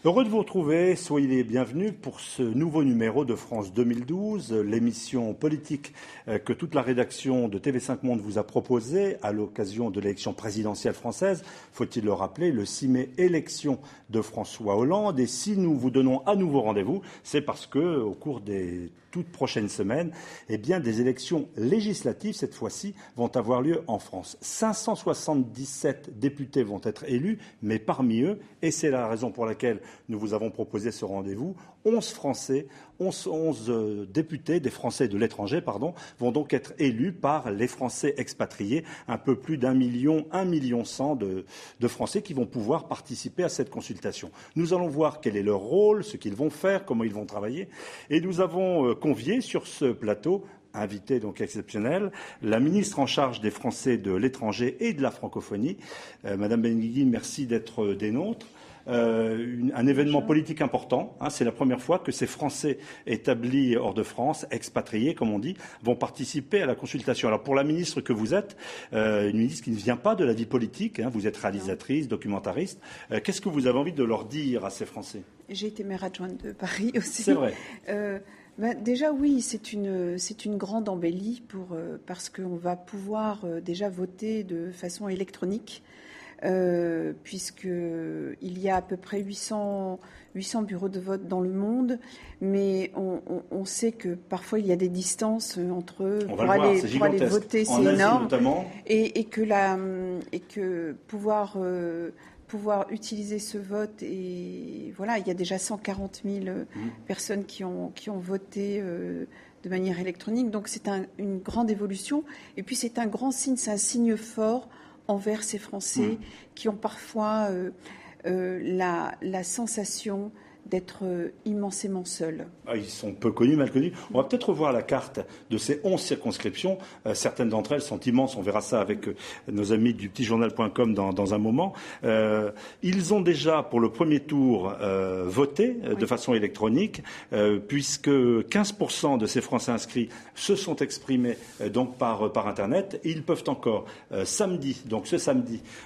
Heureux de vous retrouver, soyez les bienvenus pour ce nouveau numéro de France 2012, l'émission politique que toute la rédaction de TV5 Monde vous a proposée à l'occasion de l'élection présidentielle française. Faut-il le rappeler, le 6 mai, élection de François Hollande. Et si nous vous donnons à nouveau rendez-vous, c'est parce que au cours des toutes prochaines semaines, des élections législatives, cette fois-ci, vont avoir lieu en France. 577 députés vont être élus, mais parmi eux, et c'est la raison pour laquelle nous vous avons proposé ce rendez-vous, 11 députés des Français de l'étranger, vont donc être élus par les Français expatriés, un peu plus d'1 million 100 de Français qui vont pouvoir participer à cette consultation. Nous allons voir quel est leur rôle, ce qu'ils vont faire, comment ils vont travailler, et nous avons convié sur ce plateau, invité donc exceptionnel, la ministre en charge des Français de l'étranger et de la francophonie. Madame Benguigui, merci d'être des nôtres. Un événement politique important. C'est la première fois que ces Français établis hors de France, expatriés comme on dit, vont participer à la consultation. Alors pour la ministre que vous êtes, une ministre qui ne vient pas de la vie politique, vous êtes réalisatrice, documentariste, qu'est-ce que vous avez envie de leur dire à ces Français ? J'ai été maire adjointe de Paris aussi. C'est vrai. Déjà oui, c'est une grande embellie parce qu'on va pouvoir déjà voter de façon électronique. Puisqu'il y a à peu près 800 bureaux de vote dans le monde, mais on sait que parfois il y a des distances entre eux pour aller voter, c'est énorme, et que pouvoir utiliser ce vote, et voilà, il y a déjà 140 000 personnes qui ont voté de manière électronique, donc c'est une grande évolution, et puis c'est un grand signe, c'est un signe fort envers ces Français qui ont parfois la sensation d'être immensément seuls. Ils sont peu connus, mal connus. On va peut-être revoir la carte de ces 11 circonscriptions. Certaines d'entre elles sont immenses. On verra ça avec nos amis du petitjournal.com dans un moment. Ils ont déjà, pour le premier tour, voté de façon électronique, puisque 15% de ces Français inscrits se sont exprimés donc par Internet. Ils peuvent encore, ce samedi,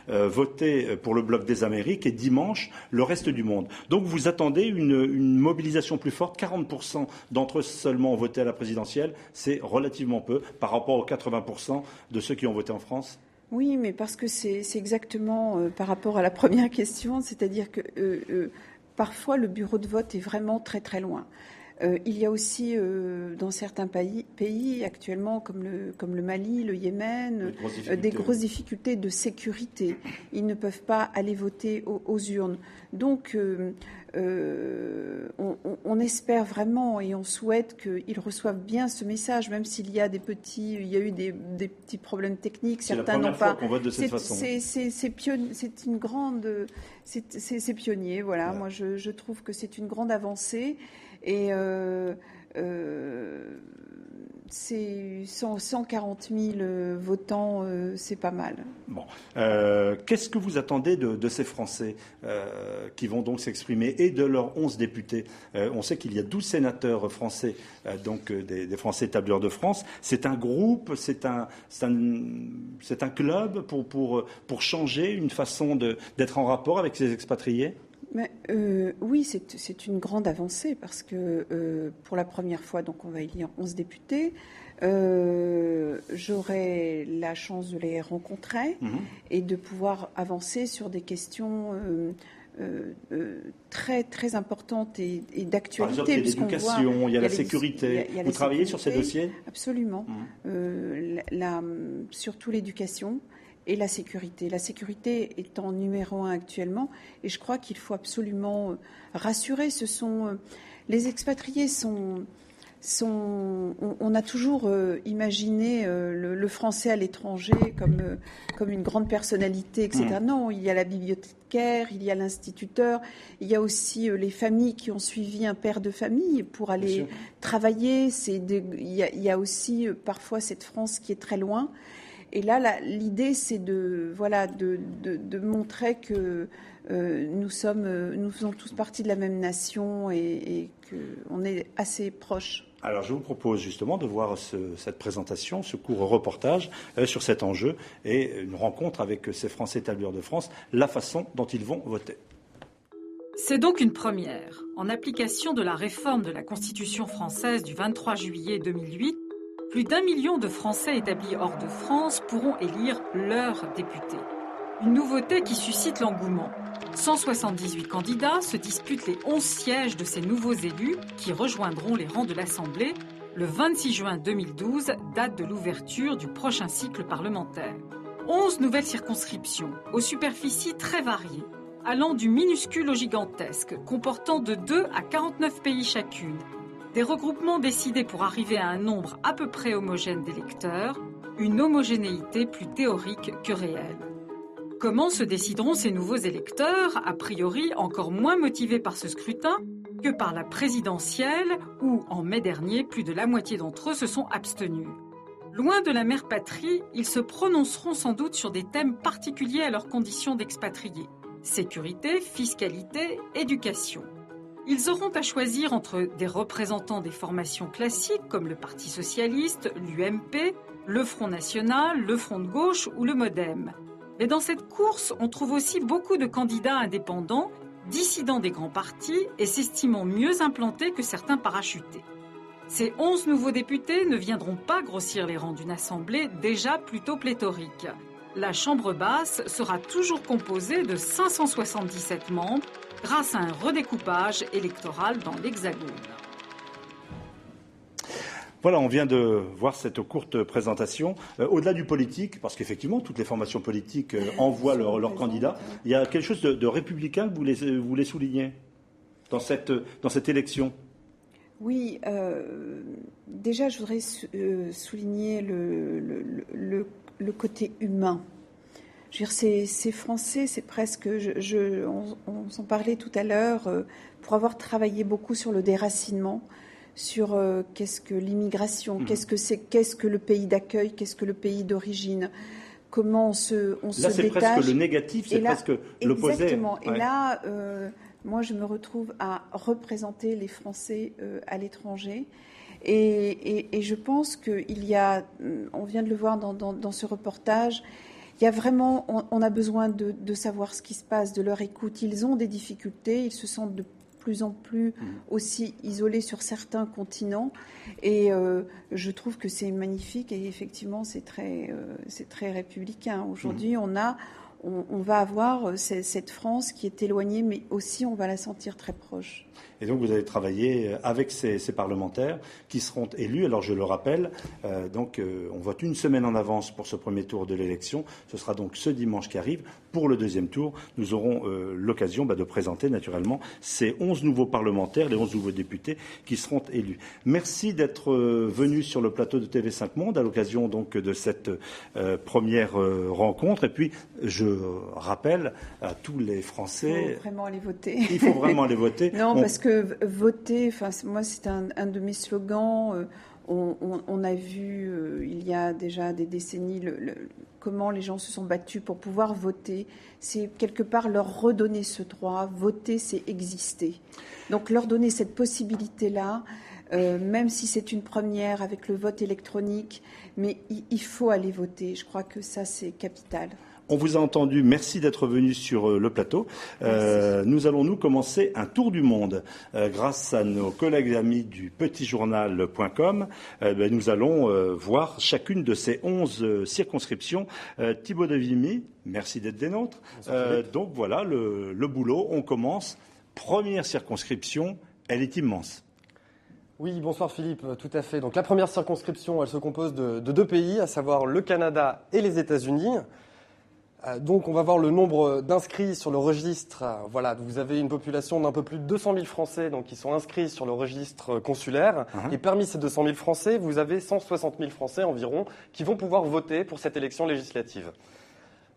voter pour le bloc des Amériques et dimanche, le reste du monde. Donc vous attendez une mobilisation plus forte. 40% d'entre eux seulement ont voté à la présidentielle. C'est relativement peu par rapport aux 80% de ceux qui ont voté en France. Oui, mais parce que c'est exactement par rapport à la première question, c'est-à-dire que parfois le bureau de vote est vraiment très très loin. Il y a aussi dans certains pays actuellement, comme le Mali, le Yémen, des grosses difficultés de sécurité. Ils ne peuvent pas aller voter aux urnes. Donc, on espère vraiment et on souhaite qu'ils reçoivent bien ce message, même s'il y a il y a eu des petits problèmes techniques. Certains n'ont pas. C'est la première fois qu'on vote de cette façon. C'est pionnier, voilà. Ouais. Moi, je trouve que c'est une grande avancée. Et c'est 140 000 votants, c'est pas mal. Bon. Qu'est-ce que vous attendez de ces Français qui vont donc s'exprimer et de leurs 11 députés? On sait qu'il y a 12 sénateurs français, des Français établis hors de France. C'est un groupe, c'est un club pour changer une façon d'être en rapport avec ces expatriés? Mais, oui, c'est une grande avancée parce que pour la première fois, donc on va élire 11 députés. J'aurai la chance de les rencontrer et de pouvoir avancer sur des questions très très importantes et d'actualité. Par exemple, il y a l'éducation, il y a la sécurité. Vous travaillez sur ces dossiers ? Absolument. Surtout l'éducation. Et la sécurité. La sécurité est en numéro 1 actuellement, et je crois qu'il faut absolument rassurer. Les expatriés on a toujours imaginé le Français à l'étranger comme une grande personnalité, etc. Non, il y a la bibliothécaire, il y a l'instituteur, il y a aussi les familles qui ont suivi un père de famille pour aller travailler. Il y a aussi parfois cette France qui est très loin. Et là, l'idée, c'est de montrer que nous faisons tous partie de la même nation et qu'on est assez proches. Alors, je vous propose justement de voir cette présentation, ce court reportage sur cet enjeu et une rencontre avec ces Français établis hors de France, la façon dont ils vont voter. C'est donc une première. En application de la réforme de la Constitution française du 23 juillet 2008, plus d'1 million de Français établis hors de France pourront élire leurs députés. Une nouveauté qui suscite l'engouement. 178 candidats se disputent les 11 sièges de ces nouveaux élus qui rejoindront les rangs de l'Assemblée le 26 juin 2012, date de l'ouverture du prochain cycle parlementaire. 11 nouvelles circonscriptions, aux superficies très variées, allant du minuscule au gigantesque, comportant de 2 à 49 pays chacune. Des regroupements décidés pour arriver à un nombre à peu près homogène d'électeurs, une homogénéité plus théorique que réelle. Comment se décideront ces nouveaux électeurs, a priori encore moins motivés par ce scrutin que par la présidentielle, où, en mai dernier, plus de la moitié d'entre eux se sont abstenus. Loin de la mère patrie, ils se prononceront sans doute sur des thèmes particuliers à leurs conditions d'expatriés. Sécurité, fiscalité, éducation. Ils auront à choisir entre des représentants des formations classiques comme le Parti socialiste, l'UMP, le Front national, le Front de gauche ou le MoDem. Mais dans cette course, on trouve aussi beaucoup de candidats indépendants, dissidents des grands partis et s'estimant mieux implantés que certains parachutés. Ces 11 nouveaux députés ne viendront pas grossir les rangs d'une assemblée déjà plutôt pléthorique. La Chambre basse sera toujours composée de 577 membres grâce à un redécoupage électoral dans l'Hexagone. Voilà, on vient de voir cette courte présentation. Au-delà du politique, parce qu'effectivement, toutes les formations politiques envoient leurs candidats, il y a quelque chose de républicain que vous voulez souligner dans cette élection. Oui, déjà, je voudrais souligner le côté humain. Je veux dire, ces Français, c'est presque... on s'en parlait tout à l'heure, pour avoir travaillé beaucoup sur le déracinement, sur qu'est-ce que l'immigration, qu'est-ce que le pays d'accueil, qu'est-ce que le pays d'origine, comment on se détache. Là, c'est presque le négatif, c'est presque l'opposé. Exactement. Ouais. Et là, moi, je me retrouve à représenter les Français à l'étranger. Et je pense qu'il y a, on vient de le voir dans ce reportage, il y a vraiment, on a besoin de savoir ce qui se passe, de leur écoute. Ils ont des difficultés, ils se sentent de plus en plus aussi isolés sur certains continents, et je trouve que c'est magnifique, et effectivement c'est très républicain. Aujourd'hui, on va avoir cette France qui est éloignée, mais aussi on va la sentir très proche. Et donc vous allez travailler avec ces parlementaires qui seront élus. Alors je le rappelle, on vote une semaine en avance pour ce premier tour de l'élection. Ce sera donc ce dimanche qui arrive. Pour le deuxième tour, nous aurons l'occasion de présenter naturellement ces 11 nouveaux parlementaires, les 11 nouveaux députés qui seront élus. Merci d'être venus sur le plateau de TV5 Monde à l'occasion donc de cette première rencontre. Et puis je rappelle à tous les Français... Il faut vraiment aller voter. Il faut vraiment aller voter. Non, parce que voter, moi c'est un de mes slogans. On a vu il y a déjà des décennies comment les gens se sont battus pour pouvoir voter. C'est quelque part leur redonner ce droit. Voter, c'est exister. Donc leur donner cette possibilité-là, même si c'est une première avec le vote électronique, mais il faut aller voter. Je crois que ça, c'est capital. On vous a entendu, merci d'être venu sur le plateau. Nous allons commencer un tour du monde grâce à nos collègues amis du petitjournal.com. Nous allons voir chacune de ces 11 circonscriptions. Thibaut de Vimy, merci d'être des nôtres. Donc voilà le boulot, on commence. Première circonscription, elle est immense. Oui, bonsoir Philippe, tout à fait. Donc la première circonscription, elle se compose de 2 pays, à savoir le Canada et les États-Unis. Donc on va voir le nombre d'inscrits sur le registre. Voilà, vous avez une population d'un peu plus de 200 000 Français donc, qui sont inscrits sur le registre consulaire. Et parmi ces 200 000 Français, vous avez 160 000 Français environ qui vont pouvoir voter pour cette élection législative.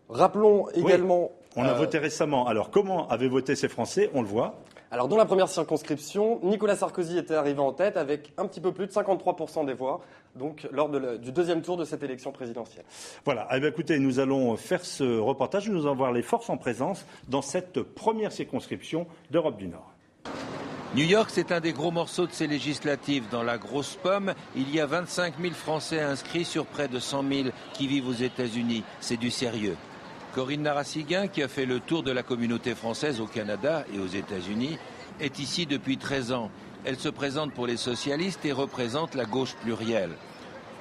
Rappelons également... Oui, on a voté récemment. Alors comment avaient voté ces Français? On le voit. Alors dans la première circonscription, Nicolas Sarkozy était arrivé en tête avec un petit peu plus de 53% des voix, donc lors du deuxième tour de cette élection présidentielle. Voilà, écoutez, nous allons faire ce reportage, nous allons voir les forces en présence dans cette première circonscription d'Europe du Nord. New York, c'est un des gros morceaux de ces législatives. Dans la grosse pomme, il y a 25 000 Français inscrits sur près de 100 000 qui vivent aux États-Unis. C'est du sérieux. Corinne Narassiguin, qui a fait le tour de la communauté française au Canada et aux États-Unis, est ici depuis 13 ans. Elle se présente pour les socialistes et représente la gauche plurielle.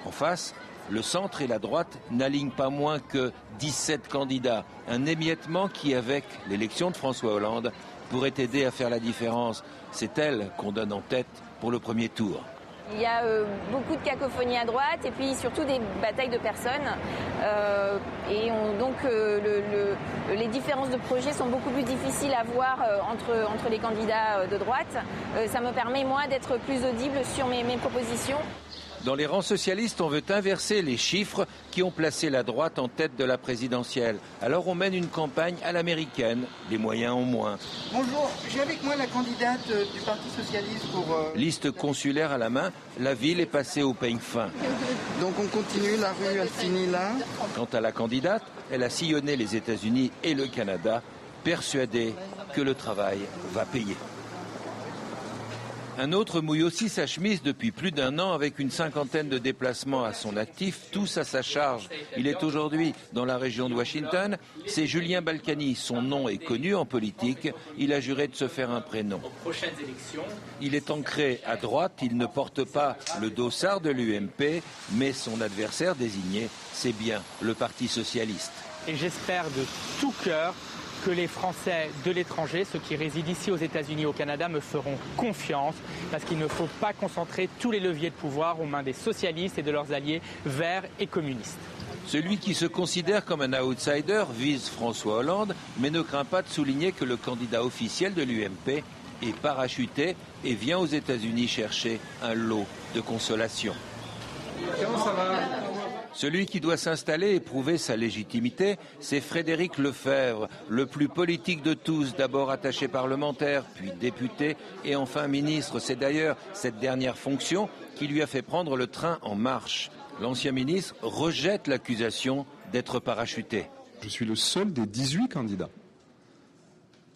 En face, le centre et la droite n'alignent pas moins que 17 candidats. Un émiettement qui, avec l'élection de François Hollande, pourrait aider à faire la différence. C'est elle qu'on donne en tête pour le premier tour. Il y a beaucoup de cacophonie à droite et puis surtout des batailles de personnes. Donc les différences de projets sont beaucoup plus difficiles à voir entre les candidats de droite. Ça me permet, moi, d'être plus audible sur mes propositions. Dans les rangs socialistes, on veut inverser les chiffres qui ont placé la droite en tête de la présidentielle. Alors on mène une campagne à l'américaine, les moyens en moins. Bonjour, j'ai avec moi la candidate du Parti socialiste pour... Liste consulaire à la main, la ville est passée au peigne fin. Donc on continue, la rue elle finit là. Quant à la candidate, elle a sillonné les États-Unis et le Canada, persuadée que le travail va payer. Un autre mouille aussi sa chemise depuis plus d'1 an avec une 50aine de déplacements à son actif, tous à sa charge. Il est aujourd'hui dans la région de Washington. C'est Julien Balkany. Son nom est connu en politique. Il a juré de se faire un prénom. Il est ancré à droite. Il ne porte pas le dossard de l'UMP, mais son adversaire désigné, c'est bien le Parti socialiste. Et j'espère de tout cœur que les Français de l'étranger, ceux qui résident ici aux États-Unis et au Canada, me feront confiance parce qu'il ne faut pas concentrer tous les leviers de pouvoir aux mains des socialistes et de leurs alliés verts et communistes. Celui qui se considère comme un outsider vise François Hollande, mais ne craint pas de souligner que le candidat officiel de l'UMP est parachuté et vient aux États-Unis chercher un lot de consolation. Comment ça va ? Celui qui doit s'installer et prouver sa légitimité, c'est Frédéric Lefebvre, le plus politique de tous, d'abord attaché parlementaire, puis député et enfin ministre. C'est d'ailleurs cette dernière fonction qui lui a fait prendre le train en marche. L'ancien ministre rejette l'accusation d'être parachuté. Je suis le seul des 18 candidats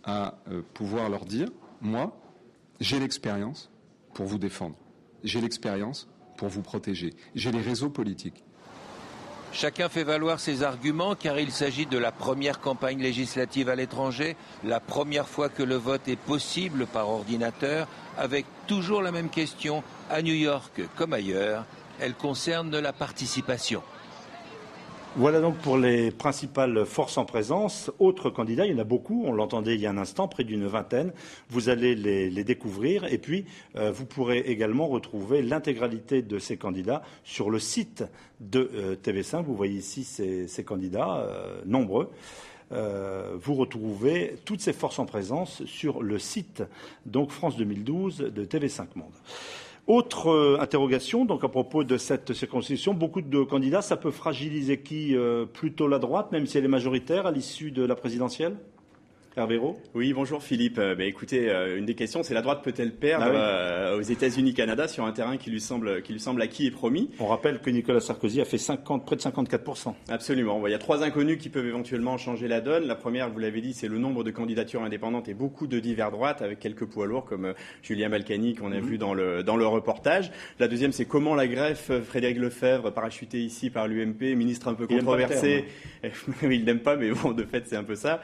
à pouvoir leur dire, moi, j'ai l'expérience pour vous défendre, j'ai l'expérience pour vous protéger, j'ai les réseaux politiques. Chacun fait valoir ses arguments car il s'agit de la première campagne législative à l'étranger, la première fois que le vote est possible par ordinateur, avec toujours la même question, à New York comme ailleurs, elle concerne la participation. Voilà donc pour les principales forces en présence. Autres candidats, il y en a beaucoup, on l'entendait il y a un instant, près d'une vingtaine. Vous allez les découvrir et puis vous pourrez également retrouver l'intégralité de ces candidats sur le site de TV5. Vous voyez ici ces candidats, nombreux. Vous retrouvez toutes ces forces en présence sur le site donc France 2012 de TV5 Monde. Autre interrogation, donc à propos de cette circonscription, beaucoup de candidats, ça peut fragiliser qui ? Plutôt la droite, même si elle est majoritaire à l'issue de la présidentielle ? Hervé Rault ? Oui, bonjour Philippe. Écoutez, une des questions, c'est la droite peut-elle perdre aux États-Unis-Canada sur un terrain qui lui semble acquis et promis ? On rappelle que Nicolas Sarkozy a fait près de 54%. Absolument. Il y a 3 inconnus qui peuvent éventuellement changer la donne. La première, vous l'avez dit, c'est le nombre de candidatures indépendantes et beaucoup de divers droites avec quelques poids lourds comme Julien Balkany qu'on a vu dans le reportage. La deuxième, c'est comment la greffe Frédéric Lefebvre, parachuté ici par l'UMP, ministre un peu controversé. Il n'aime pas, mais bon, de fait, c'est un peu ça.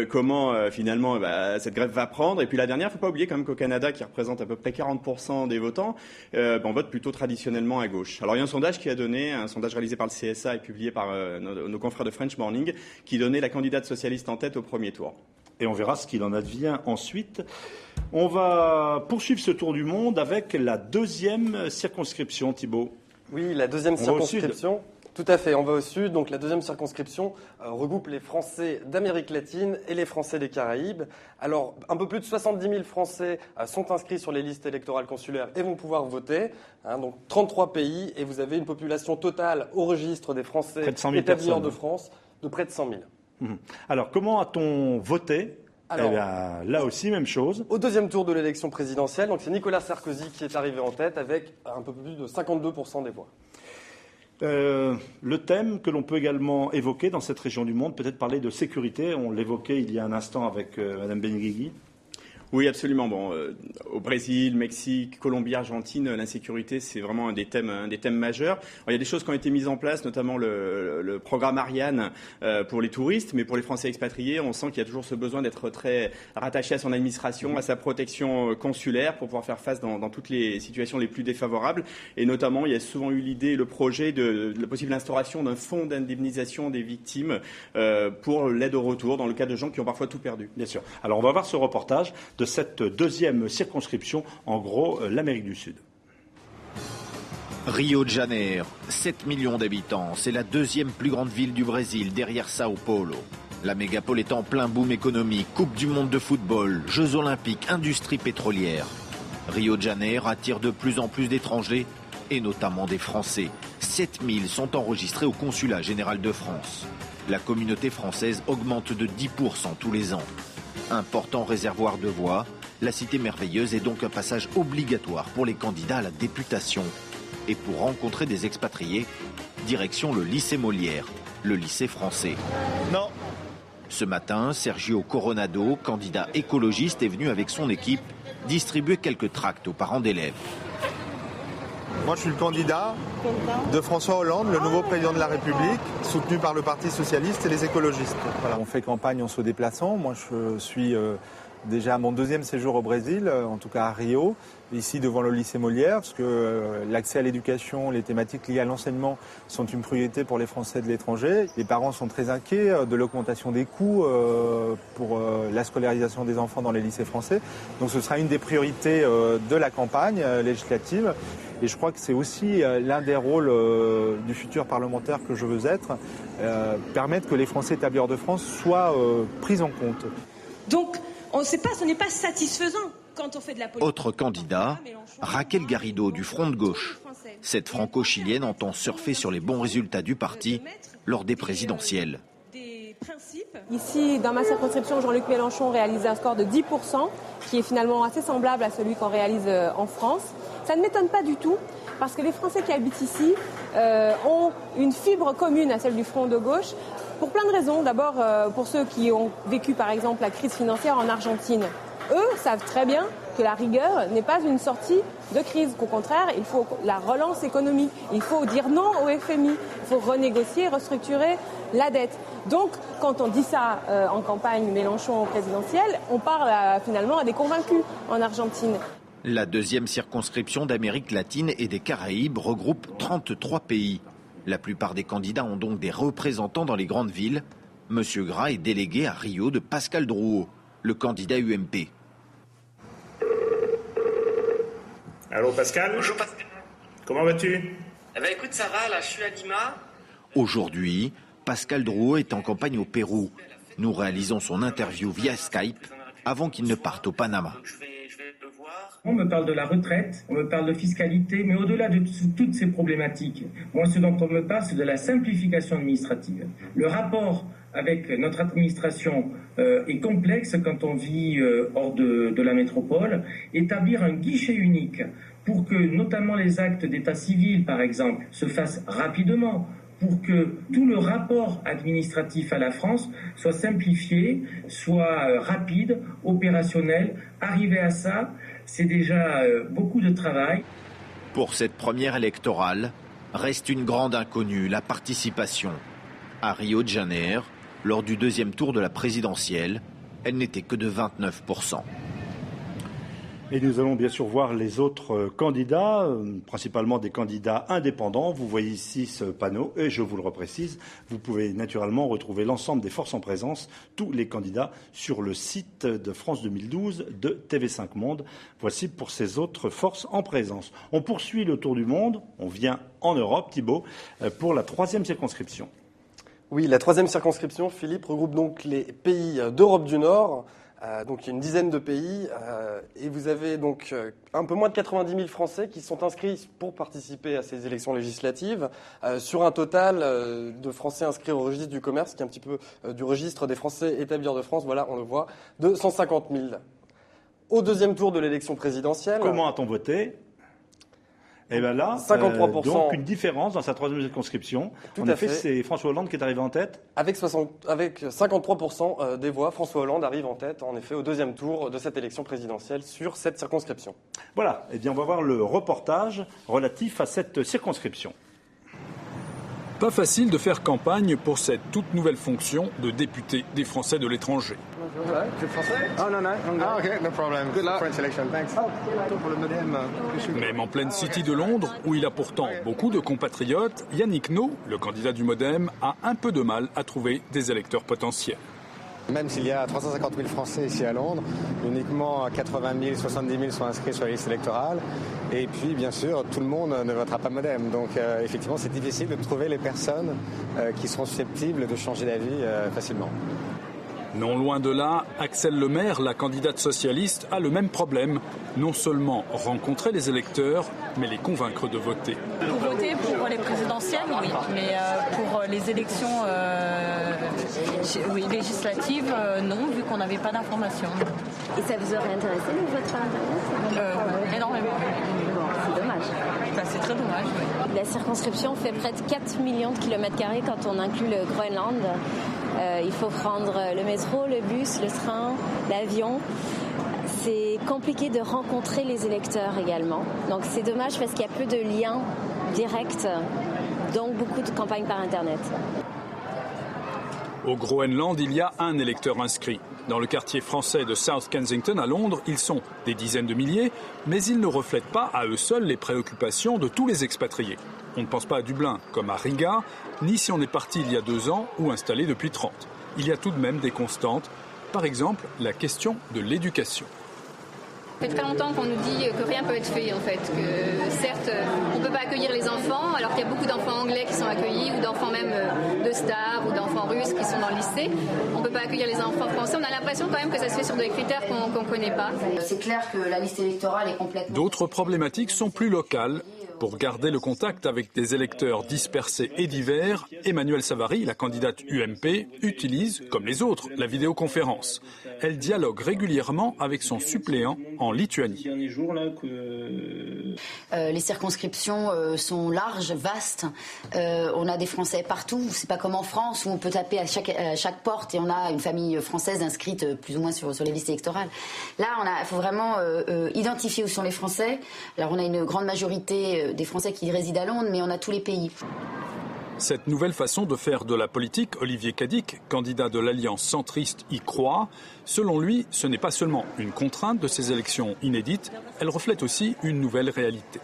Comment finalement cette greffe va prendre. Et puis la dernière, il ne faut pas oublier quand même qu'au Canada, qui représente à peu près 40% des votants, on vote plutôt traditionnellement à gauche. Alors il y a un sondage un sondage réalisé par le CSA et publié par nos confrères de French Morning, qui donnait la candidate socialiste en tête au premier tour. Et on verra ce qu'il en advient ensuite. On va poursuivre ce tour du monde avec la deuxième circonscription, Thibault. Oui, la deuxième circonscription. Tout à fait, on va au sud. Donc la deuxième circonscription regroupe les Français d'Amérique latine et les Français des Caraïbes. Alors, un peu plus de 70 000 Français sont inscrits sur les listes électorales consulaires et vont pouvoir voter. Donc 33 pays et vous avez une population totale au registre des Français établis hors de France de près de 100 000. Alors, comment a-t-on voté ? Alors, là aussi, même chose. Au deuxième tour de l'élection présidentielle, donc c'est Nicolas Sarkozy qui est arrivé en tête avec un peu plus de 52% des voix. Le thème que l'on peut également évoquer dans cette région du monde, peut-être parler de sécurité. On l'évoquait il y a un instant avec Mme Benguigui. Oui, absolument. Bon, au Brésil, Mexique, Colombie, Argentine, l'insécurité, c'est vraiment un des thèmes majeurs. Alors, il y a des choses qui ont été mises en place, notamment le programme Ariane pour les touristes, mais pour les Français expatriés, on sent qu'il y a toujours ce besoin d'être très rattaché à son administration, à sa protection consulaire pour pouvoir faire face dans toutes les situations les plus défavorables. Et notamment, il y a souvent eu l'idée, le projet de la possible instauration d'un fonds d'indemnisation des victimes pour l'aide au retour dans le cas de gens qui ont parfois tout perdu. Bien sûr. Alors, on va voir ce reportage de cette deuxième circonscription, en gros, l'Amérique du Sud. Rio de Janeiro, 7 millions d'habitants, c'est la deuxième plus grande ville du Brésil, derrière Sao Paulo. La mégapole est en plein boom économique, Coupe du monde de football, Jeux olympiques, industrie pétrolière. Rio de Janeiro attire de plus en plus d'étrangers, et notamment des Français. 7000 sont enregistrés au consulat général de France. La communauté française augmente de 10% tous les ans. Important réservoir de voix, la cité merveilleuse est donc un passage obligatoire pour les candidats à la députation. Et pour rencontrer des expatriés, direction le lycée Molière, le lycée français. Non. Ce matin, Sergio Coronado, candidat écologiste, est venu avec son équipe distribuer quelques tracts aux parents d'élèves. Moi, je suis le candidat de François Hollande, le nouveau président de la République, soutenu par le Parti socialiste et les écologistes. Voilà, on fait campagne en se déplaçant. Moi, je suis déjà à mon deuxième séjour au Brésil, en tout cas à Rio, ici devant le lycée Molière, parce que l'accès à l'éducation, les thématiques liées à l'enseignement sont une priorité pour les Français de l'étranger. Les parents sont très inquiets de l'augmentation des coûts pour la scolarisation des enfants dans les lycées français. Donc ce sera une des priorités de la campagne législative. Et je crois que c'est aussi l'un des rôles du futur parlementaire que je veux être, permettre que les Français établis hors de France soient pris en compte. Donc, ce n'est pas satisfaisant quand on fait de la politique. Autre candidat, Raquel Garrido du Front de gauche. Cette franco-chilienne entend surfer sur les bons résultats du parti lors des présidentielles. Ici, dans ma circonscription, Jean-Luc Mélenchon réalise un score de 10%, qui est finalement assez semblable à celui qu'on réalise en France. Ça ne m'étonne pas du tout, parce que les Français qui habitent ici ont une fibre commune à celle du Front de gauche, pour plein de raisons. D'abord, pour ceux qui ont vécu, par exemple, la crise financière en Argentine. Eux savent très bien que la rigueur n'est pas une sortie de crise, qu'au contraire, il faut la relance économique. Il faut dire non au FMI, il faut renégocier, restructurer la dette. Donc, quand on dit ça en campagne Mélenchon présidentielle, on parle finalement à des convaincus en Argentine. La deuxième circonscription d'Amérique latine et des Caraïbes regroupe 33 pays. La plupart des candidats ont donc des représentants dans les grandes villes. Monsieur Gras est délégué à Rio de Pascal Drouot, le candidat UMP. Allô Pascal ? Bonjour Pascal. Comment vas-tu ? Eh ben écoute, ça va, là je suis à Lima. Aujourd'hui, Pascal Drouot est en campagne au Pérou. Nous réalisons son interview via Skype avant qu'il ne parte au Panama. On me parle de la retraite, on me parle de fiscalité, mais au-delà de toutes ces problématiques, moi ce dont on me parle, c'est de la simplification administrative. Le rapport avec notre administration est complexe quand on vit hors de la métropole. Établir un guichet unique pour que notamment les actes d'état civil, par exemple, se fassent rapidement, pour que tout le rapport administratif à la France soit simplifié, soit rapide, opérationnel. Arriver à ça, c'est déjà beaucoup de travail. Pour cette première électorale, reste une grande inconnue, la participation. À Rio de Janeiro, lors du deuxième tour de la présidentielle, elle n'était que de 29%. Et nous allons bien sûr voir les autres candidats, principalement des candidats indépendants. Vous voyez ici ce panneau et je vous le reprécise, vous pouvez naturellement retrouver l'ensemble des forces en présence, tous les candidats sur le site de France 2012 de TV5 Monde. Voici pour ces autres forces en présence. On poursuit le tour du monde, on vient en Europe, Thibault, pour la troisième circonscription. Oui, la troisième circonscription, Philippe, regroupe donc les pays d'Europe du Nord. Donc il y a une dizaine de pays et vous avez donc un peu moins de 90 000 Français qui sont inscrits pour participer à ces élections législatives sur un total de Français inscrits au registre du commerce qui est un petit peu du registre des Français établis hors de France, voilà on le voit, de 150 000. Au deuxième tour de l'élection présidentielle... Comment a-t-on voté ? Et bien là, 53%. Donc une différence dans sa troisième circonscription. En effet, c'est François Hollande qui est arrivé en tête. Avec 53% des voix, François Hollande arrive en tête, en effet, au deuxième tour de cette élection présidentielle sur cette circonscription. Voilà, eh bien on va voir le reportage relatif à cette circonscription. Pas facile de faire campagne pour cette toute nouvelle fonction de député des Français de l'étranger. Même en pleine City de Londres, où il a pourtant beaucoup de compatriotes, Yannick Naud, le candidat du MoDem, a un peu de mal à trouver des électeurs potentiels. Même s'il y a 350 000 Français ici à Londres, uniquement 80 000, 70 000 sont inscrits sur la liste électorale. Et puis, bien sûr, tout le monde ne votera pas MoDem. Donc, effectivement, c'est difficile de trouver les personnes qui seront susceptibles de changer d'avis facilement. Non loin de là, Axelle Lemaire, la candidate socialiste, a le même problème. Non seulement rencontrer les électeurs, mais les convaincre de voter. Pour voter pour les présidentielles, oui, mais pour les élections législatives, non, vu qu'on n'avait pas d'informations. Et ça vous aurait intéressé le vote par Internet? Énormément. Bon, c'est dommage. C'est très dommage, oui. La circonscription fait près de 4 millions de kilomètres carrés quand on inclut le Groenland. Il faut prendre le métro, le bus, le train, l'avion. C'est compliqué de rencontrer les électeurs également. Donc c'est dommage parce qu'il y a peu de liens directs, donc beaucoup de campagnes par Internet. Au Groenland, il y a un électeur inscrit. Dans le quartier français de South Kensington à Londres, ils sont des dizaines de milliers, mais ils ne reflètent pas à eux seuls les préoccupations de tous les expatriés. On ne pense pas à Dublin comme à Riga, ni si on est parti il y a 2 ans ou installé depuis 30. Il y a tout de même des constantes, par exemple la question de l'éducation. Ça fait très longtemps qu'on nous dit que rien peut être fait en fait, que certes on ne peut pas accueillir les enfants alors qu'il y a beaucoup d'enfants anglais qui sont accueillis ou d'enfants même de stars ou d'enfants russes qui sont dans le lycée. On ne peut pas accueillir les enfants français, on a l'impression quand même que ça se fait sur des critères qu'on ne connaît pas. C'est clair que la liste électorale est complètement... D'autres problématiques sont plus locales. Pour garder le contact avec des électeurs dispersés et divers, Emmanuelle Savary, la candidate UMP, utilise, comme les autres, la vidéoconférence. Elle dialogue régulièrement avec son suppléant en Lituanie. Les circonscriptions sont larges, vastes. On a des Français partout. C'est pas comme en France où on peut taper à chaque porte et on a une famille française inscrite plus ou moins sur les listes électorales. Là, il faut vraiment identifier où sont les Français. Alors, on a une grande majorité des Français qui résident à Londres, mais on a tous les pays. Cette nouvelle façon de faire de la politique, Olivier Cadic, candidat de l'Alliance centriste, y croit. Selon lui, ce n'est pas seulement une contrainte de ces élections inédites, elle reflète aussi une nouvelle réalité.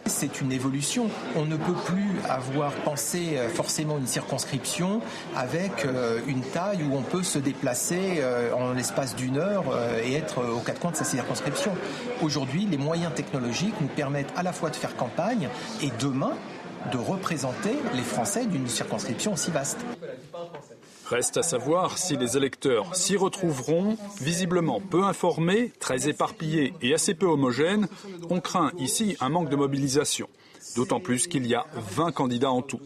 C'est une évolution. On ne peut plus avoir pensé forcément une circonscription avec une taille où on peut se déplacer en l'espace d'1 heure et être aux 4 coins de sa circonscription. Aujourd'hui, les moyens technologiques nous permettent à la fois de faire campagne et demain de représenter les Français d'une circonscription aussi vaste. Reste à savoir si les électeurs s'y retrouveront. Visiblement peu informés, très éparpillés et assez peu homogènes, on craint ici un manque de mobilisation. D'autant plus qu'il y a 20 candidats en tout.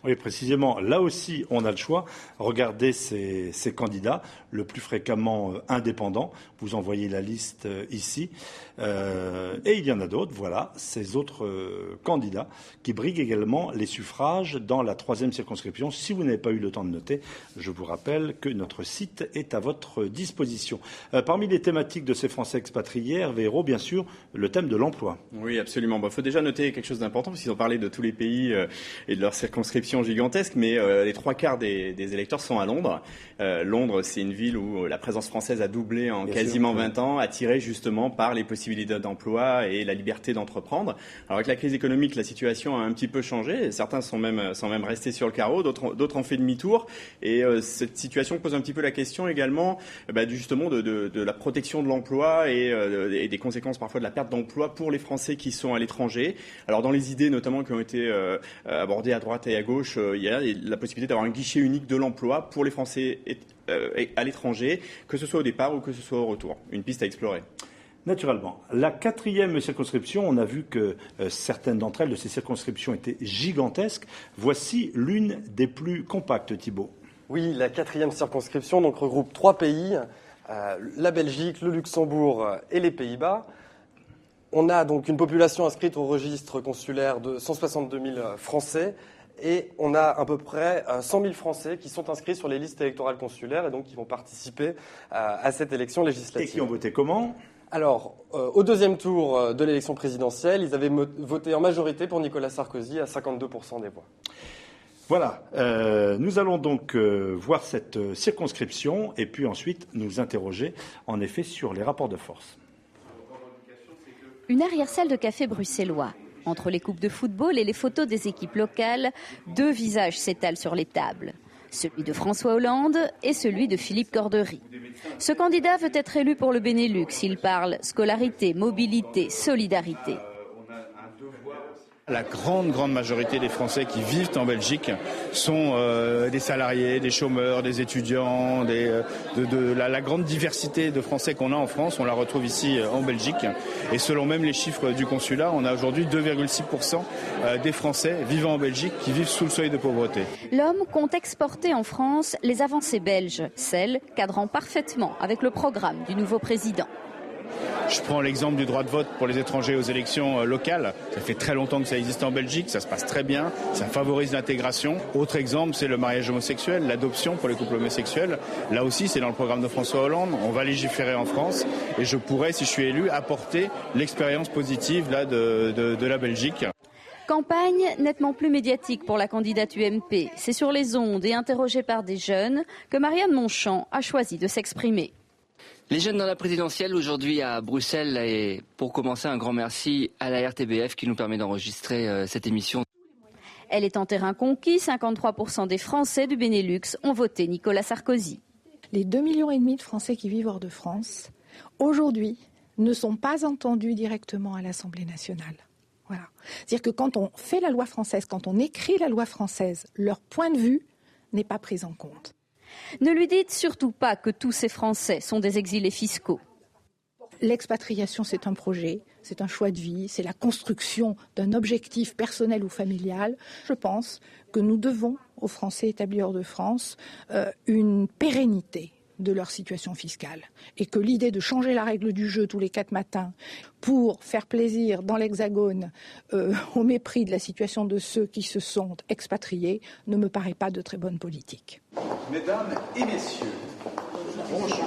Oui, précisément. Là aussi, on a le choix. Regardez ces candidats, le plus fréquemment indépendants. Vous en voyez la liste ici. Et il y en a d'autres, voilà, ces autres candidats qui briguent également les suffrages dans la 3e circonscription. Si vous n'avez pas eu le temps de noter, je vous rappelle que notre site est à votre disposition. Parmi les thématiques de ces Français expatriés, Hervé Hérault, bien sûr, le thème de l'emploi. Oui, absolument. Il faut déjà noter quelque chose d'important, parce qu'ils ont parlé de tous les pays et de leurs circonscriptions gigantesques, mais les 3/4 des électeurs sont à Londres. Londres, c'est une ville où la présence française a doublé en quasiment 20 ans, attirée justement par les possibilités d'emploi et la liberté d'entreprendre. Alors avec la crise économique, la situation a un petit peu changé. Certains sont même restés sur le carreau, d'autres ont fait demi-tour. Et cette situation pose un petit peu la question également justement de la protection de l'emploi et des conséquences parfois de la perte d'emploi pour les Français qui sont à l'étranger. Alors dans les idées notamment qui ont été abordées à droite et à gauche, il y a la possibilité d'avoir un guichet unique de l'emploi pour les Français à l'étranger, que ce soit au départ ou que ce soit au retour. Une piste à explorer. Naturellement. La 4e circonscription, on a vu que certaines d'entre elles, de ces circonscriptions, étaient gigantesques. Voici l'une des plus compactes, Thibault. Oui, la 4e circonscription donc, regroupe 3 pays, la Belgique, le Luxembourg et les Pays-Bas. On a donc une population inscrite au registre consulaire de 162 000 Français et on a à peu près 100 000 Français qui sont inscrits sur les listes électorales consulaires et donc qui vont participer à cette élection législative. Et qui ont voté comment ? Alors, au deuxième tour de l'élection présidentielle, ils avaient voté en majorité pour Nicolas Sarkozy à 52% des voix. Voilà, nous allons donc voir cette circonscription et puis ensuite nous interroger en effet sur les rapports de force. Une arrière-salle de café bruxellois. Entre les coupes de football et les photos des équipes locales, deux visages s'étalent sur les tables. Celui de François Hollande et celui de Philippe Cordery. Ce candidat veut être élu pour le Benelux. Il parle scolarité, mobilité, solidarité. La grande majorité des Français qui vivent en Belgique sont des salariés, des chômeurs, des étudiants, la grande diversité de Français qu'on a en France, on la retrouve ici en Belgique. Et selon même les chiffres du consulat, on a aujourd'hui 2,6% des Français vivant en Belgique qui vivent sous le seuil de pauvreté. L'homme compte exporter en France les avancées belges, celles cadrant parfaitement avec le programme du nouveau président. Je prends l'exemple du droit de vote pour les étrangers aux élections locales. Ça fait très longtemps que ça existe en Belgique, ça se passe très bien, ça favorise l'intégration. Autre exemple, c'est le mariage homosexuel, l'adoption pour les couples homosexuels. Là aussi, c'est dans le programme de François Hollande. On va légiférer en France et je pourrais, si je suis élu, apporter l'expérience positive là, de la Belgique. Campagne nettement plus médiatique pour la candidate UMP. C'est sur les ondes et interrogée par des jeunes que Marianne Monchamp a choisi de s'exprimer. Les jeunes dans la présidentielle aujourd'hui à Bruxelles et pour commencer un grand merci à la RTBF qui nous permet d'enregistrer cette émission. Elle est en terrain conquis, 53% des Français du Benelux ont voté Nicolas Sarkozy. Les 2,5 millions de Français qui vivent hors de France, aujourd'hui, ne sont pas entendus directement à l'Assemblée nationale. Voilà. C'est-à-dire que quand on fait la loi française, quand on écrit la loi française, leur point de vue n'est pas pris en compte. Ne lui dites surtout pas que tous ces Français sont des exilés fiscaux. L'expatriation, c'est un projet, c'est un choix de vie, c'est la construction d'un objectif personnel ou familial. Je pense que nous devons aux Français établis hors de France une pérennité de leur situation fiscale. Et que l'idée de changer la règle du jeu tous les 4 matins pour faire plaisir dans l'Hexagone au mépris de la situation de ceux qui se sont expatriés ne me paraît pas de très bonne politique. Mesdames et messieurs, bonjour.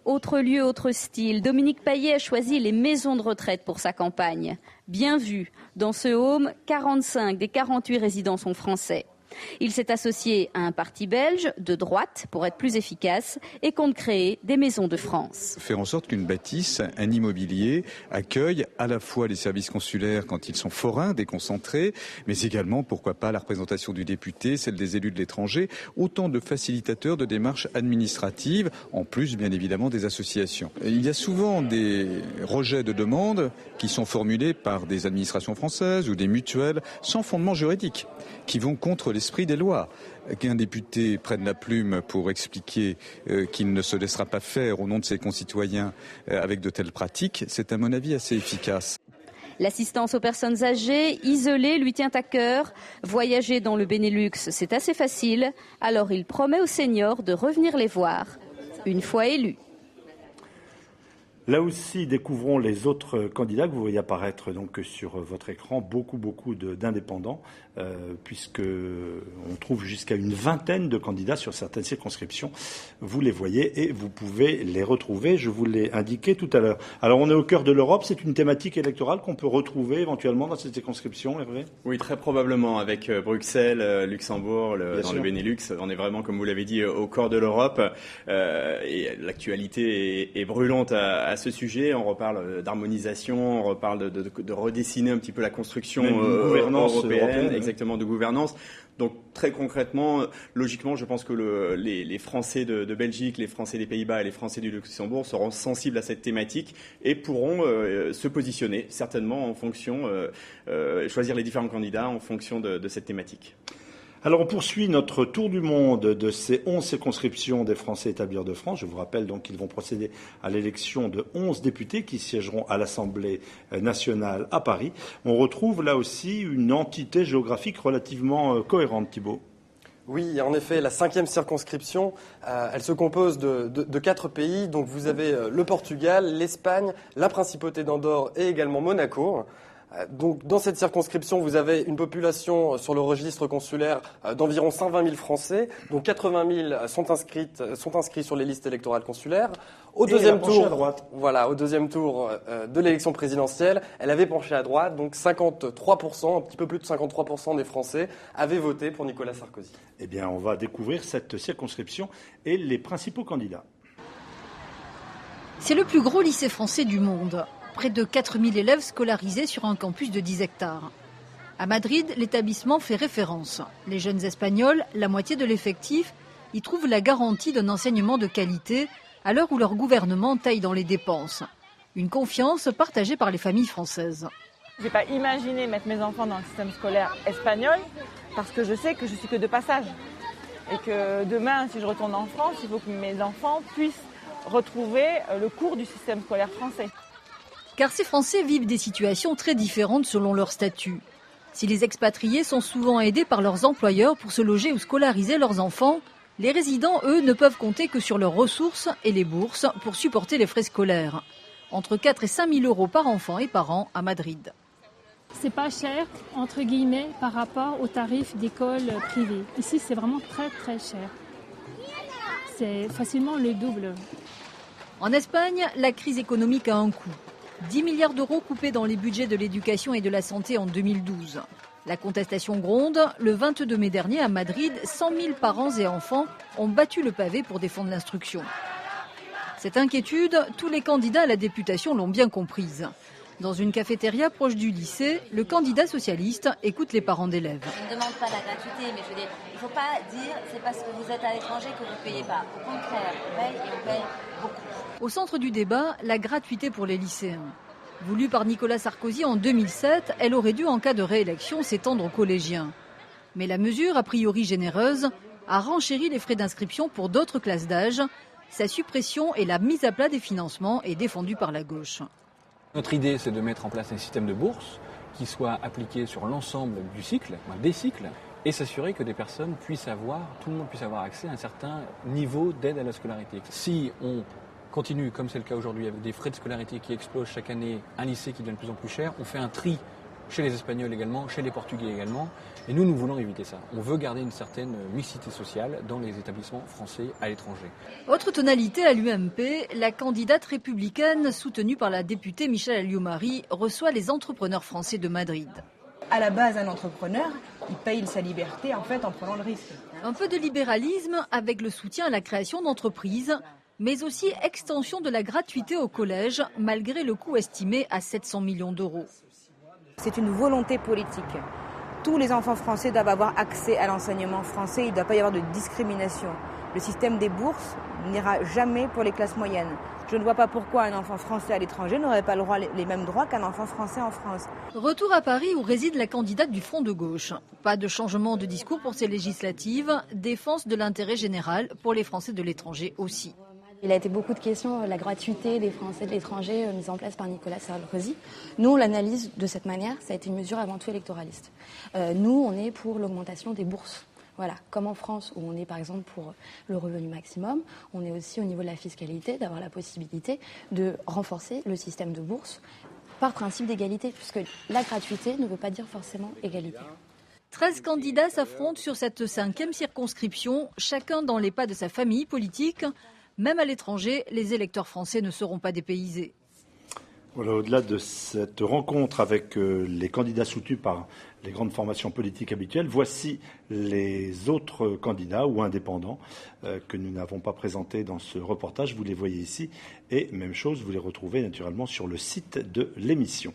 Autre lieu, autre style. Dominique Paillet a choisi les maisons de retraite pour sa campagne. Bien vu, dans ce home, 45 des 48 résidents sont français. Il s'est associé à un parti belge de droite pour être plus efficace et compte créer des maisons de France. Faire en sorte qu'une bâtisse, un immobilier, accueille à la fois les services consulaires quand ils sont forains, déconcentrés, mais également, pourquoi pas, la représentation du député, celle des élus de l'étranger, autant de facilitateurs de démarches administratives, en plus bien évidemment des associations. Il y a souvent des rejets de demandes qui sont formulés par des administrations françaises ou des mutuelles sans fondement juridique, qui vont contre l'esprit des lois. Qu'un député prenne la plume pour expliquer qu'il ne se laissera pas faire au nom de ses concitoyens avec de telles pratiques, c'est à mon avis assez efficace. L'assistance aux personnes âgées, isolées, lui tient à cœur. Voyager dans le Benelux, c'est assez facile. Alors il promet aux seniors de revenir les voir, une fois élus. Là aussi, découvrons les autres candidats que vous voyez apparaître donc sur votre écran, beaucoup d'indépendants, puisque on trouve jusqu'à une vingtaine de candidats sur certaines circonscriptions. Vous les voyez et vous pouvez les retrouver. Je vous l'ai indiqué tout à l'heure. Alors, on est au cœur de l'Europe. C'est une thématique électorale qu'on peut retrouver éventuellement dans cette circonscription, Hervé ? Oui, très probablement. Avec Bruxelles, Luxembourg, dans le Benelux, on est vraiment, comme vous l'avez dit, au cœur de l'Europe. Et l'actualité est brûlante à ce sujet. On reparle d'harmonisation, on reparle de redessiner un petit peu la construction européenne, exactement, de gouvernance. Donc très concrètement, logiquement, je pense que les Français de Belgique, les Français des Pays-Bas et les Français du Luxembourg seront sensibles à cette thématique et pourront se positionner certainement en fonction, choisir les différents candidats en fonction de cette thématique. Alors on poursuit notre tour du monde de ces 11 circonscriptions des Français établis hors de France. Je vous rappelle donc qu'ils vont procéder à l'élection de 11 députés qui siégeront à l'Assemblée nationale à Paris. On retrouve là aussi une entité géographique relativement cohérente, Thibault. Oui, en effet, la 5e circonscription, elle se compose de 4 pays. Donc vous avez le Portugal, l'Espagne, la Principauté d'Andorre et également Monaco. Donc, dans cette circonscription, vous avez une population sur le registre consulaire d'environ 120 000 Français, dont 80 000 sont inscrits sur les listes électorales consulaires. Au deuxième tour, au deuxième tour de l'élection présidentielle, elle avait penché à droite, donc 53%, un petit peu plus de 53% des Français avaient voté pour Nicolas Sarkozy. Eh bien, on va découvrir cette circonscription et les principaux candidats. C'est le plus gros lycée français du monde. Près de 4000 élèves scolarisés sur un campus de 10 hectares. À Madrid, l'établissement fait référence. Les jeunes Espagnols, la moitié de l'effectif, y trouvent la garantie d'un enseignement de qualité à l'heure où leur gouvernement taille dans les dépenses. Une confiance partagée par les familles françaises. Je n'ai pas imaginé mettre mes enfants dans le système scolaire espagnol parce que je sais que je suis que de passage. Et que demain, si je retourne en France, il faut que mes enfants puissent retrouver le cours du système scolaire français. Car ces Français vivent des situations très différentes selon leur statut. Si les expatriés sont souvent aidés par leurs employeurs pour se loger ou scolariser leurs enfants, les résidents, eux, ne peuvent compter que sur leurs ressources et les bourses pour supporter les frais scolaires. Entre 4 et 5 000 euros par enfant et par an à Madrid. C'est pas cher, entre guillemets, par rapport aux tarifs d'école privée. Ici, c'est vraiment très, très cher. C'est facilement le double. En Espagne, la crise économique a un coût. 10 milliards d'euros coupés dans les budgets de l'éducation et de la santé en 2012. La contestation gronde. Le 22 mai dernier, à Madrid, 100 000 parents et enfants ont battu le pavé pour défendre l'instruction. Cette inquiétude, tous les candidats à la députation l'ont bien comprise. Dans une cafétéria proche du lycée, le candidat socialiste écoute les parents d'élèves. Je ne demande pas la gratuité, mais je veux dire, il ne faut pas dire c'est parce que vous êtes à l'étranger que vous ne payez pas. Au contraire, on paye et on paye beaucoup. Au centre du débat, la gratuité pour les lycéens. Voulue par Nicolas Sarkozy en 2007, elle aurait dû, en cas de réélection, s'étendre aux collégiens. Mais la mesure, a priori généreuse, a renchéri les frais d'inscription pour d'autres classes d'âge. Sa suppression et la mise à plat des financements est défendue par la gauche. Notre idée, c'est de mettre en place un système de bourse qui soit appliqué sur l'ensemble du cycle, des cycles, et s'assurer que des personnes puissent tout le monde puisse avoir accès à un certain niveau d'aide à la scolarité. Si on continue, comme c'est le cas aujourd'hui, avec des frais de scolarité qui explosent chaque année, un lycée qui devient de plus en plus cher, on fait un tri chez les Espagnols également, chez les Portugais également, et nous voulons éviter ça. On veut garder une certaine mixité sociale dans les établissements français à l'étranger. Autre tonalité à l'UMP, la candidate républicaine soutenue par la députée Michèle Alliot-Marie reçoit les entrepreneurs français de Madrid. À la base, un entrepreneur, il paye sa liberté en fait en prenant le risque. Un peu de libéralisme avec le soutien à la création d'entreprises, mais aussi extension de la gratuité au collège, malgré le coût estimé à 700 millions d'euros. C'est une volonté politique. Tous les enfants français doivent avoir accès à l'enseignement français, il ne doit pas y avoir de discrimination. Le système des bourses n'ira jamais pour les classes moyennes. Je ne vois pas pourquoi un enfant français à l'étranger n'aurait pas les mêmes droits qu'un enfant français en France. Retour à Paris où réside la candidate du Front de gauche. Pas de changement de discours pour ces législatives, défense de l'intérêt général pour les Français de l'étranger aussi. Il a été beaucoup de questions, la gratuité des Français de l'étranger mise en place par Nicolas Sarkozy. Nous, on l'analyse de cette manière, ça a été une mesure avant tout électoraliste. Nous, on est pour l'augmentation des bourses. Voilà, comme en France, où on est par exemple pour le revenu maximum, on est aussi au niveau de la fiscalité, d'avoir la possibilité de renforcer le système de bourse par principe d'égalité, puisque la gratuité ne veut pas dire forcément égalité. 13 candidats s'affrontent sur cette 5e circonscription, chacun dans les pas de sa famille politique. Même à l'étranger, les électeurs français ne seront pas dépaysés. Voilà, au-delà de cette rencontre avec les candidats soutenus par les grandes formations politiques habituelles, voici les autres candidats ou indépendants que nous n'avons pas présentés dans ce reportage. Vous les voyez ici. Et même chose, vous les retrouvez naturellement sur le site de l'émission.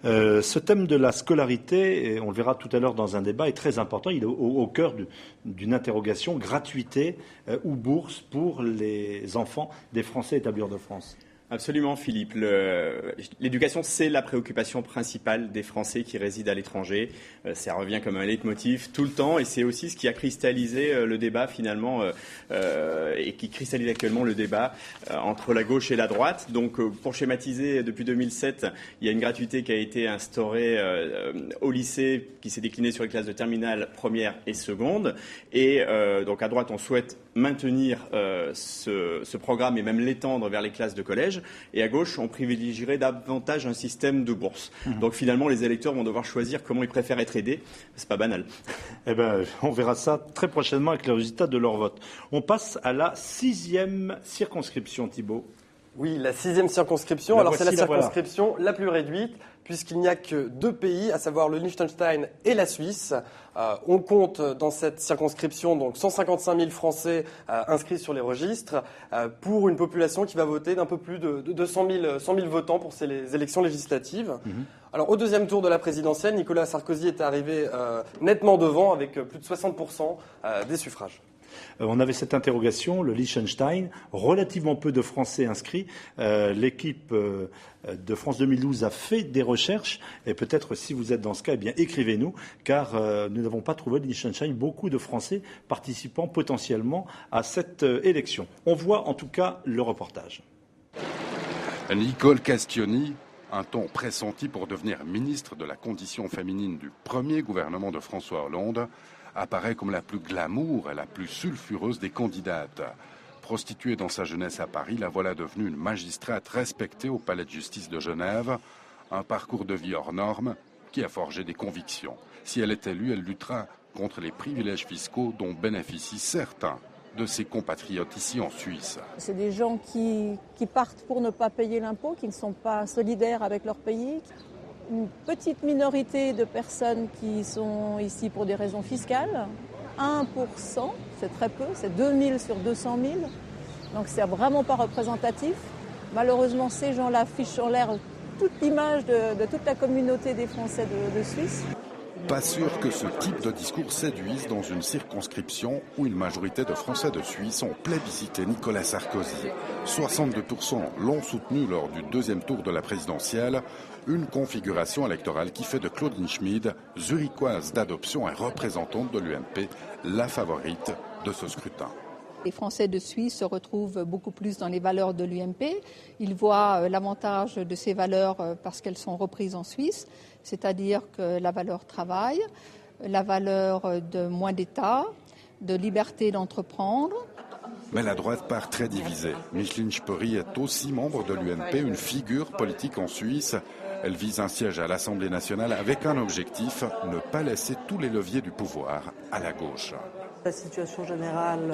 Ce thème de la scolarité, et on le verra tout à l'heure dans un débat, est très important. Il est au cœur d'une interrogation, gratuité ou bourse pour les enfants des Français établis hors de France. Absolument, Philippe. L'éducation, c'est la préoccupation principale des Français qui résident à l'étranger. Ça revient comme un leitmotiv tout le temps, et c'est aussi ce qui a cristallisé le débat finalement, et qui cristallise actuellement le débat entre la gauche et la droite. Donc, pour schématiser, depuis 2007, il y a une gratuité qui a été instaurée au lycée, qui s'est déclinée sur les classes de terminale, première et seconde. Et donc, à droite, on souhaite maintenir ce programme et même l'étendre vers les classes de collège. Et à gauche, on privilégierait davantage un système de bourse. Donc finalement, les électeurs vont devoir choisir comment ils préfèrent être aidés. C'est pas banal. Eh ben, on verra ça très prochainement avec les résultats de leur vote. On passe à la 6e circonscription, Thibault. Oui, la 6e circonscription. Alors c'est la circonscription la plus réduite, puisqu'il n'y a que 2 pays, à savoir le Liechtenstein et la Suisse. On compte dans cette circonscription donc 155 000 Français inscrits sur les registres, pour une population qui va voter d'un peu plus de 100 000 votants pour ces élections législatives. Alors au deuxième tour de la présidentielle, Nicolas Sarkozy est arrivé nettement devant, avec plus de 60% des suffrages. On avait cette interrogation, le Liechtenstein, relativement peu de Français inscrits. L'équipe de France 2012 a fait des recherches, et peut-être si vous êtes dans ce cas, eh bien écrivez-nous, car nous n'avons pas trouvé le Liechtenstein beaucoup de Français participant potentiellement à cette élection. On voit en tout cas le reportage. Nicole Castioni, un ton pressenti pour devenir ministre de la condition féminine du premier gouvernement de François Hollande, apparaît comme la plus glamour et la plus sulfureuse des candidates. Prostituée dans sa jeunesse à Paris, la voilà devenue une magistrate respectée au palais de justice de Genève. Un parcours de vie hors norme qui a forgé des convictions. Si elle est élue, elle luttera contre les privilèges fiscaux dont bénéficient certains de ses compatriotes ici en Suisse. C'est des gens qui partent pour ne pas payer l'impôt, qui ne sont pas solidaires avec leur pays. Une petite minorité de personnes qui sont ici pour des raisons fiscales. 1%, c'est très peu, c'est 2000 sur 200 000. Donc c'est vraiment pas représentatif. Malheureusement, ces gens-là affichent en l'air toute l'image de toute la communauté des Français de Suisse. Pas sûr que ce type de discours séduise dans une circonscription où une majorité de Français de Suisse ont plébiscité Nicolas Sarkozy. 62% l'ont soutenu lors du deuxième tour de la présidentielle, une configuration électorale qui fait de Claudine Schmid, zurichoise d'adoption et représentante de l'UMP, la favorite de ce scrutin. Les Français de Suisse se retrouvent beaucoup plus dans les valeurs de l'UMP. Ils voient l'avantage de ces valeurs parce qu'elles sont reprises en Suisse, c'est-à-dire que la valeur travail, la valeur de moins d'État, de liberté d'entreprendre. Mais la droite part très divisée. Micheline Speury est aussi membre de l'UMP, une figure politique en Suisse. Elle vise un siège à l'Assemblée nationale avec un objectif, ne pas laisser tous les leviers du pouvoir à la gauche. La situation générale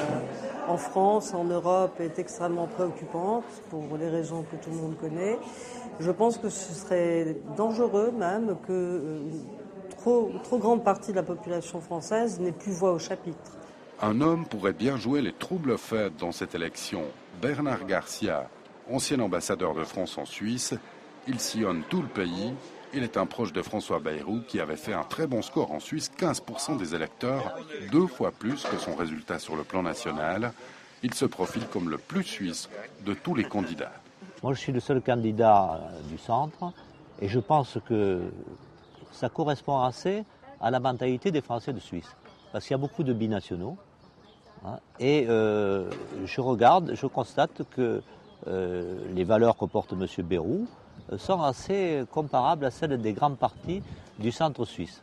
en France, en Europe, est extrêmement préoccupante pour les raisons que tout le monde connaît. Je pense que ce serait dangereux même que trop grande partie de la population française n'ait plus voix au chapitre. Un homme pourrait bien jouer les troubles faits dans cette élection. Bernard Garcia, ancien ambassadeur de France en Suisse, il sillonne tout le pays. Il est un proche de François Bayrou qui avait fait un très bon score en Suisse, 15% des électeurs, 2 fois plus que son résultat sur le plan national. Il se profile comme le plus suisse de tous les candidats. Moi, je suis le seul candidat du centre et je pense que ça correspond assez à la mentalité des Français de Suisse. Parce qu'il y a beaucoup de binationaux. Et je constate que les valeurs que porte M. Bayrou sont assez comparables à celles des grands partis du centre suisse.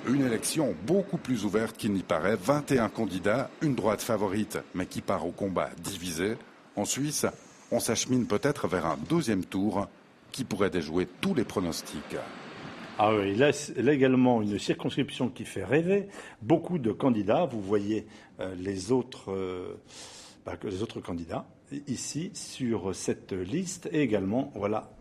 Une élection beaucoup plus ouverte qu'il n'y paraît. 21 candidats, une droite favorite, mais qui part au combat divisé. En Suisse, on s'achemine peut-être vers un deuxième tour qui pourrait déjouer tous les pronostics. Ah oui, là également une circonscription qui fait rêver. Beaucoup de candidats. Vous voyez les autres candidats ici sur cette liste. Et également, voilà,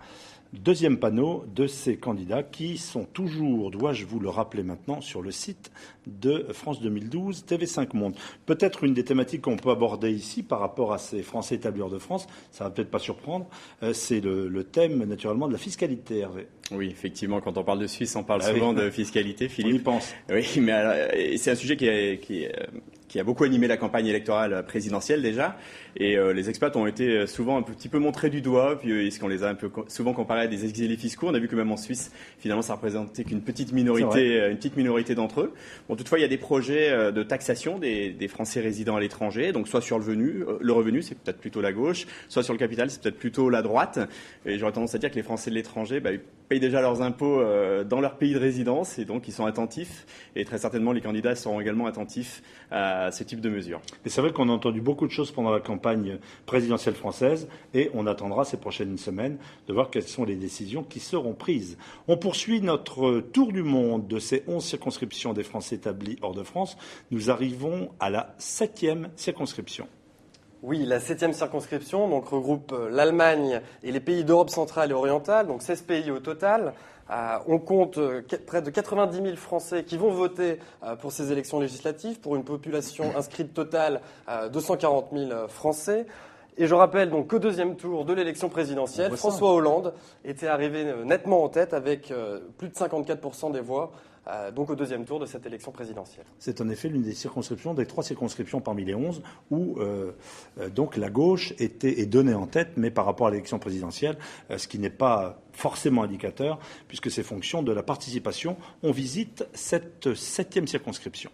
Deuxième panneau de ces candidats qui sont toujours, dois-je vous le rappeler maintenant, sur le site de France 2012, TV5 Monde. Peut-être une des thématiques qu'on peut aborder ici par rapport à ces Français établis hors de France, ça va peut-être pas surprendre, c'est le thème naturellement de la fiscalité, Hervé. Oui, effectivement, quand on parle de Suisse, on parle souvent de fiscalité, Philippe. On y pense. Oui, mais c'est un sujet qui a beaucoup animé la campagne électorale présidentielle déjà, et les expats ont été souvent un petit peu montrés du doigt, puisqu'on les a un peu souvent comparés à des exilés fiscaux. On a vu que même en Suisse, finalement, ça représentait qu'une petite minorité d'entre eux. Bon, toutefois, il y a des projets de taxation des Français résidant à l'étranger, donc soit sur le revenu, c'est peut-être plutôt la gauche, soit sur le capital, c'est peut-être plutôt la droite. Et j'aurais tendance à dire que les Français de l'étranger payent déjà leurs impôts dans leur pays de résidence, et donc ils sont attentifs, et très certainement les candidats seront également attentifs à ce type de mesures. Et c'est vrai qu'on a entendu beaucoup de choses pendant la campagne présidentielle française, et on attendra ces prochaines semaines de voir quelles sont les décisions qui seront prises. On poursuit notre tour du monde de ces 11 circonscriptions des Français établis hors de France. Nous arrivons à la 7e circonscription. Oui, la 7e circonscription donc, regroupe l'Allemagne et les pays d'Europe centrale et orientale, donc 16 pays au total. On compte près de 90 000 Français qui vont voter pour ces élections législatives, pour une population inscrite totale de 140 000 Français. Et je rappelle donc qu'au deuxième tour de l'élection présidentielle, François Hollande était arrivé nettement en tête avec plus de 54% des voix. Donc au deuxième tour de cette élection présidentielle. C'est en effet l'une des circonscriptions, des 3 circonscriptions parmi les 11, où donc la gauche est donnée en tête, mais par rapport à l'élection présidentielle, ce qui n'est pas forcément indicateur, puisque c'est fonction de la participation. On visite cette 7e circonscription.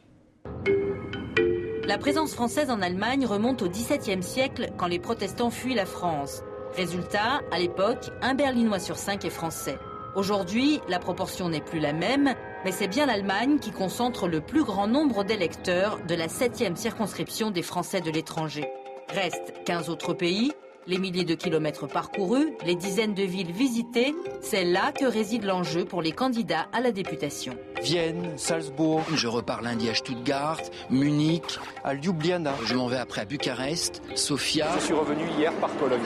La présence française en Allemagne remonte au XVIIe siècle, quand les protestants fuient la France. Résultat, à l'époque, 1 Berlinois sur 5 est français. Aujourd'hui, la proportion n'est plus la même, mais c'est bien l'Allemagne qui concentre le plus grand nombre d'électeurs de la 7e circonscription des Français de l'étranger. Restent 15 autres pays, les milliers de kilomètres parcourus, les dizaines de villes visitées, c'est là que réside l'enjeu pour les candidats à la députation. Vienne, Salzbourg. Je repars lundi à Stuttgart, Munich, à Ljubljana. Je m'en vais après à Bucarest, Sofia. Je suis revenu hier par Cologne.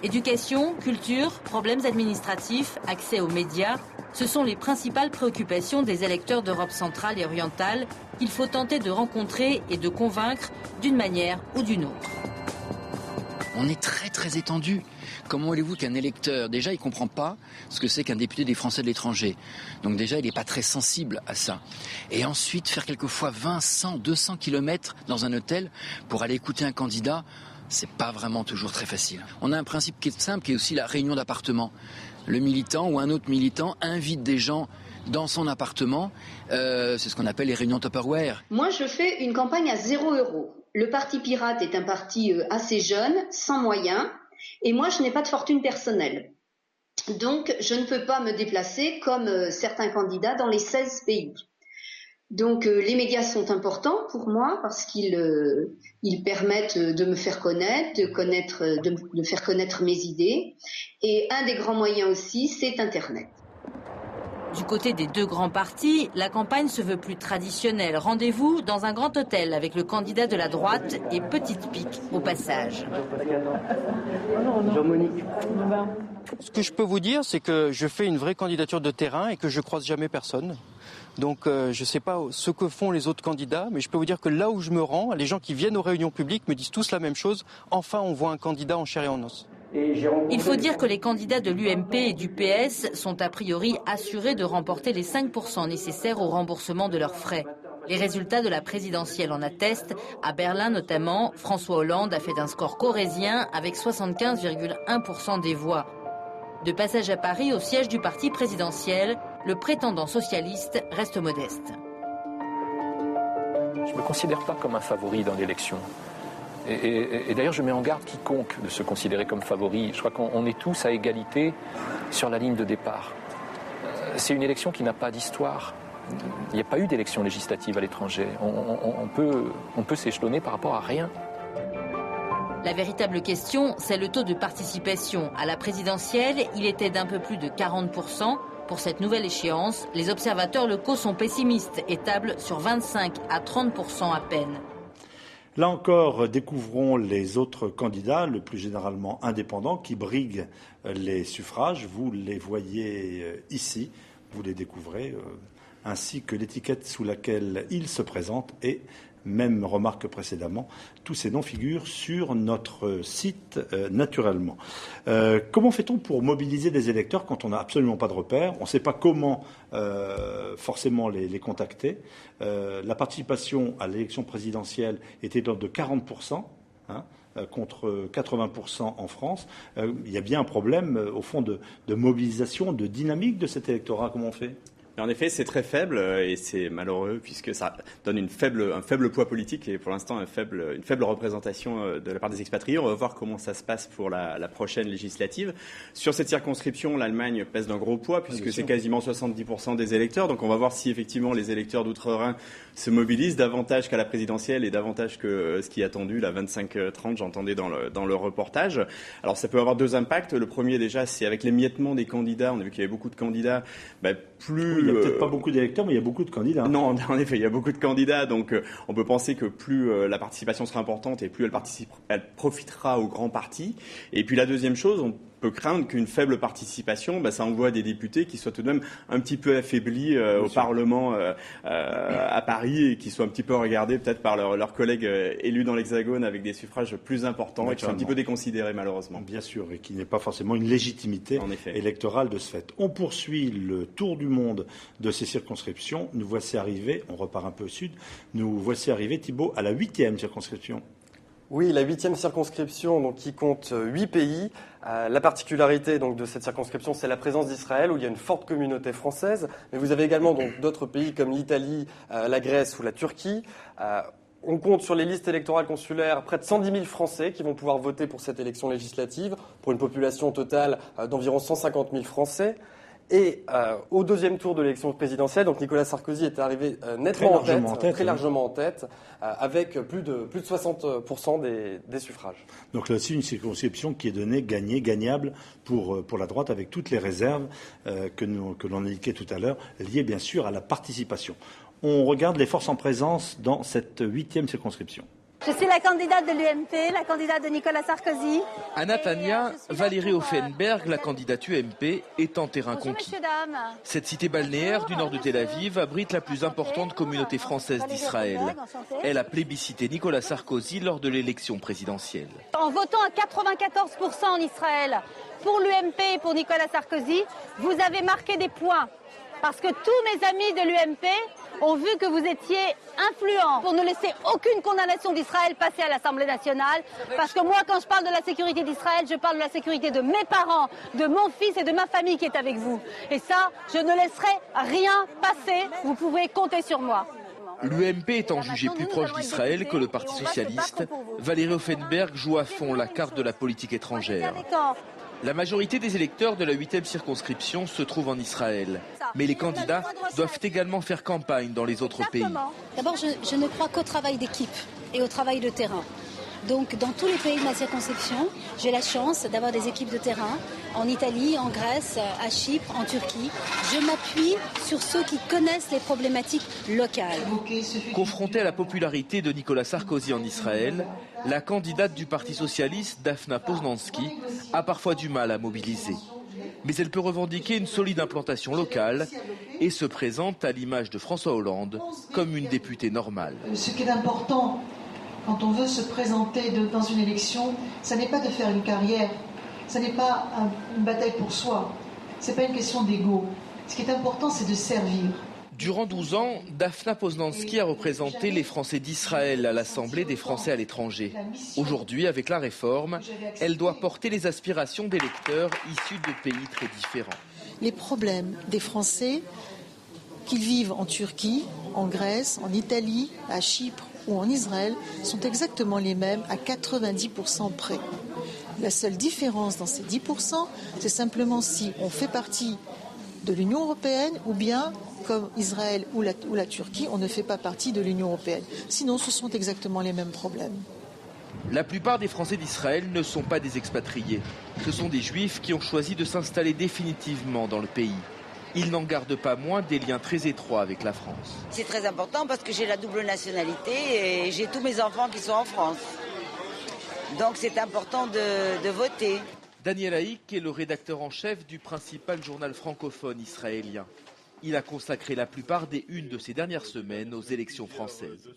Éducation, culture, problèmes administratifs, accès aux médias, ce sont les principales préoccupations des électeurs d'Europe centrale et orientale qu'il faut tenter de rencontrer et de convaincre d'une manière ou d'une autre. On est très très étendu. Comment voulez-vous qu'un électeur, déjà il ne comprend pas ce que c'est qu'un député des Français de l'étranger. Donc déjà il n'est pas très sensible à ça. Et ensuite faire quelquefois 20, 100, 200 kilomètres dans un hôtel pour aller écouter un candidat, c'est pas vraiment toujours très facile. On a un principe qui est simple, qui est aussi la réunion d'appartement. Le militant ou un autre militant invite des gens dans son appartement. C'est ce qu'on appelle les réunions Tupperware. Moi, je fais une campagne à 0 €. Le Parti Pirate est un parti assez jeune, sans moyens, et moi, je n'ai pas de fortune personnelle. Donc, je ne peux pas me déplacer comme certains candidats dans les 16 pays. Donc les médias sont importants pour moi parce qu'ils permettent de me faire connaître, de faire connaître mes idées. Et un des grands moyens aussi, c'est Internet. Du côté des deux grands partis, la campagne se veut plus traditionnelle. Rendez-vous dans un grand hôtel avec le candidat de la droite et petite pique au passage. Jean-Monique. Ce que je peux vous dire, c'est que je fais une vraie candidature de terrain et que je croise jamais personne. Donc je ne sais pas ce que font les autres candidats, mais je peux vous dire que là où je me rends, les gens qui viennent aux réunions publiques me disent tous la même chose. Enfin, on voit un candidat en chair et en os. Il faut dire que les candidats de l'UMP et du PS sont a priori assurés de remporter les 5% nécessaires au remboursement de leurs frais. Les résultats de la présidentielle en attestent. À Berlin notamment, François Hollande a fait un score corrézien avec 75,1% des voix. De passage à Paris, au siège du parti présidentiel, le prétendant socialiste reste modeste. Je ne me considère pas comme un favori dans l'élection. Et d'ailleurs, je mets en garde quiconque de se considérer comme favori. Je crois qu'on est tous à égalité sur la ligne de départ. C'est une élection qui n'a pas d'histoire. Il n'y a pas eu d'élection législative à l'étranger. On peut s'échelonner par rapport à rien. La véritable question, c'est le taux de participation. À la présidentielle, il était d'un peu plus de 40%. Pour cette nouvelle échéance, les observateurs locaux sont pessimistes et tablent sur 25 à 30% à peine. Là encore, découvrons les autres candidats, le plus généralement indépendants, qui briguent les suffrages. Vous les voyez ici, vous les découvrez, ainsi que l'étiquette sous laquelle ils se présentent. Et même remarque précédemment, tous ces noms figurent sur notre site naturellement. Comment fait-on pour mobiliser des électeurs quand on n'a absolument pas de repères? On ne sait pas comment forcément les contacter. La participation à l'élection présidentielle était de 40%. Contre 80% en France. Il y a bien un problème, au fond, de mobilisation, de dynamique de cet électorat. Comment on fait ? En effet, c'est très faible et c'est malheureux puisque ça donne un faible poids politique et pour l'instant une faible représentation de la part des expatriés. On va voir comment ça se passe pour la prochaine législative. Sur cette circonscription, l'Allemagne pèse d'un gros poids puisque c'est quasiment 70% des électeurs. Donc on va voir si effectivement les électeurs d'Outre-Rhin se mobilisent davantage qu'à la présidentielle et davantage que ce qui est attendu, la 25-30, j'entendais dans le reportage. Alors ça peut avoir deux impacts. Le premier déjà, c'est avec l'émiettement des candidats. On a vu qu'il y avait beaucoup de candidats, plus... Il n'y a peut-être pas beaucoup d'électeurs, mais il y a beaucoup de candidats. Non, en effet, il y a beaucoup de candidats. Donc, on peut penser que plus la participation sera importante et plus elle profitera aux grands partis. Et puis, la deuxième chose, on peut craindre qu'une faible participation, ça envoie des députés qui soient tout de même un petit peu affaiblis au Parlement à Paris et qui soient un petit peu regardés peut-être par leurs collègues élus dans l'Hexagone avec des suffrages plus importants et qui sont un petit peu déconsidérés malheureusement. Bien sûr, et qui n'est pas forcément une légitimité électorale de ce fait. On poursuit le tour du monde de ces circonscriptions. Nous voici arrivés, on repart un peu au sud, nous voici arrivés, Thibault, à la 8e circonscription. Oui, la 8e circonscription donc, qui compte 8 pays. La particularité donc, de cette circonscription, c'est la présence d'Israël, où il y a une forte communauté française. Mais vous avez également donc, d'autres pays comme l'Italie, la Grèce ou la Turquie. On compte sur les listes électorales consulaires près de 110 000 Français qui vont pouvoir voter pour cette élection législative, pour une population totale d'environ 150 000 Français. Et au deuxième tour de l'élection présidentielle, donc Nicolas Sarkozy est arrivé nettement très largement en tête, avec plus de 60% des suffrages. Donc là aussi une circonscription qui est gagnable pour la droite, avec toutes les réserves que l'on indiquait tout à l'heure, liées bien sûr à la participation. On regarde les forces en présence dans cette 8e circonscription. Je suis la candidate de l'UMP, la candidate de Nicolas Sarkozy. À Natania, Valérie Offenberg, la candidate UMP, est en terrain conquis. Cette cité balnéaire du nord de Tel Aviv abrite la plus importante communauté française d'Israël. Elle a plébiscité Nicolas Sarkozy lors de l'élection présidentielle. En votant à 94% en Israël pour l'UMP et pour Nicolas Sarkozy, vous avez marqué des points. Parce que tous mes amis de l'UMP ont vu que vous étiez influents pour ne laisser aucune condamnation d'Israël passer à l'Assemblée nationale. Parce que moi, quand je parle de la sécurité d'Israël, je parle de la sécurité de mes parents, de mon fils et de ma famille qui est avec vous. Et ça, je ne laisserai rien passer. Vous pouvez compter sur moi. L'UMP étant jugée plus proche d'Israël que le Parti socialiste, Valérie Offenberg joue à fond la carte de la politique étrangère. La majorité des électeurs de la 8e circonscription se trouve en Israël. Mais les candidats doivent également faire campagne dans les autres pays. D'abord, je ne crois qu'au travail d'équipe et au travail de terrain. Donc, dans tous les pays de ma circonscription, j'ai la chance d'avoir des équipes de terrain en Italie, en Grèce, à Chypre, en Turquie. Je m'appuie sur ceux qui connaissent les problématiques locales. Confrontée à la popularité de Nicolas Sarkozy en Israël, la candidate du Parti socialiste, Dafna Poznansky, a parfois du mal à mobiliser. Mais elle peut revendiquer une solide implantation locale et se présente, à l'image de François Hollande, comme une députée normale. Ce qui est important quand on veut se présenter dans une élection, ce n'est pas de faire une carrière, ce n'est pas une bataille pour soi, ce n'est pas une question d'ego. Ce qui est important, c'est de servir. Durant 12 ans, Dafna Poznansky a représenté les Français d'Israël à l'Assemblée des Français à l'étranger. Aujourd'hui, avec la réforme, elle doit porter les aspirations d'électeurs issus de pays très différents. Les problèmes des Français, qu'ils vivent en Turquie, en Grèce, en Italie, à Chypre ou en Israël, sont exactement les mêmes à 90% près. La seule différence dans ces 10%, c'est simplement si on fait partie de l'Union européenne ou bien, comme Israël ou la Turquie, on ne fait pas partie de l'Union européenne. Sinon, ce sont exactement les mêmes problèmes. La plupart des Français d'Israël ne sont pas des expatriés. Ce sont des Juifs qui ont choisi de s'installer définitivement dans le pays. Ils n'en gardent pas moins des liens très étroits avec la France. C'est très important parce que j'ai la double nationalité et j'ai tous mes enfants qui sont en France. Donc c'est important de voter. Daniel Haïk est le rédacteur en chef du principal journal francophone israélien. Il a consacré la plupart des unes de ces dernières semaines aux élections françaises.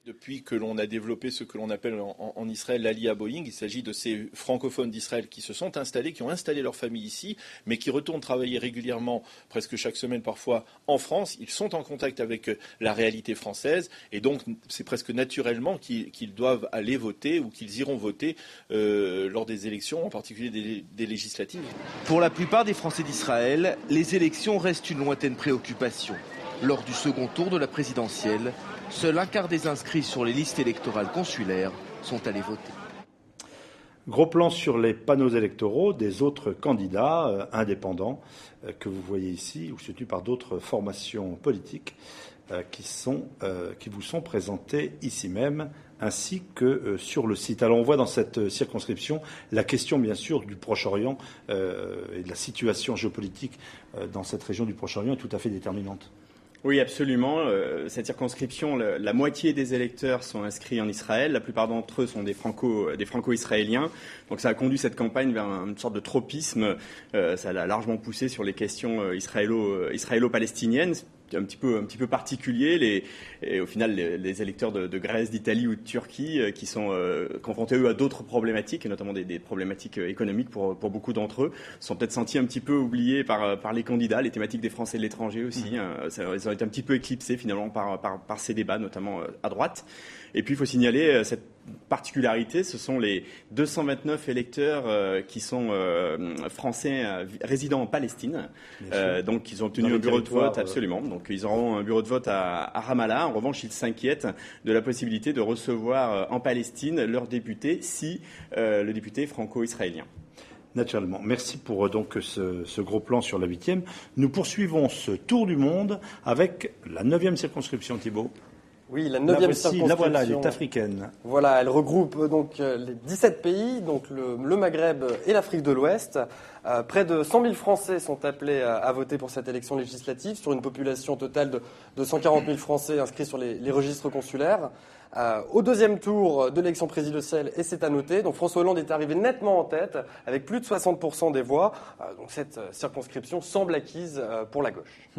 Depuis que l'on a développé ce que l'on appelle en Israël l'Aliyah Boeing, il s'agit de ces francophones d'Israël qui se sont installés, qui ont installé leur famille ici, mais qui retournent travailler régulièrement, presque chaque semaine parfois, en France. Ils sont en contact avec la réalité française et donc c'est presque naturellement qu'ils doivent aller voter ou qu'ils iront voter lors des élections, en particulier des législatives. Pour la plupart des Français d'Israël, les élections restent une lointaine préoccupation. Lors du second tour de la présidentielle, seul un quart des inscrits sur les listes électorales consulaires sont allés voter. Gros plan sur les panneaux électoraux des autres candidats indépendants que vous voyez ici, ou soutenus par d'autres formations politiques qui vous sont présentées ici même, ainsi que sur le site. Alors on voit dans cette circonscription la question bien sûr du Proche-Orient et de la situation géopolitique dans cette région du Proche-Orient est tout à fait déterminante. Oui, absolument. Cette circonscription, la moitié des électeurs sont inscrits en Israël. La plupart d'entre eux sont des franco-israéliens. Donc ça a conduit cette campagne vers une sorte de tropisme. Ça l'a largement poussé sur les questions israélo-palestiniennes. Un petit peu particulier. Et au final, les électeurs de Grèce, d'Italie ou de Turquie qui sont confrontés, eux, à d'autres problématiques, et notamment des problématiques économiques pour beaucoup d'entre eux, sont peut-être sentis un petit peu oubliés par les candidats, les thématiques des Français de l'étranger aussi. Ils ont été un petit peu éclipsés finalement par ces débats, notamment à droite. Et puis, il faut signaler cette particularité, ce sont les 229 électeurs qui sont français résidant en Palestine. Donc, ils ont obtenu un bureau de vote, absolument. Donc, ils auront un bureau de vote à Ramallah. En revanche, ils s'inquiètent de la possibilité de recevoir en Palestine leur député, si le député est franco-israélien. Naturellement. Merci pour donc ce gros plan sur la 8e. Nous poursuivons ce tour du monde avec la 9e circonscription, Thibault. Oui, la 9e circonscription. La voilà, elle est africaine. Voilà, elle regroupe donc les 17 pays, donc le Maghreb et l'Afrique de l'Ouest. Près de 100 000 Français sont appelés à voter pour cette élection législative sur une population totale de 140 000 Français inscrits sur les registres consulaires. Au deuxième tour de l'élection présidentielle, et c'est à noter, donc François Hollande est arrivé nettement en tête avec plus de 60% des voix. Donc cette circonscription semble acquise pour la gauche.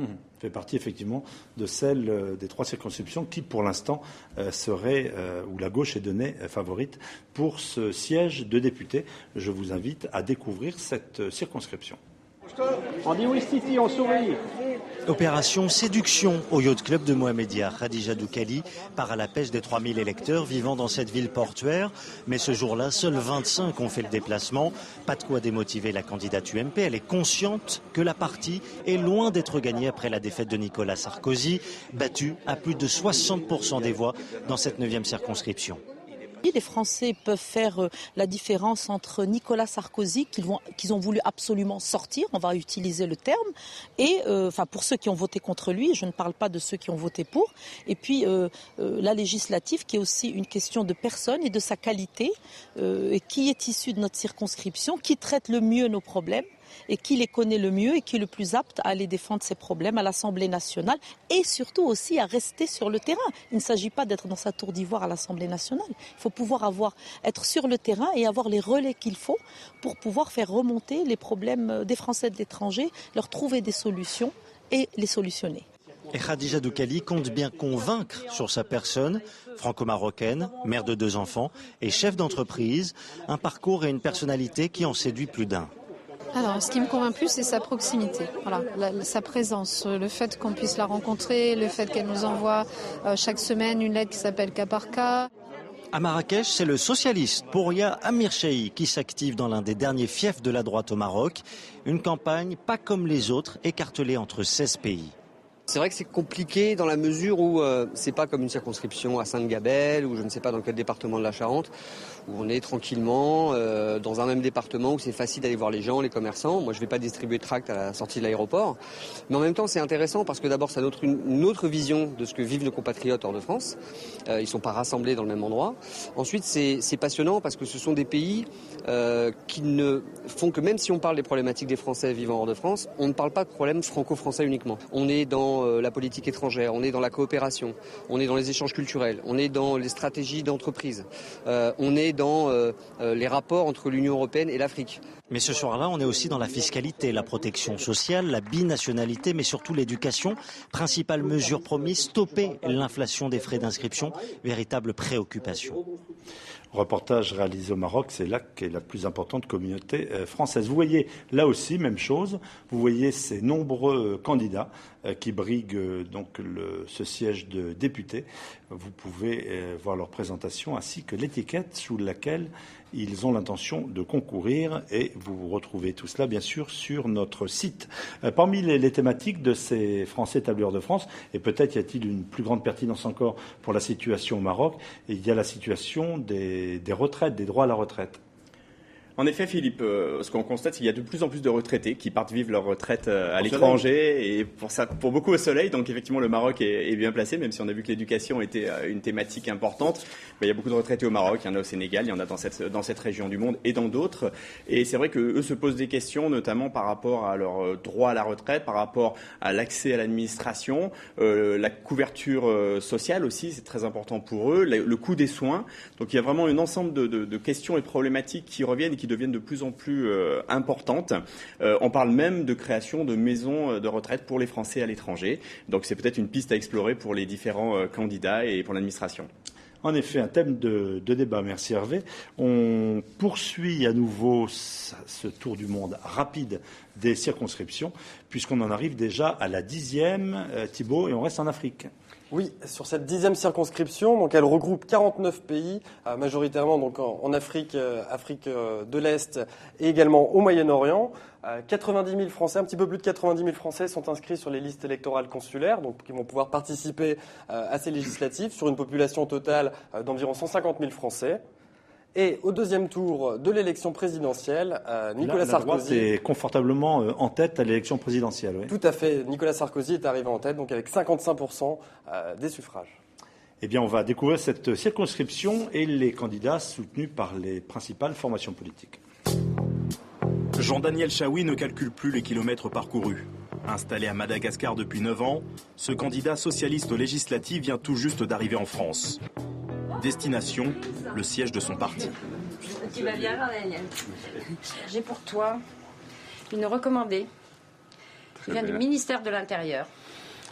Fait partie effectivement de celle des 3 circonscriptions qui, pour l'instant, seraient où la gauche est donnée favorite pour ce siège de député. Je vous invite à découvrir cette circonscription. On dit oui, Titi, on sourit. Opération séduction au yacht club de Mohamedia. Khadija Doukali part à la pêche des 3000 électeurs vivant dans cette ville portuaire. Mais ce jour-là, seuls 25 ont fait le déplacement. Pas de quoi démotiver la candidate UMP. Elle est consciente que la partie est loin d'être gagnée après la défaite de Nicolas Sarkozy, battu à plus de 60% des voix dans cette 9e circonscription. Les Français peuvent faire la différence entre Nicolas Sarkozy, qu'ils ont voulu absolument sortir, on va utiliser le terme, et pour ceux qui ont voté contre lui, je ne parle pas de ceux qui ont voté pour, et puis la législative qui est aussi une question de personne et de sa qualité, et qui est issue de notre circonscription, qui traite le mieux nos problèmes, et qui les connaît le mieux et qui est le plus apte à aller défendre ses problèmes à l'Assemblée nationale et surtout aussi à rester sur le terrain. Il ne s'agit pas d'être dans sa tour d'ivoire à l'Assemblée nationale. Il faut pouvoir être sur le terrain et avoir les relais qu'il faut pour pouvoir faire remonter les problèmes des Français de l'étranger, leur trouver des solutions et les solutionner. Et Khadija Doukali compte bien convaincre sur sa personne, franco-marocaine, mère de 2 enfants et chef d'entreprise, un parcours et une personnalité qui en séduit plus d'un. Alors, ce qui me convainc plus, c'est sa proximité, sa présence, le fait qu'on puisse la rencontrer, le fait qu'elle nous envoie chaque semaine une lettre qui s'appelle Cas par cas. À Marrakech, c'est le socialiste Pouria Amir Cheikh qui s'active dans l'un des derniers fiefs de la droite au Maroc. Une campagne pas comme les autres, écartelée entre 16 pays. C'est vrai que c'est compliqué dans la mesure où c'est pas comme une circonscription à Sainte-Gabelle ou je ne sais pas dans quel département de la Charente où on est tranquillement dans un même département, où c'est facile d'aller voir les gens, les commerçants. Moi, je ne vais pas distribuer de tracts à la sortie de l'aéroport. Mais en même temps, c'est intéressant parce que d'abord, ça donne une autre vision de ce que vivent nos compatriotes hors de France. Ils ne sont pas rassemblés dans le même endroit. Ensuite, c'est passionnant parce que ce sont des pays qui ne font que, même si on parle des problématiques des Français vivant hors de France, on ne parle pas de problèmes franco-français uniquement. On est dans la politique étrangère, on est dans la coopération, on est dans les échanges culturels, on est dans les stratégies d'entreprise, on est dans les rapports entre l'Union européenne et l'Afrique. Mais ce soir-là, on est aussi dans la fiscalité, la protection sociale, la binationalité, mais surtout l'éducation. Principale mesure promise, stopper l'inflation des frais d'inscription, véritable préoccupation. Reportage réalisé au Maroc, c'est là qu'est la plus importante communauté française. Vous voyez là aussi, même chose, vous voyez ces nombreux candidats qui briguent donc ce siège de député. Vous pouvez voir leur présentation ainsi que l'étiquette sous laquelle ils ont l'intention de concourir et vous retrouvez tout cela bien sûr sur notre site. Parmi les thématiques de ces Français établis hors de France, et peut-être y a-t-il une plus grande pertinence encore pour la situation au Maroc, il y a la situation des retraites, des droits à la retraite. En effet, Philippe, ce qu'on constate, c'est qu'il y a de plus en plus de retraités qui partent vivre leur retraite à l'étranger et pour beaucoup au soleil. Donc effectivement, le Maroc est bien placé, même si on a vu que l'éducation était une thématique importante. Il y a beaucoup de retraités au Maroc, il y en a au Sénégal, il y en a dans cette région du monde et dans d'autres. Et c'est vrai qu'eux se posent des questions, notamment par rapport à leur droit à la retraite, par rapport à l'accès à l'administration, la couverture sociale aussi, c'est très important pour eux, le coût des soins. Donc il y a vraiment un ensemble de questions et de problématiques qui reviennent et qui deviennent de plus en plus importantes. On parle même de création de maisons de retraite pour les Français à l'étranger. Donc c'est peut-être une piste à explorer pour les différents candidats et pour l'administration. En effet, un thème de débat. Merci Hervé. On poursuit à nouveau ce tour du monde rapide des circonscriptions, puisqu'on en arrive déjà à la 10e, Thibault, et on reste en Afrique. Oui, sur cette 10e circonscription, donc elle regroupe 49 pays, majoritairement donc en Afrique, Afrique de l'Est et également au Moyen-Orient. 90 000 Français, un petit peu plus de 90 000 Français sont inscrits sur les listes électorales consulaires, donc qui vont pouvoir participer à ces législatives sur une population totale d'environ 150 000 Français. Et au deuxième tour de l'élection présidentielle, Nicolas Sarkozy... La droite est confortablement en tête à l'élection présidentielle. Oui. Tout à fait. Nicolas Sarkozy est arrivé en tête, donc avec 55% des suffrages. Eh bien, on va découvrir cette circonscription et les candidats soutenus par les principales formations politiques. Jean-Daniel Chaoui ne calcule plus les kilomètres parcourus. Installé à Madagascar depuis 9 ans, ce candidat socialiste aux législatives vient tout juste d'arriver en France. Destination, le siège de son parti. Tu vas bien, Jean-Daniel. J'ai pour toi une recommandée qui vient du ministère de l'Intérieur.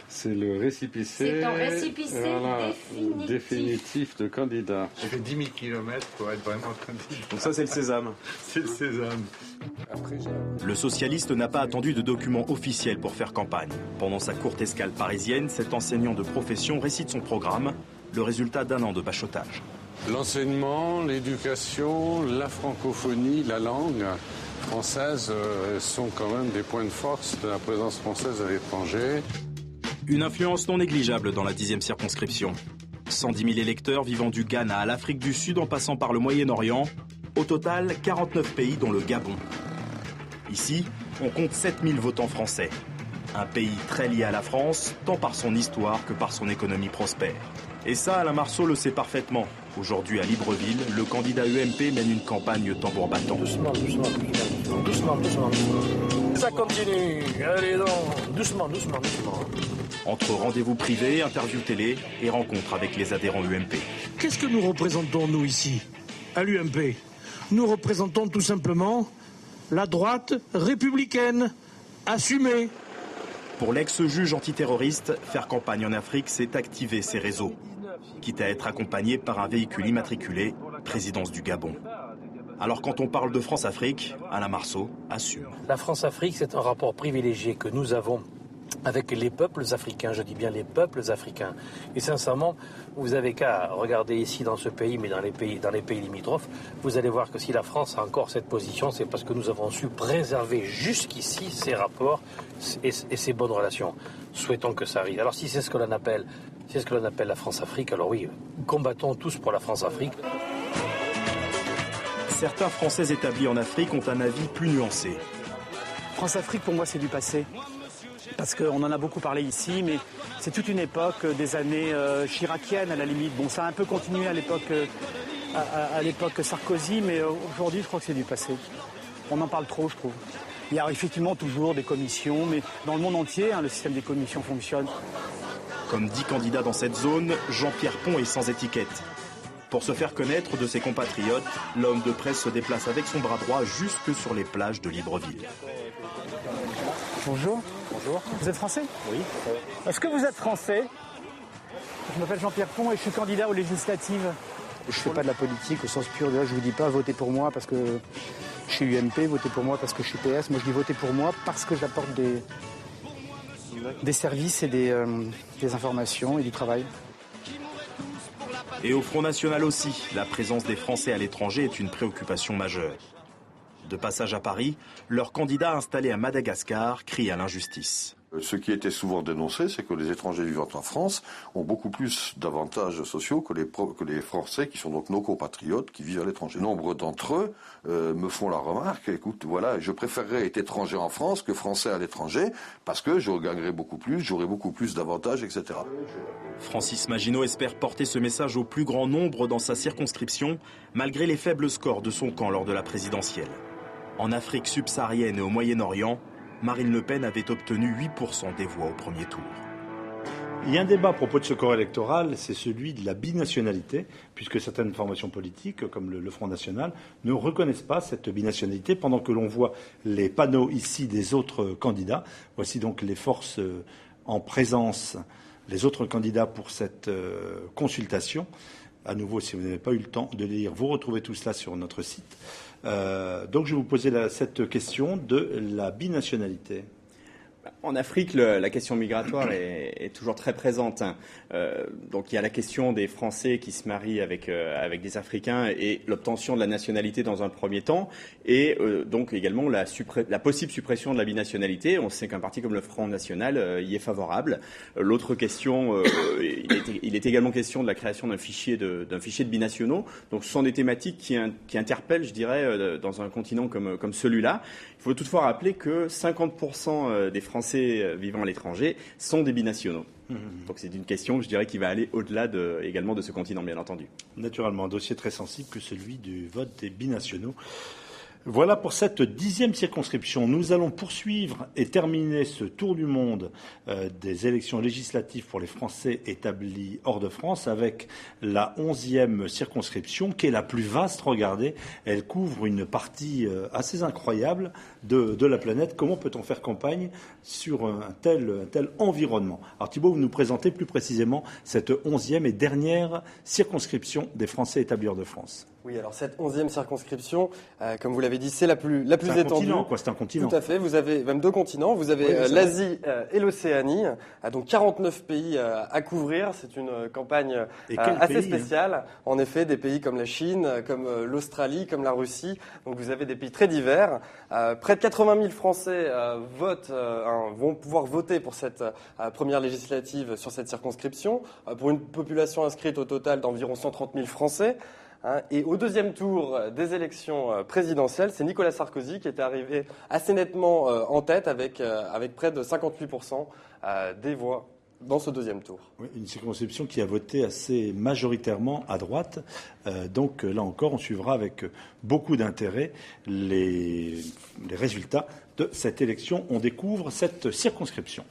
C'est le récipicé, c'est un récipicé définitif de candidat. J'ai fait 10 000 km pour être vraiment candidat. Donc ça, c'est le sésame. C'est le sésame. Le socialiste n'a pas attendu de documents officiels pour faire campagne. Pendant sa courte escale parisienne, cet enseignant de profession récite son programme, le résultat d'un an de bachotage. L'enseignement, l'éducation, la francophonie, la langue française sont quand même des points de force de la présence française à l'étranger. Une influence non négligeable dans la 10e circonscription. 110 000 électeurs vivant du Ghana à l'Afrique du Sud en passant par le Moyen-Orient. Au total, 49 pays dont le Gabon. Ici, on compte 7 000 votants français. Un pays très lié à la France, tant par son histoire que par son économie prospère. Et ça, Alain Marceau le sait parfaitement. Aujourd'hui, à Libreville, le candidat UMP mène une campagne tambour battant. Doucement. Ça continue. Allez donc, doucement. Entre rendez-vous privés, interviews télé et rencontres avec les adhérents UMP. Qu'est-ce que nous représentons, nous, ici, à l'UMP ? Nous représentons tout simplement la droite républicaine, assumée. Pour l'ex-juge antiterroriste, faire campagne en Afrique, c'est activer ses réseaux. Quitte à être accompagné par un véhicule immatriculé, présidence du Gabon. Alors quand on parle de France-Afrique, Alain Marceau assume. La France-Afrique, c'est un rapport privilégié que nous avons avec les peuples africains, je dis bien les peuples africains. Et sincèrement, vous avez qu'à regarder ici dans ce pays, mais dans les pays limitrophes, vous allez voir que si la France a encore cette position, c'est parce que nous avons su préserver jusqu'ici ces rapports et ces bonnes relations. Souhaitons que ça arrive. Alors si c'est ce que l'on appelle la France-Afrique, alors oui, combattons tous pour la France-Afrique. certains Français établis en Afrique ont un avis plus nuancé. France-Afrique, pour moi, c'est du passé. Parce qu'on en a beaucoup parlé ici, mais c'est toute une époque des années chiraciennes à la limite. Bon, ça a un peu continué à l'époque Sarkozy, mais aujourd'hui, je crois que c'est du passé. On en parle trop, je trouve. Il y a effectivement toujours des commissions, mais dans le monde entier, le système des commissions fonctionne. Comme 10 candidats dans cette zone, Jean-Pierre Pont est sans étiquette. Pour se faire connaître de ses compatriotes, l'homme de presse se déplace avec son bras droit jusque sur les plages de Libreville. Bonjour. Bonjour. Vous êtes français? Oui. Est-ce que vous êtes français? Je m'appelle Jean-Pierre Pont et je suis candidat aux législatives. Je ne fais pas de la politique au sens pur. Je ne vous dis pas votez pour moi parce que je suis UMP, votez pour moi parce que je suis PS. Moi je dis votez pour moi parce que j'apporte des services et des informations et du travail. Et au Front National aussi, la présence des Français à l'étranger est une préoccupation majeure. De passage à Paris, leur candidat installé à Madagascar crie à l'injustice. Ce qui était souvent dénoncé, c'est que les étrangers vivant en France ont beaucoup plus d'avantages sociaux que les Français, qui sont donc nos compatriotes, qui vivent à l'étranger. Nombre d'entre eux me font la remarque, écoute, voilà, je préférerais être étranger en France que Français à l'étranger, parce que je gagnerais beaucoup plus, j'aurais beaucoup plus d'avantages, etc. Francis Maginot espère porter ce message au plus grand nombre dans sa circonscription, malgré les faibles scores de son camp lors de la présidentielle. En Afrique subsaharienne et au Moyen-Orient, Marine Le Pen avait obtenu 8% des voix au premier tour. Il y a un débat à propos de ce corps électoral, c'est celui de la binationalité, puisque certaines formations politiques, comme le Front National, ne reconnaissent pas cette binationalité, pendant que l'on voit les panneaux ici des autres candidats. Voici donc les forces en présence, les autres candidats pour cette consultation. À nouveau, si vous n'avez pas eu le temps de lire, vous retrouvez tout cela sur notre site. Donc je vais vous poser cette question de la binationalité. En Afrique, la question migratoire est toujours très présente. Donc il y a la question des Français qui se marient avec des Africains et l'obtention de la nationalité dans un premier temps, et donc également la possible suppression de la binationalité. On sait qu'un parti comme le Front National y est favorable. L'autre question, il est également question de la création d'un fichier de binationaux. Donc ce sont des thématiques qui interpellent, je dirais, dans un continent comme celui-là. Il faut toutefois rappeler que 50% des Français vivant à l'étranger sont des binationaux. Donc c'est une question, je dirais, qui va aller au-delà également de ce continent, bien entendu. Naturellement, un dossier très sensible que celui du vote des binationaux. Voilà pour cette 10e circonscription. Nous allons poursuivre et terminer ce tour du monde des élections législatives pour les Français établis hors de France avec la 11e circonscription qui est la plus vaste. Regardez, elle couvre une partie assez incroyable de la planète. Comment peut-on faire campagne sur un tel environnement? Alors Thibault, vous nous présentez plus précisément cette 11e et dernière circonscription des Français établis hors de France. Oui, alors cette 11e circonscription, comme vous l'avez dit, c'est la plus étendue. Continent, quoi, c'est un continent. Tout à fait, vous avez même deux continents, vous avez l'Asie et l'Océanie, donc 49 pays à couvrir, c'est une campagne assez spéciale. En effet, des pays comme la Chine, comme l'Australie, comme la Russie, donc vous avez des pays très divers. Près de 80 000 Français vont pouvoir voter pour cette première législative sur cette circonscription, pour une population inscrite au total d'environ 130 000 Français. Et au deuxième tour des élections présidentielles, c'est Nicolas Sarkozy qui est arrivé assez nettement en tête avec près de 58% des voix dans ce deuxième tour. Oui, une circonscription qui a voté assez majoritairement à droite. Donc là encore, on suivra avec beaucoup d'intérêt les résultats de cette élection. On découvre cette circonscription.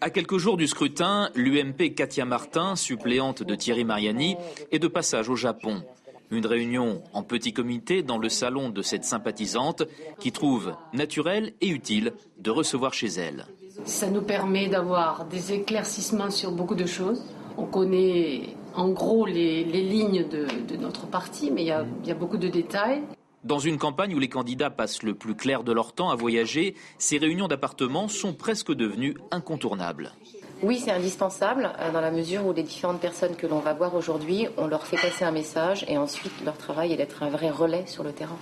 À quelques jours du scrutin, l'UMP Katia Martin, suppléante de Thierry Mariani, est de passage au Japon. Une réunion en petit comité dans le salon de cette sympathisante qui trouve naturel et utile de recevoir chez elle. Ça nous permet d'avoir des éclaircissements sur beaucoup de choses. On connaît en gros les lignes de notre parti, mais il y a beaucoup de détails. Dans une campagne où les candidats passent le plus clair de leur temps à voyager, ces réunions d'appartements sont presque devenues incontournables. Oui, c'est indispensable dans la mesure où les différentes personnes que l'on va voir aujourd'hui, on leur fait passer un message et ensuite leur travail est d'être un vrai relais sur le terrain.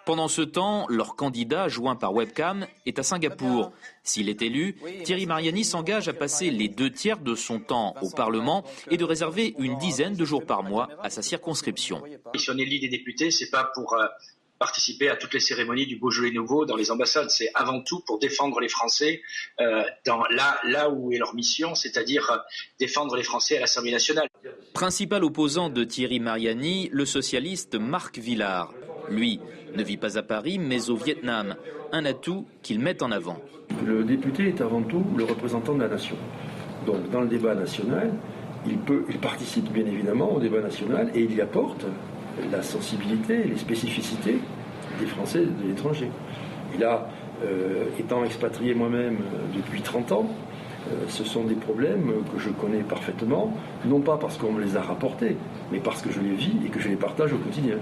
Pendant ce temps, leur candidat, joint par webcam, est à Singapour. S'il est élu, Thierry Mariani s'engage à passer les 2/3 de son temps au Parlement et de réserver une dizaine de jours par mois à sa circonscription. Si on élit des députés, c'est pas pour participer à toutes les cérémonies du Beaujolais nouveau dans les ambassades. C'est avant tout pour défendre les Français là où est leur mission, c'est-à-dire défendre les Français à l'Assemblée nationale. Principal opposant de Thierry Mariani, le socialiste Marc Villard. Lui ne vit pas à Paris, mais au Vietnam. Un atout qu'il met en avant. Le député est avant tout le représentant de la nation. Donc dans le débat national, il participe bien évidemment au débat national et il y apporte la sensibilité, les spécificités des Français et de l'étranger. Et là, étant expatrié moi-même depuis 30 ans, ce sont des problèmes que je connais parfaitement, non pas parce qu'on me les a rapportés, mais parce que je les vis et que je les partage au quotidien.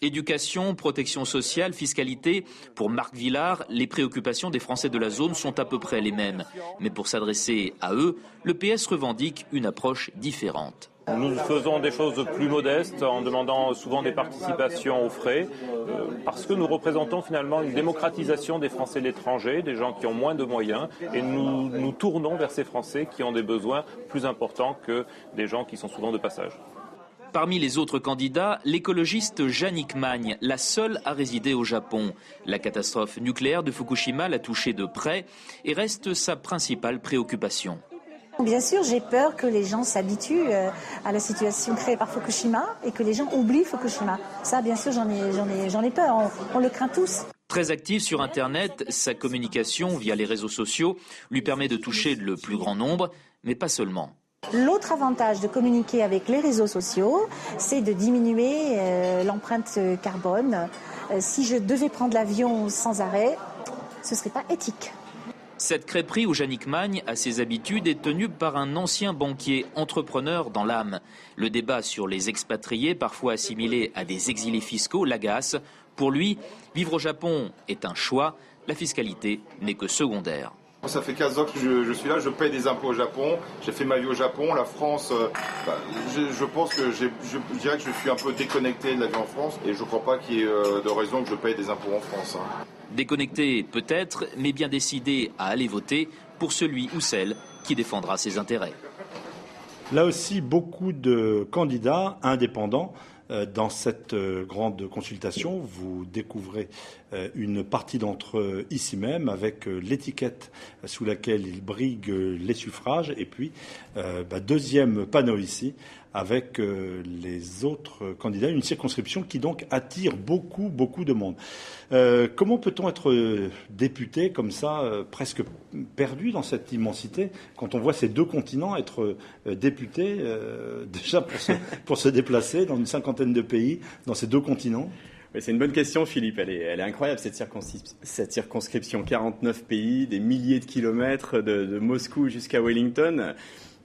Éducation, protection sociale, fiscalité. Pour Marc Villard, les préoccupations des Français de la zone sont à peu près les mêmes. Mais pour s'adresser à eux, le PS revendique une approche différente. Nous faisons des choses plus modestes en demandant souvent des participations aux frais parce que nous représentons finalement une démocratisation des Français de l'étranger, des gens qui ont moins de moyens et nous tournons vers ces Français qui ont des besoins plus importants que des gens qui sont souvent de passage. Parmi les autres candidats, l'écologiste Jannick Magne, la seule à résider au Japon. La catastrophe nucléaire de Fukushima l'a touchée de près et reste sa principale préoccupation. Bien sûr, j'ai peur que les gens s'habituent à la situation créée par Fukushima et que les gens oublient Fukushima. Ça, bien sûr, j'en ai peur. On le craint tous. Très active sur Internet, sa communication via les réseaux sociaux lui permet de toucher le plus grand nombre, mais pas seulement. L'autre avantage de communiquer avec les réseaux sociaux, c'est de diminuer l'empreinte carbone. Si je devais prendre l'avion sans arrêt, ce ne serait pas éthique. Cette crêperie où Jannick Magne a ses habitudes est tenue par un ancien banquier, entrepreneur dans l'âme. Le débat sur les expatriés, parfois assimilés à des exilés fiscaux, l'agace. Pour lui, vivre au Japon est un choix, la fiscalité n'est que secondaire. Ça fait 15 ans que je suis là, je paye des impôts au Japon, j'ai fait ma vie au Japon, la France, je pense que je dirais que je suis un peu déconnecté de la vie en France et je ne crois pas qu'il y ait de raison que je paye des impôts en France. Déconnecté peut-être, mais bien décidé à aller voter pour celui ou celle qui défendra ses intérêts. Là aussi, beaucoup de candidats indépendants. Dans cette grande consultation, vous découvrez une partie d'entre eux ici même avec l'étiquette sous laquelle ils briguent les suffrages et puis deuxième panneau ici avec les autres candidats, une circonscription qui donc attire beaucoup de monde. Comment peut-on être député comme ça, presque perdu dans cette immensité, quand on voit ces deux continents être députés déjà pour se déplacer dans une cinquantaine de pays, dans ces deux continents? C'est une bonne question, Philippe. Elle est incroyable, cette circonscription. 49 pays, des milliers de kilomètres de Moscou jusqu'à Wellington.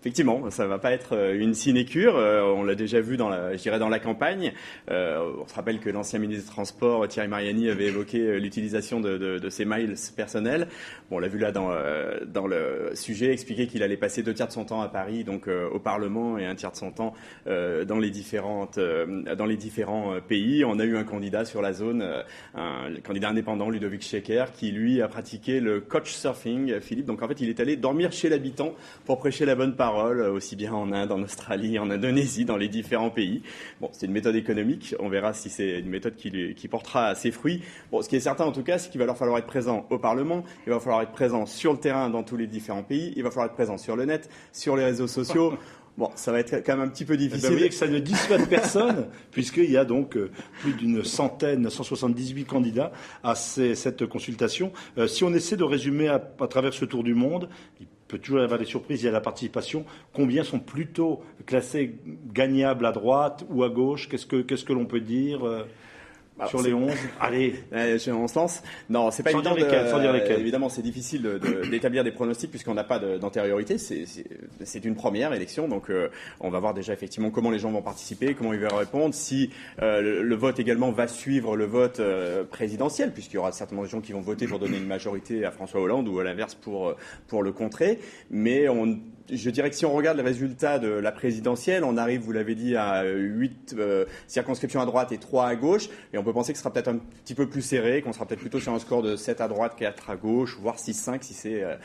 Effectivement, ça va pas être une sinécure. On l'a déjà vu dans la campagne. On se rappelle que l'ancien ministre des Transports, Thierry Mariani, avait évoqué l'utilisation de ses miles personnels. Bon, on l'a vu là dans le sujet, expliquer qu'il allait passer 2/3 de son temps à Paris, donc au Parlement, et 1/3 de son temps dans les différents pays. On a eu un candidat sur la zone, un candidat indépendant, Ludovic Schecker, qui lui a pratiqué le couchsurfing, Philippe. Donc en fait, il est allé dormir chez l'habitant pour prêcher la bonne parole, aussi bien en Inde, en Australie, en Indonésie, dans les différents pays. Bon, c'est une méthode économique. On verra si c'est une méthode qui portera ses fruits. Bon, ce qui est certain en tout cas, c'est qu'il va leur falloir être présent au Parlement. Il va falloir être présent sur le terrain dans tous les différents pays. Il va falloir être présent sur le net, sur les réseaux sociaux. Bon, ça va être quand même un petit peu difficile. Vous voyez que ça ne dissuade personne, puisqu'il y a donc plus d'une centaine, 178 candidats à cette consultation. Si on essaie de résumer à travers ce tour du monde, il peut toujours y avoir des surprises, il y a la participation. Combien sont plutôt classés gagnables à droite ou à gauche? Qu'est-ce que l'on peut dire sur les 11? Allez, on se lance. Non, c'est pas sans évident. Sans dire lesquels. Évidemment, c'est difficile d'établir des pronostics puisqu'on n'a pas d'antériorité. C'est une première élection, donc on va voir déjà effectivement comment les gens vont participer, comment ils vont répondre, si le vote également va suivre le vote présidentiel, puisqu'il y aura certainement des gens qui vont voter pour donner une majorité à François Hollande ou à l'inverse pour le contrer. Mais je dirais que si on regarde les résultats de la présidentielle, on arrive, vous l'avez dit, à 8 circonscriptions à droite et 3 à gauche. Et on on peut penser que ce sera peut-être un petit peu plus serré, qu'on sera peut-être plutôt sur un score de 7 à droite, 4 à gauche, voire 6-5 s'il y a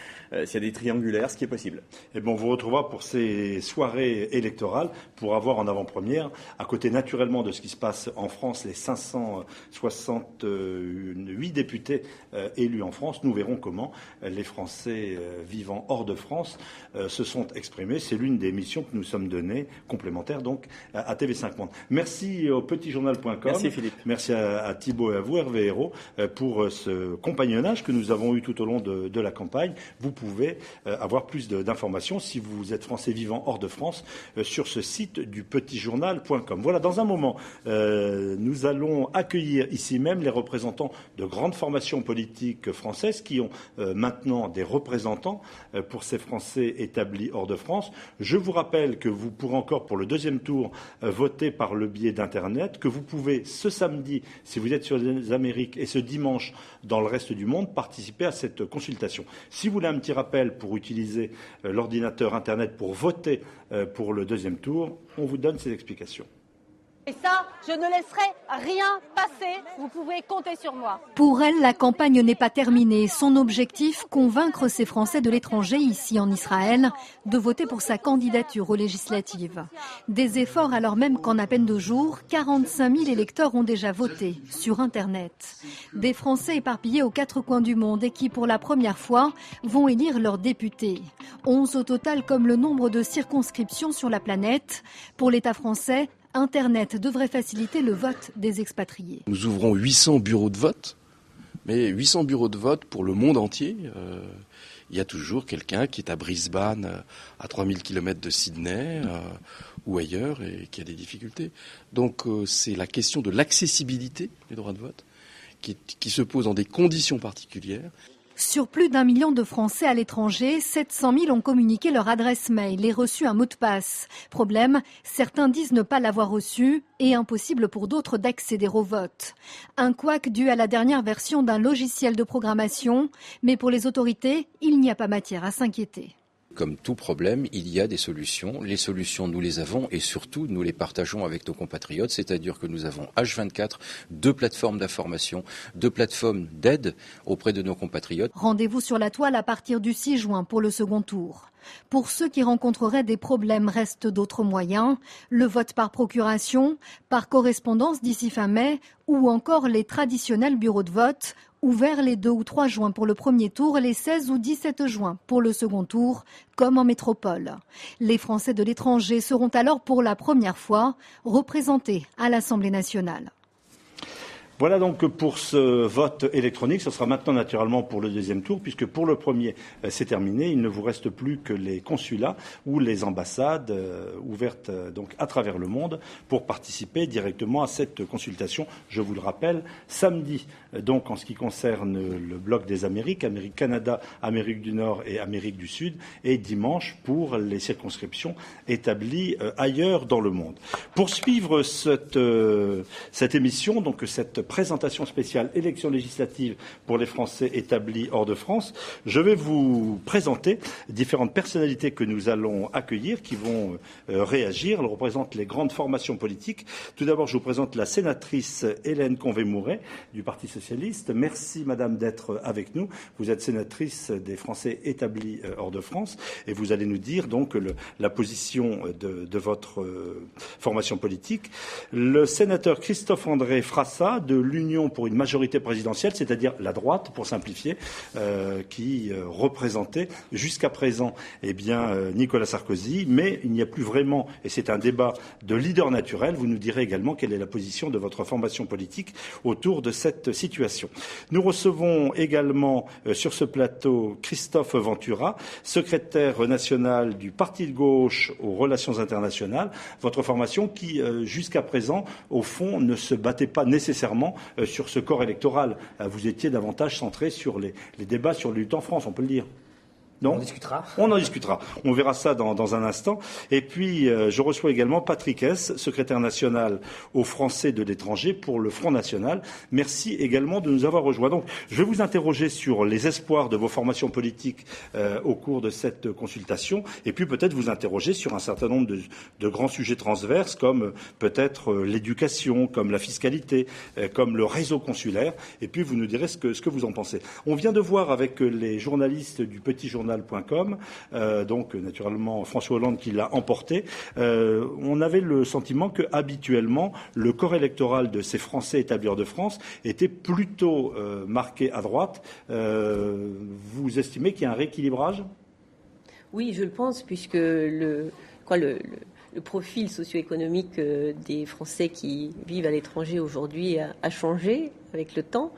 des triangulaires, ce qui est possible. Et bon, on vous retrouvera pour ces soirées électorales pour avoir en avant-première, à côté naturellement de ce qui se passe en France, les 568 députés élus en France. Nous verrons comment les Français vivant hors de France se sont exprimés. C'est l'une des missions que nous sommes données, complémentaires donc à TV5 Monde. Merci au petitjournal.com. Merci Philippe. Merci à Thibault et à vous, Hervé Hérault, pour ce compagnonnage que nous avons eu tout au long de la campagne. Vous pouvez avoir plus d'informations si vous êtes Français vivant hors de France sur ce site du petitjournal.com. Voilà, dans un moment, nous allons accueillir ici même les représentants de grandes formations politiques françaises qui ont maintenant des représentants pour ces Français établis hors de France. Je vous rappelle que vous pourrez encore pour le deuxième tour voter par le biais d'Internet, que vous pouvez ce samedi, si vous êtes sur les Amériques, et ce dimanche dans le reste du monde, participer à cette consultation. Si vous voulez un petit rappel pour utiliser l'ordinateur Internet pour voter pour le deuxième tour, on vous donne ces explications. Et ça, je ne laisserai rien passer. Vous pouvez compter sur moi. Pour elle, la campagne n'est pas terminée. Son objectif, convaincre ces Français de l'étranger, ici en Israël, de voter pour sa candidature aux législatives. Des efforts alors même qu'en à peine 2 jours, 45 000 électeurs ont déjà voté sur Internet. Des Français éparpillés aux 4 coins du monde et qui, pour la première fois, vont élire leurs députés. 11 au total comme le nombre de circonscriptions sur la planète. Pour l'État français, Internet devrait faciliter le vote des expatriés. Nous ouvrons 800 bureaux de vote, mais 800 bureaux de vote pour le monde entier. Il y a toujours quelqu'un qui est à Brisbane, à 3000 km de Sydney ou ailleurs, et qui a des difficultés. Donc c'est la question de l'accessibilité des droits de vote qui se pose dans des conditions particulières. Sur plus d'1 million de Français à l'étranger, 700 000 ont communiqué leur adresse mail et reçu un mot de passe. Problème, certains disent ne pas l'avoir reçu et impossible pour d'autres d'accéder au vote. Un couac dû à la dernière version d'un logiciel de programmation, mais pour les autorités, il n'y a pas matière à s'inquiéter. Comme tout problème, il y a des solutions. Les solutions, nous les avons et surtout, nous les partageons avec nos compatriotes. C'est-à-dire que nous avons H24, 2 plateformes d'information, 2 plateformes d'aide auprès de nos compatriotes. Rendez-vous sur la toile à partir du 6 juin pour le second tour. Pour ceux qui rencontreraient des problèmes, restent d'autres moyens. Le vote par procuration, par correspondance d'ici fin mai ou encore les traditionnels bureaux de vote ouverts les 2 ou 3 juin pour le premier tour et les 16 ou 17 juin pour le second tour, comme en métropole. Les Français de l'étranger seront alors pour la première fois représentés à l'Assemblée nationale. Voilà donc pour ce vote électronique. Ce sera maintenant naturellement pour le deuxième tour, puisque pour le premier, c'est terminé. Il ne vous reste plus que les consulats ou les ambassades ouvertes donc à travers le monde pour participer directement à cette consultation. Je vous le rappelle, samedi, donc en ce qui concerne le bloc des Amériques, Amérique, Canada, Amérique du Nord et Amérique du Sud, et dimanche pour les circonscriptions établies ailleurs dans le monde. Pour suivre cette émission, donc cette présentation spéciale élections législatives pour les Français établis hors de France, je vais vous présenter différentes personnalités que nous allons accueillir qui vont réagir. Elles représentent les grandes formations politiques. Tout d'abord, je vous présente la sénatrice Hélène Convé-Mouret du Parti socialiste. Merci madame d'être avec nous. Vous êtes sénatrice des Français établis hors de France et vous allez nous dire donc la position de votre formation politique. Le sénateur Christophe-André Frassa de l'Union pour une majorité présidentielle, c'est-à-dire la droite, pour simplifier, qui représentait jusqu'à présent Nicolas Sarkozy, mais il n'y a plus vraiment, et c'est un débat de leader naturel, vous nous direz également quelle est la position de votre formation politique autour de cette situation. Nous recevons également sur ce plateau Christophe Ventura, secrétaire national du Parti de gauche aux relations internationales, votre formation qui, jusqu'à présent, au fond, ne se battait pas nécessairement sur ce corps électoral. Vous étiez davantage centré sur les débats sur la lutte en France, on peut le dire. Non ? On discutera. On en discutera. On verra ça dans un instant. Et puis, je reçois également Patrick Hess, secrétaire national aux Français de l'étranger pour le Front National. Merci également de nous avoir rejoints. Donc, je vais vous interroger sur les espoirs de vos formations politiques au cours de cette consultation. Et puis, peut-être vous interroger sur un certain nombre de grands sujets transverses, comme peut-être l'éducation, comme la fiscalité, comme le réseau consulaire. Et puis, vous nous direz ce que vous en pensez. On vient de voir avec les journalistes du Petit Journal donc naturellement François Hollande qui l'a emporté. On avait le sentiment que habituellement le corps électoral de ces Français établis hors de France était plutôt marqué à droite. Vous estimez qu'il y a un rééquilibrage ? Oui, je le pense, puisque le profil socio-économique des Français qui vivent à l'étranger aujourd'hui a changé avec le temps.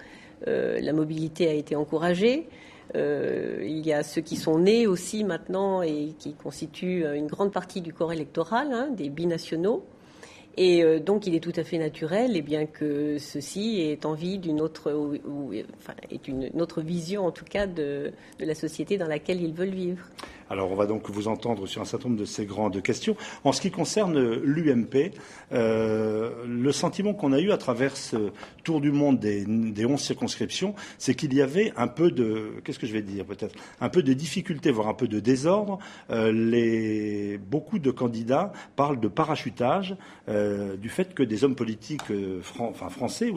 La mobilité a été encouragée. Il y a ceux qui sont nés aussi maintenant et qui constituent une grande partie du corps électoral, des binationaux. Et donc il est tout à fait naturel que ceux-ci aient envie d'une autre, est une autre vision en tout cas de la société dans laquelle ils veulent vivre. Alors on va donc vous entendre sur un certain nombre de ces grandes questions. En ce qui concerne l'UMP, le sentiment qu'on a eu à travers ce tour du monde des 11 circonscriptions, c'est qu'il y avait un peu de, un peu de difficulté, voire un peu de désordre. Beaucoup de candidats parlent de parachutage, du fait que des hommes politiques français,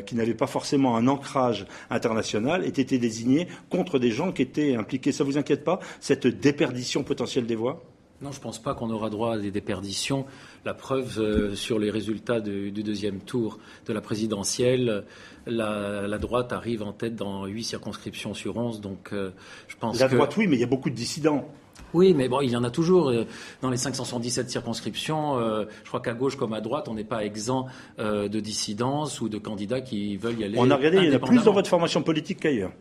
qui n'avaient pas forcément un ancrage international, aient été désignés contre des gens qui étaient impliqués. Ça vous inquiète pas, cette déperdition potentielle des voix ? Non, je ne pense pas qu'on aura droit à des déperditions. La preuve sur les résultats du deuxième tour de la présidentielle, la droite arrive en tête dans 8 circonscriptions sur 11. Donc, je pense la droite, oui, mais il y a beaucoup de dissidents. Oui, mais bon, il y en a toujours. Dans les 577 circonscriptions, je crois qu'à gauche comme à droite, on n'est pas exempt de dissidence ou de candidats qui veulent y aller. On a regardé, il y en a plus dans votre formation politique qu'ailleurs.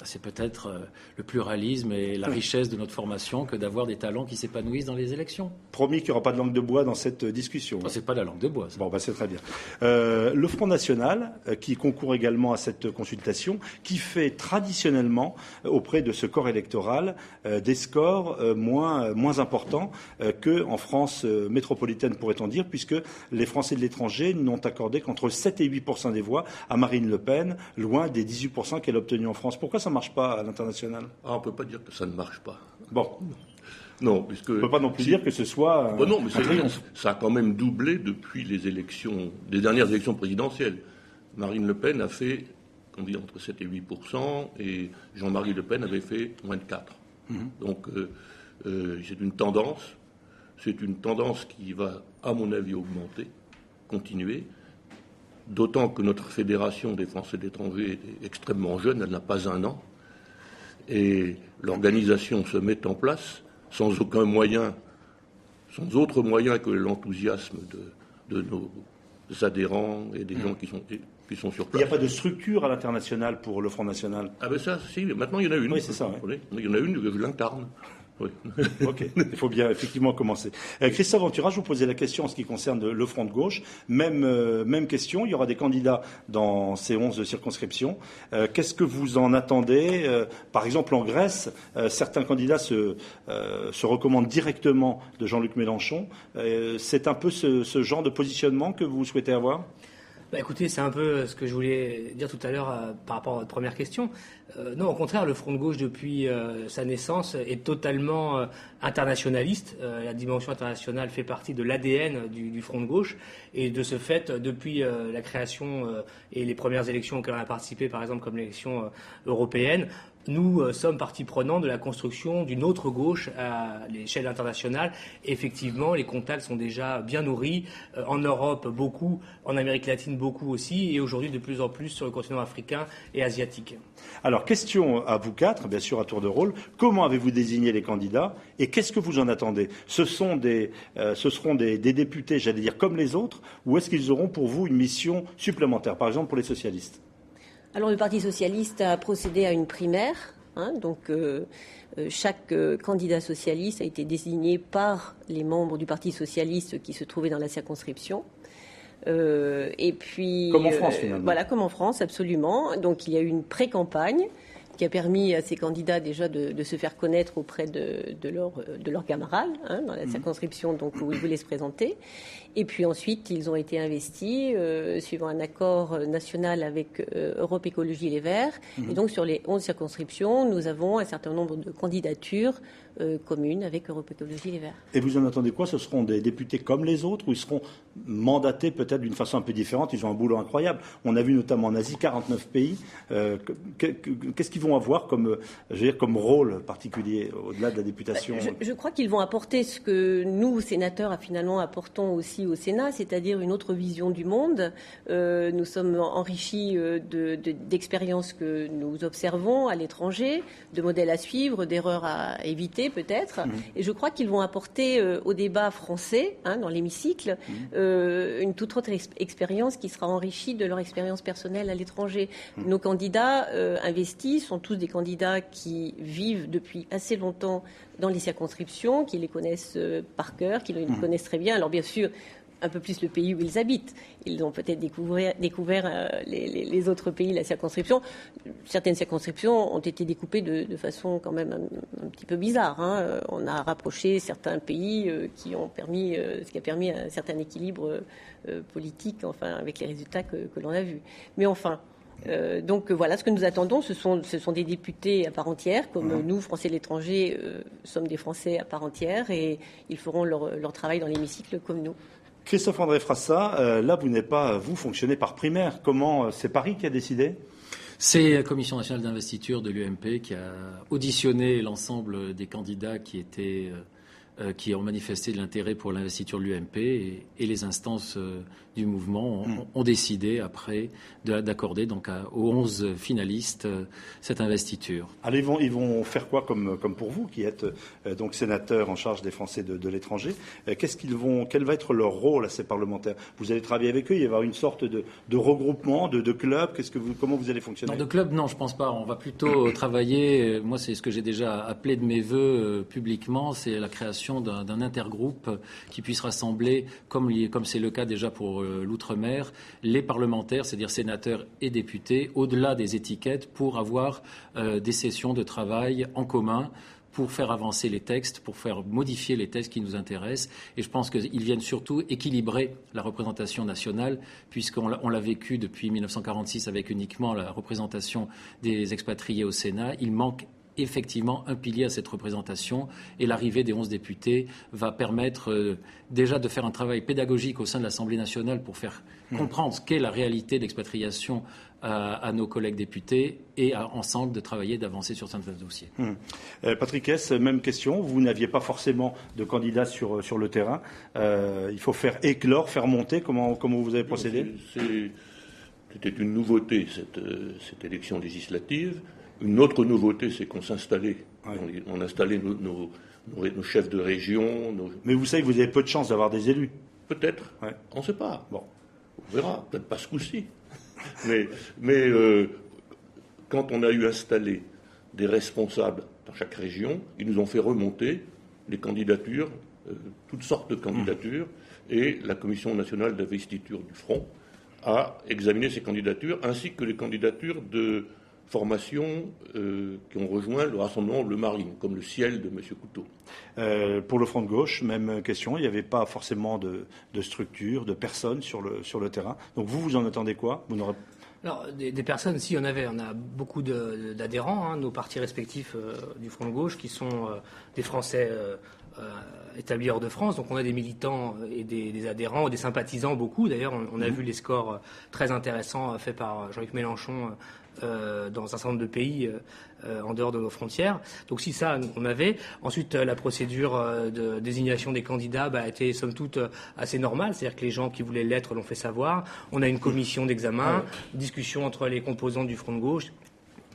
C'est peut-être le pluralisme et la richesse de notre formation que d'avoir des talents qui s'épanouissent dans les élections. Promis qu'il n'y aura pas de langue de bois dans cette discussion. C'est pas la langue de bois. Ça. Bon, c'est très bien. Le Front National, qui concourt également à cette consultation, qui fait traditionnellement auprès de ce corps électoral des scores moins importants qu'en France métropolitaine, pourrait-on dire, puisque les Français de l'étranger n'ont accordé qu'entre 7 et 8% des voix à Marine Le Pen, loin des 18% qu'elle a obtenus en France. Pourquoi ça ne marche pas à l'international ? On ne peut pas dire que ça ne marche pas. Bon. Non, puisque... On ne peut pas non plus dire que ce soit non, mais ça a quand même doublé depuis les dernières élections présidentielles. Marine Le Pen a fait, entre 7 et 8%, et Jean-Marie Le Pen avait fait moins de 4%. Donc, c'est une tendance. C'est une tendance qui va, à mon avis, augmenter, continuer. D'autant que notre fédération des Français de l'étranger est extrêmement jeune, elle n'a pas 1 an. Et l'organisation se met en place sans autre moyen que l'enthousiasme de nos adhérents et des gens qui sont sur place. Il n'y a pas de structure à l'international pour le Front National ? Ah ben ça, si, maintenant il y en a une. Oui, c'est ça. Oui. Il y en a une que je l'incarne. Oui. Ok, il faut bien effectivement commencer. Christophe Ventura, je vous posais la question en ce qui concerne le Front de gauche. Même question, il y aura des candidats dans ces 11 circonscriptions. Qu'est-ce que vous en attendez ? Par exemple, en Grèce, certains candidats se recommandent directement de Jean-Luc Mélenchon. C'est un peu ce genre de positionnement que vous souhaitez avoir ? Écoutez, c'est un peu ce que je voulais dire tout à l'heure par rapport à votre première question. Non, au contraire, le Front de gauche, depuis sa naissance, est totalement internationaliste. La dimension internationale fait partie de l'ADN du Front de gauche. Et de ce fait, depuis la création et les premières élections auxquelles on a participé, par exemple comme l'élection européenne, nous sommes partie prenante de la construction d'une autre gauche à l'échelle internationale. Effectivement, les contacts sont déjà bien nourris. En Europe, beaucoup. En Amérique latine, beaucoup aussi. Et aujourd'hui, de plus en plus sur le continent africain et asiatique. Alors, question à vous quatre, bien sûr, à tour de rôle. Comment avez-vous désigné les candidats et qu'est-ce que vous en attendez ? Ce seront des députés, j'allais dire, comme les autres, ou est-ce qu'ils auront pour vous une mission supplémentaire, par exemple pour les socialistes ? Alors le Parti socialiste a procédé à une primaire, donc chaque candidat socialiste a été désigné par les membres du Parti socialiste qui se trouvaient dans la circonscription. Et puis, comme en France finalement. Voilà, comme en France, absolument. Donc il y a eu une pré-campagne qui a permis à ces candidats déjà de se faire connaître auprès de leurs camarades dans la circonscription donc, où ils voulaient se présenter. Et puis ensuite, ils ont été investis suivant un accord national avec Europe Écologie Les Verts. Et donc sur les 11 circonscriptions, nous avons un certain nombre de candidatures communes avec Europe Écologie Les Verts. Et vous en attendez quoi? Ce seront des députés comme les autres ou ils seront mandatés peut-être d'une façon un peu différente? Ils ont un boulot incroyable. On a vu notamment en Asie 49 pays. Qu'est-ce qu'ils vont avoir comme rôle particulier au-delà de la députation? Je crois qu'ils vont apporter ce que nous, sénateurs, finalement apportons aussi au Sénat, c'est-à-dire une autre vision du monde. Nous sommes enrichis d'expériences que nous observons à l'étranger, de modèles à suivre, d'erreurs à éviter peut-être. Et je crois qu'ils vont apporter au débat français, dans l'hémicycle, une toute autre expérience qui sera enrichie de leur expérience personnelle à l'étranger. Nos candidats investis sont tous des candidats qui vivent depuis assez longtemps dans les circonscriptions, qui les connaissent par cœur, qui les connaissent très bien. Alors bien sûr, un peu plus le pays où ils habitent. Ils ont peut-être découvert les autres pays, la circonscription. Certaines circonscriptions ont été découpées de façon quand même un petit peu bizarre. On a rapproché certains pays ce qui a permis un certain équilibre politique, enfin, avec les résultats que l'on a vus. Mais enfin... donc voilà, ce que nous attendons, ce sont des députés à part entière, comme nous, Français de l'étranger, sommes des Français à part entière, et ils feront leur travail dans l'hémicycle comme nous. Christophe-André Frassa, là, vous n'êtes pas, vous, fonctionnez par primaire. Comment, c'est Paris qui a décidé ? C'est la Commission nationale d'investiture de l'UMP qui a auditionné l'ensemble des candidats qui ont manifesté de l'intérêt pour l'investiture de l'UMP et les instances du mouvement ont décidé après d'accorder donc aux 11 finalistes cette investiture. Alors ils vont faire quoi comme pour vous qui êtes donc sénateur en charge des Français de l'étranger? Quel va être leur rôle à ces parlementaires? Vous allez travailler avec eux, il va y avoir une sorte de regroupement, de club. Comment vous allez fonctionner? Non, de club, non, je pense pas. On va plutôt travailler. Moi, c'est ce que j'ai déjà appelé de mes vœux publiquement, c'est la création d'un intergroupe qui puisse rassembler, comme c'est le cas déjà pour l'outre-mer, les parlementaires, c'est-à-dire sénateurs et députés, au-delà des étiquettes, pour avoir des sessions de travail en commun, pour faire avancer les textes, pour faire modifier les textes qui nous intéressent. Et je pense qu'ils viennent surtout équilibrer la représentation nationale, puisqu'on l'a vécu depuis 1946 avec uniquement la représentation des expatriés au Sénat. Il manque effectivement un pilier à cette représentation, et l'arrivée des 11 députés va permettre déjà de faire un travail pédagogique au sein de l'Assemblée nationale pour faire comprendre ce qu'est la réalité de l'expatriation à nos collègues députés et ensemble de travailler, d'avancer sur certains dossiers. Patrick Hess, même question. Vous n'aviez pas forcément de candidat sur le terrain. Il faut faire éclore, faire monter. Comment vous avez procédé? C'était une nouveauté, cette élection législative. Une autre nouveauté, c'est qu'on s'installait. On installait nos chefs de région. Mais vous savez que vous avez peu de chance d'avoir des élus. Peut-être. Ouais. On ne sait pas. Bon. On verra. Peut-être pas ce coup-ci. Mais quand on a eu installé des responsables dans chaque région, ils nous ont fait remonter les candidatures, toutes sortes de candidatures, et la Commission nationale d'investiture du Front a examiné ces candidatures, ainsi que les candidatures de formations qui ont rejoint le rassemblement Le Marine, comme le Ciel de M. Couteau. Pour le Front de gauche, même question, il n'y avait pas forcément de structure, de personnes sur le terrain. Donc vous en attendez quoi? Alors, des personnes, si, on a beaucoup d'adhérents, nos partis respectifs du Front de gauche, qui sont des Français établis hors de France. Donc on a des militants et des adhérents, des sympathisants, beaucoup. D'ailleurs, on a vu les scores très intéressants faits par Jean-Luc Mélenchon dans un certain nombre de pays en dehors de nos frontières. Donc si ça, on avait. Ensuite, la procédure de désignation des candidats a été, somme toute, assez normale. C'est-à-dire que les gens qui voulaient l'être l'ont fait savoir. On a une commission d'examen, discussion entre les composants du Front de gauche,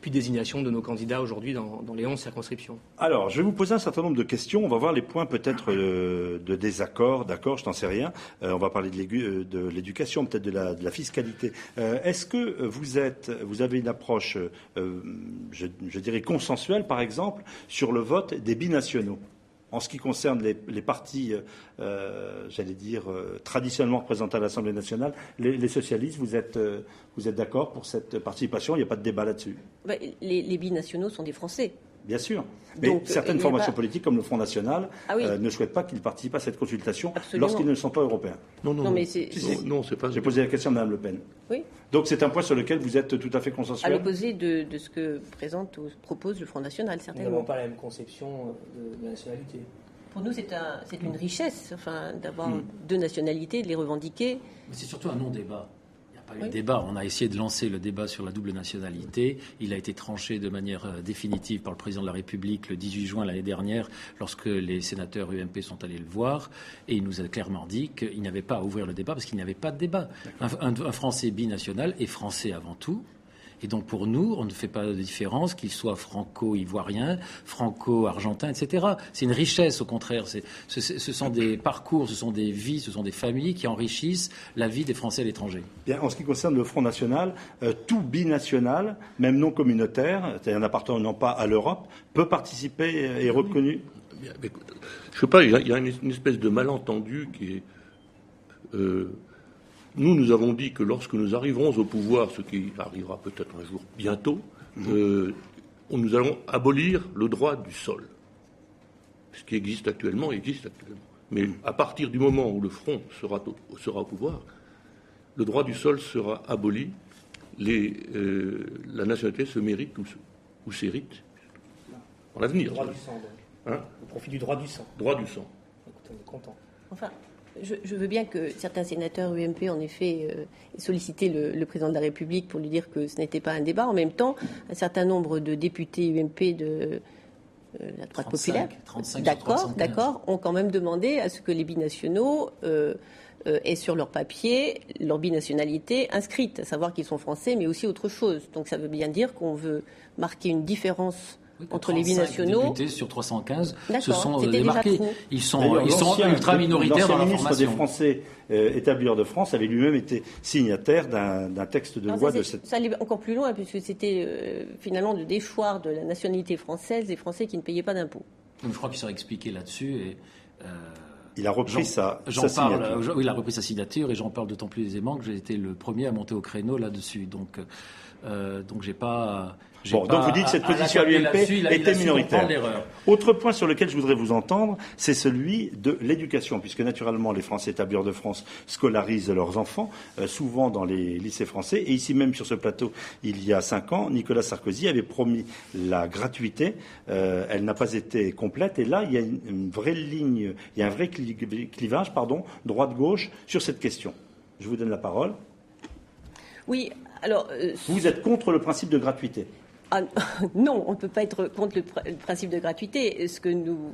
puis désignation de nos candidats aujourd'hui dans les 11 circonscriptions. Alors, je vais vous poser un certain nombre de questions. On va voir les points peut-être de désaccord, d'accord, je n'en sais rien. On va parler de l'éducation, peut-être de la fiscalité. Est-ce que vous avez une approche, je dirais, consensuelle, par exemple, sur le vote des binationaux? En ce qui concerne les partis, traditionnellement représentés à l'Assemblée nationale, les socialistes, vous êtes d'accord pour cette participation? Il n'y a pas de débat là-dessus. Les binationaux sont des Français. Bien sûr. Mais donc, certaines formations politiques, comme le Front National, ne souhaitent pas qu'ils participent à cette consultation lorsqu'ils ne sont pas européens. Non, c'est pas. J'ai posé la question à Mme Le Pen. Oui. Donc c'est un point sur lequel vous êtes tout à fait consensuel. À l'opposé de ce que propose le Front National, certainement. Nous n'avons pas la même conception de la nationalité. Pour nous, c'est une richesse, d'avoir deux nationalités, de les revendiquer. Mais c'est surtout un non-débat. Il n'y a pas eu de débat. On a essayé de lancer le débat sur la double nationalité. Il a été tranché de manière définitive par le président de la République le 18 juin l'année dernière, lorsque les sénateurs UMP sont allés le voir. Et il nous a clairement dit qu'il n'y avait pas à ouvrir le débat parce qu'il n'y avait pas de débat. Un Français binational est français avant tout. Et donc pour nous, on ne fait pas de différence, qu'il soit franco-ivoirien, franco-argentin, etc. C'est une richesse, au contraire. Ce sont des parcours, ce sont des vies, ce sont des familles qui enrichissent la vie des Français à l'étranger. Bien, en ce qui concerne le Front National, tout binational, même non communautaire, c'est-à-dire n'appartenant pas à l'Europe, peut participer et est reconnu. Je ne sais pas, il y a une espèce de malentendu qui est... Nous avons dit que lorsque nous arriverons au pouvoir, ce qui arrivera peut-être un jour bientôt, nous allons abolir le droit du sol. Ce qui existe actuellement. Mais à partir du moment où le Front sera au pouvoir, le droit du sol sera aboli. La nationalité se mérite ou s'hérite en l'avenir. Le droit du sang, donc. Au profit du droit du sang. Droit du sang. Écoutez, on est content. Enfin... Je veux bien que certains sénateurs UMP, en effet, aient sollicité le président de la République pour lui dire que ce n'était pas un débat. En même temps, un certain nombre de députés UMP de la droite populaire, d'accord, ont quand même demandé à ce que les binationaux aient sur leur papier leur binationalité inscrite, à savoir qu'ils sont français, mais aussi autre chose. Donc ça veut bien dire qu'on veut marquer une différence entre les binationaux. Députés sur 315 se sont démarqués. Ils sont ultra minoritaires dans la formation. L'ancien ministre des Français établis hors de France avait lui-même été signataire d'un texte de loi de cette... Ça allait encore plus loin, puisque c'était finalement de déchoir de la nationalité française des Français qui ne payaient pas d'impôts. Je crois qu'il sera expliqué là-dessus. Et, il a repris sa signature. Oui, il a repris sa signature et j'en parle d'autant plus aisément que j'ai été le premier à monter au créneau là-dessus. Donc j'ai pas... donc vous dites que cette position à l'UMP était minoritaire. Autre point sur lequel je voudrais vous entendre, c'est celui de l'éducation, puisque naturellement les Français établis hors de France scolarisent leurs enfants, souvent dans les lycées français. Et ici même sur ce plateau, il y a 5 ans, Nicolas Sarkozy avait promis la gratuité. Elle n'a pas été complète. Et là, il y a une vraie ligne, il y a un vrai clivage, droite-gauche, sur cette question. Je vous donne la parole. Oui, alors... Vous êtes contre le principe de gratuité? Non, on ne peut pas être contre le principe de gratuité. Ce que nous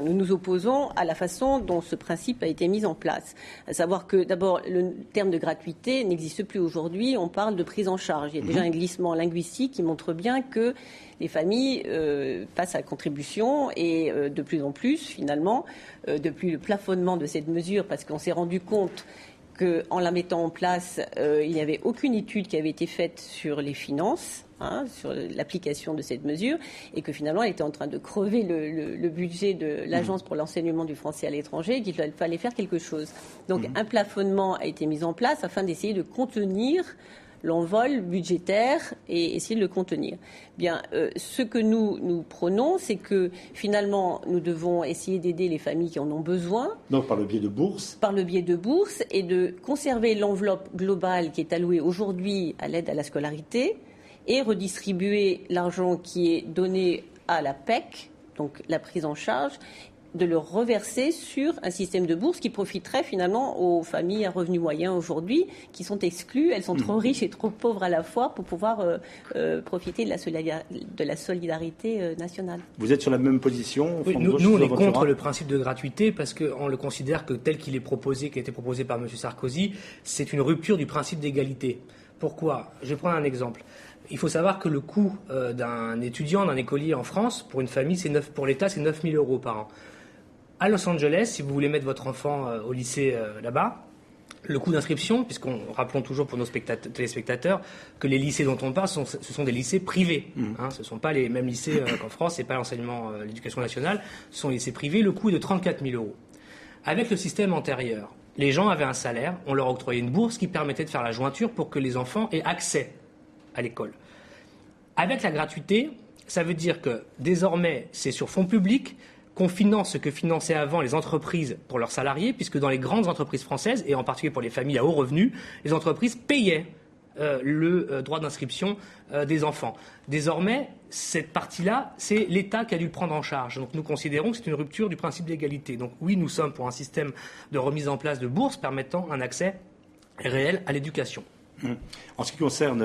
nous opposons à la façon dont ce principe a été mis en place. À savoir que, d'abord, le terme de gratuité n'existe plus aujourd'hui. On parle de prise en charge. Il y a déjà un glissement linguistique qui montre bien que les familles passent à la contribution et de plus en plus, finalement, depuis le plafonnement de cette mesure, parce qu'on s'est rendu compte qu'en la mettant en place, il n'y avait aucune étude qui avait été faite sur les finances, sur l'application de cette mesure, et que finalement elle était en train de crever le budget de l'Agence pour l'enseignement du français à l'étranger, et qu'il fallait faire quelque chose. Donc un plafonnement a été mis en place afin d'essayer de contenir l'envol budgétaire et essayer de le contenir. Bien, ce que nous prônons, c'est que finalement, nous devons essayer d'aider les familles qui en ont besoin. Donc par le biais de bourses. Par le biais de bourses et de conserver l'enveloppe globale qui est allouée aujourd'hui à l'aide à la scolarité et redistribuer l'argent qui est donné à la PEC, donc la prise en charge, de le reverser sur un système de bourse qui profiterait finalement aux familles à revenus moyens aujourd'hui, qui sont exclues. Elles sont trop riches et trop pauvres à la fois pour pouvoir profiter de la solidarité nationale. Vous êtes sur la même position? Oui, nous, on est contre le principe de gratuité parce qu'on le considère que tel qu'il est proposé, qui a été proposé par M. Sarkozy, c'est une rupture du principe d'égalité. Pourquoi? Je vais prendre un exemple. Il faut savoir que le coût d'un étudiant, d'un écolier en France, pour une famille, pour l'État, c'est 9 000 € par an. À Los Angeles, si vous voulez mettre votre enfant au lycée là-bas, Le coût d'inscription, rappelons toujours pour nos téléspectateurs que les lycées dont on parle, ce sont des lycées privés. Ce ne sont pas les mêmes lycées qu'en France, ce n'est pas l'enseignement, l'éducation nationale, ce sont les lycées privés. Le coût est de 34 000 €. Avec le système antérieur, les gens avaient un salaire, on leur octroyait une bourse qui permettait de faire la jointure pour que les enfants aient accès à l'école. Avec la gratuité, ça veut dire que désormais, c'est sur fonds publics qu'on finance ce que finançaient avant les entreprises pour leurs salariés, puisque dans les grandes entreprises françaises, et en particulier pour les familles à haut revenu, les entreprises payaient le droit d'inscription des enfants. Désormais, cette partie-là, c'est l'État qui a dû le prendre en charge. Donc nous considérons que c'est une rupture du principe d'égalité. Donc oui, nous sommes pour un système de remise en place de bourses permettant un accès réel à l'éducation. En ce qui concerne,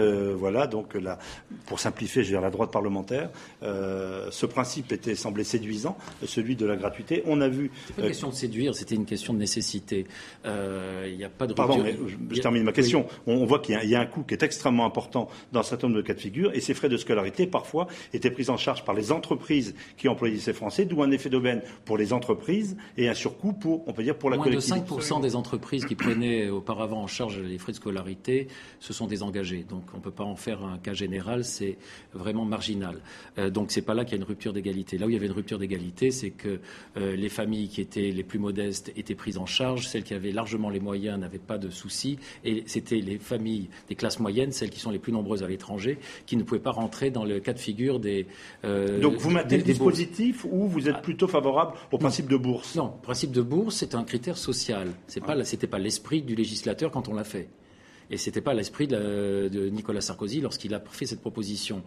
pour simplifier, je veux dire, la droite parlementaire, ce principe semblait séduisant, celui de la gratuité. On a vu. C'est pas une question de séduire, c'était une question de nécessité. Il n'y a pas de. Pardon, mais je termine ma question. Oui. On voit qu'il y a un coût qui est extrêmement important dans un certain nombre de cas de figure, et ces frais de scolarité, parfois, étaient pris en charge par les entreprises qui employaient ces Français, d'où un effet d'aubaine pour les entreprises et un surcoût pour la collectivité. Moins de 5% des entreprises qui prenaient auparavant en charge les frais de scolarité se sont désengagés. Donc on ne peut pas en faire un cas général, c'est vraiment marginal. Donc c'est pas là qu'il y a une rupture d'égalité. Là où il y avait une rupture d'égalité, c'est que les familles qui étaient les plus modestes étaient prises en charge, celles qui avaient largement les moyens n'avaient pas de soucis, et c'était les familles des classes moyennes, celles qui sont les plus nombreuses à l'étranger, qui ne pouvaient pas rentrer dans le cas de figure des Donc vous maintenez le dispositif ou vous êtes plutôt favorable au principe de bourse? Non, le principe de bourse, c'est un critère social. C'était pas l'esprit du législateur quand on l'a fait. Et ce n'était pas l'esprit de Nicolas Sarkozy lorsqu'il a fait cette proposition.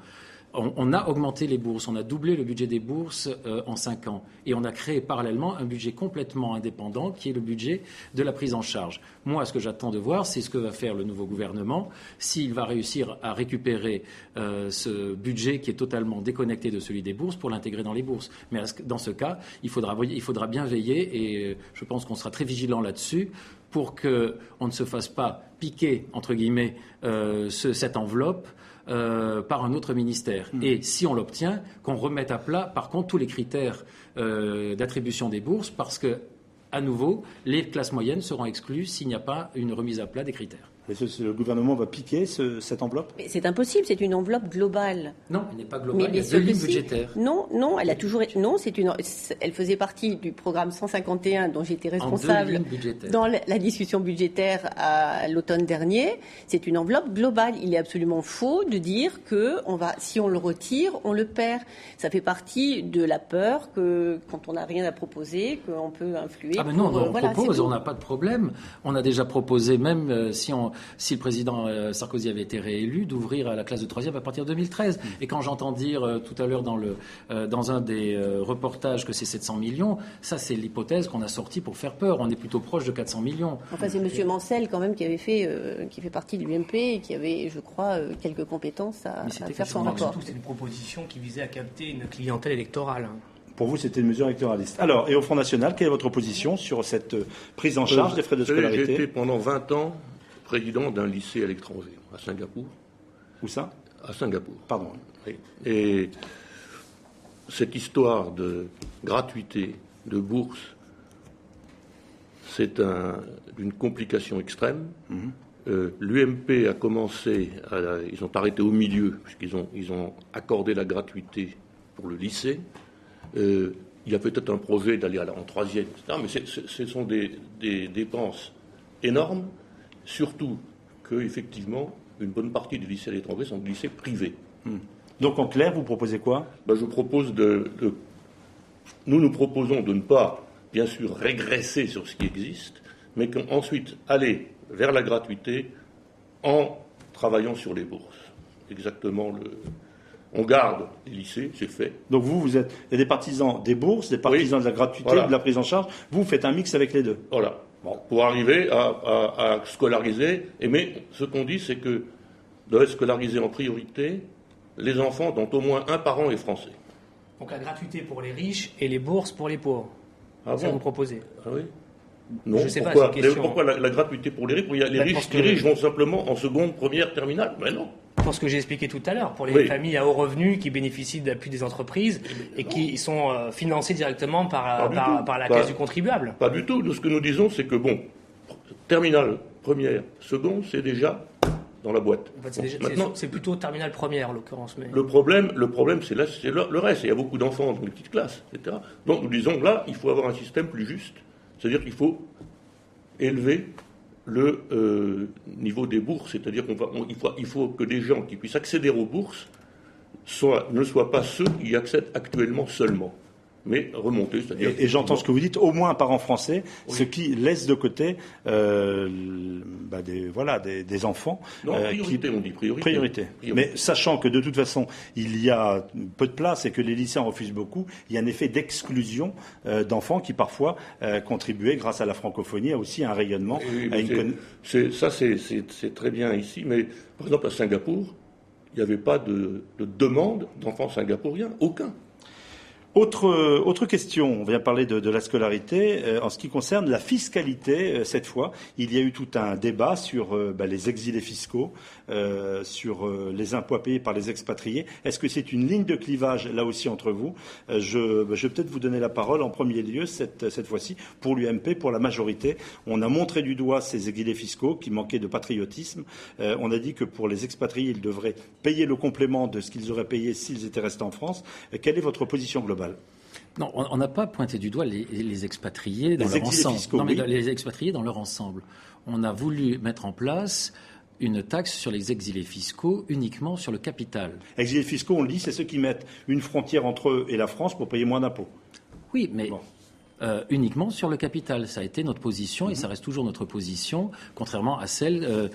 On a augmenté les bourses, on a doublé le budget des bourses en 5 ans. Et on a créé parallèlement un budget complètement indépendant qui est le budget de la prise en charge. Moi, ce que j'attends de voir, c'est ce que va faire le nouveau gouvernement, s'il va réussir à récupérer ce budget qui est totalement déconnecté de celui des bourses pour l'intégrer dans les bourses. Mais dans ce cas, il faudra bien veiller, et je pense qu'on sera très vigilant là-dessus, pour qu'on ne se fasse pas piquer, entre guillemets, cette enveloppe par un autre ministère. Et si on l'obtient, qu'on remette à plat, par contre, tous les critères d'attribution des bourses, parce que, à nouveau, les classes moyennes seront exclues s'il n'y a pas une remise à plat des critères. Le gouvernement va piquer cette enveloppe? Mais c'est impossible, c'est une enveloppe globale. Non, elle n'est pas globale, il y a 2 lignes budgétaires. Non, elle a toujours... Non, elle faisait partie du programme 151 dont j'étais responsable dans la discussion budgétaire à l'automne dernier. C'est une enveloppe globale. Il est absolument faux de dire que si on le retire, on le perd. Ça fait partie de la peur que quand on n'a rien à proposer, qu'on peut influer. Ah ben non, on propose, on n'a pas de problème. On a déjà proposé, même si le président Sarkozy avait été réélu, d'ouvrir à la classe de 3e à partir de 2013. Et quand j'entends dire tout à l'heure dans un des reportages que c'est 700 millions, ça c'est l'hypothèse qu'on a sortie pour faire peur. On est plutôt proche de 400 millions. Enfin, c'est M. Mancel quand même qui fait partie de l'UMP et qui avait, je crois, quelques compétences à faire son rapport. Surtout, c'est une proposition qui visait à capter une clientèle électorale. Pour vous, c'était une mesure électoraliste. Alors, et au Front National, quelle est votre position sur cette prise en charge des frais de scolarité? J'ai été pendant 20 ans président d'un lycée à l'étranger, à Singapour. Où ça? À Singapour. Pardon. Oui. Et cette histoire de gratuité, de bourse, c'est d'une complication extrême. L'UMP a commencé, ils ont arrêté au milieu, puisqu'ils ont accordé la gratuité pour le lycée. Il y a peut-être un projet d'aller en 3e, etc. Mais ce sont des dépenses énormes. Surtout qu'effectivement, une bonne partie des lycées à l'étranger sont des lycées privés. Donc en clair, vous proposez quoi? Je propose nous proposons de ne pas, bien sûr, régresser sur ce qui existe, mais qu'ensuite aller vers la gratuité en travaillant sur les bourses. Exactement on garde les lycées, c'est fait. Donc il y a des partisans des bourses, des partisans de la gratuité, de la prise en charge. Vous faites un mix avec les deux. Voilà. Pour arriver à scolariser. Mais ce qu'on dit, c'est que doivent scolariser en priorité les enfants dont au moins un parent est français. Donc la gratuité pour les riches et les bourses pour les pauvres. Ça vous proposez? Ah oui. Non, je sais pourquoi, pas, pourquoi la gratuité pour les riches? Les riches vont simplement en seconde, première, terminale. Mais non. Pour ce que j'ai expliqué tout à l'heure, pour les familles à haut revenu qui bénéficient d'appui des entreprises et qui sont financées directement par la caisse du contribuable. Pas du tout. Ce que nous disons, c'est que terminale, première, seconde, c'est déjà dans la boîte. En fait, c'est plutôt terminale première en l'occurrence. Mais... Le problème, c'est le reste. Il y a beaucoup d'enfants dans les petites classes, etc. Donc nous disons là, il faut avoir un système plus juste. C'est-à-dire qu'il faut élever le niveau des bourses. C'est-à-dire qu'il faut que des gens qui puissent accéder aux bourses ne soient pas ceux qui y accèdent actuellement seulement, mais remonter. C'est-à-dire et j'entends ce que vous dites, au moins un parent français, oui. Ce qui laisse de côté des enfants. Non, priorité, on dit priorité. Mais sachant que de toute façon, il y a peu de place et que les lycéens refusent beaucoup, il y a un effet d'exclusion d'enfants qui parfois contribuaient, grâce à la francophonie, à aussi un rayonnement. C'est très bien ici, mais par exemple à Singapour, il n'y avait pas de demande d'enfants singapouriens, aucun. Autre question, on vient parler de la scolarité, en ce qui concerne la fiscalité, cette fois, il y a eu tout un débat sur les exilés fiscaux, sur les impôts à payer par les expatriés. Est-ce que c'est une ligne de clivage, là aussi, entre vous? Je vais peut-être vous donner la parole en premier lieu, cette fois-ci, pour l'UMP, pour la majorité. On a montré du doigt ces exilés fiscaux qui manquaient de patriotisme. On a dit que pour les expatriés, ils devraient payer le complément de ce qu'ils auraient payé s'ils étaient restés en France. Quelle est votre position globale? Non, on n'a pas pointé du doigt les expatriés dans leur ensemble. Fiscaux, non, mais oui. les expatriés dans leur ensemble. On a voulu mettre en place une taxe sur les exilés fiscaux uniquement sur le capital. Exilés fiscaux, on le dit, c'est ceux qui mettent une frontière entre eux et la France pour payer moins d'impôts. Oui, mais uniquement sur le capital. Ça a été notre position et ça reste toujours notre position, contrairement à celle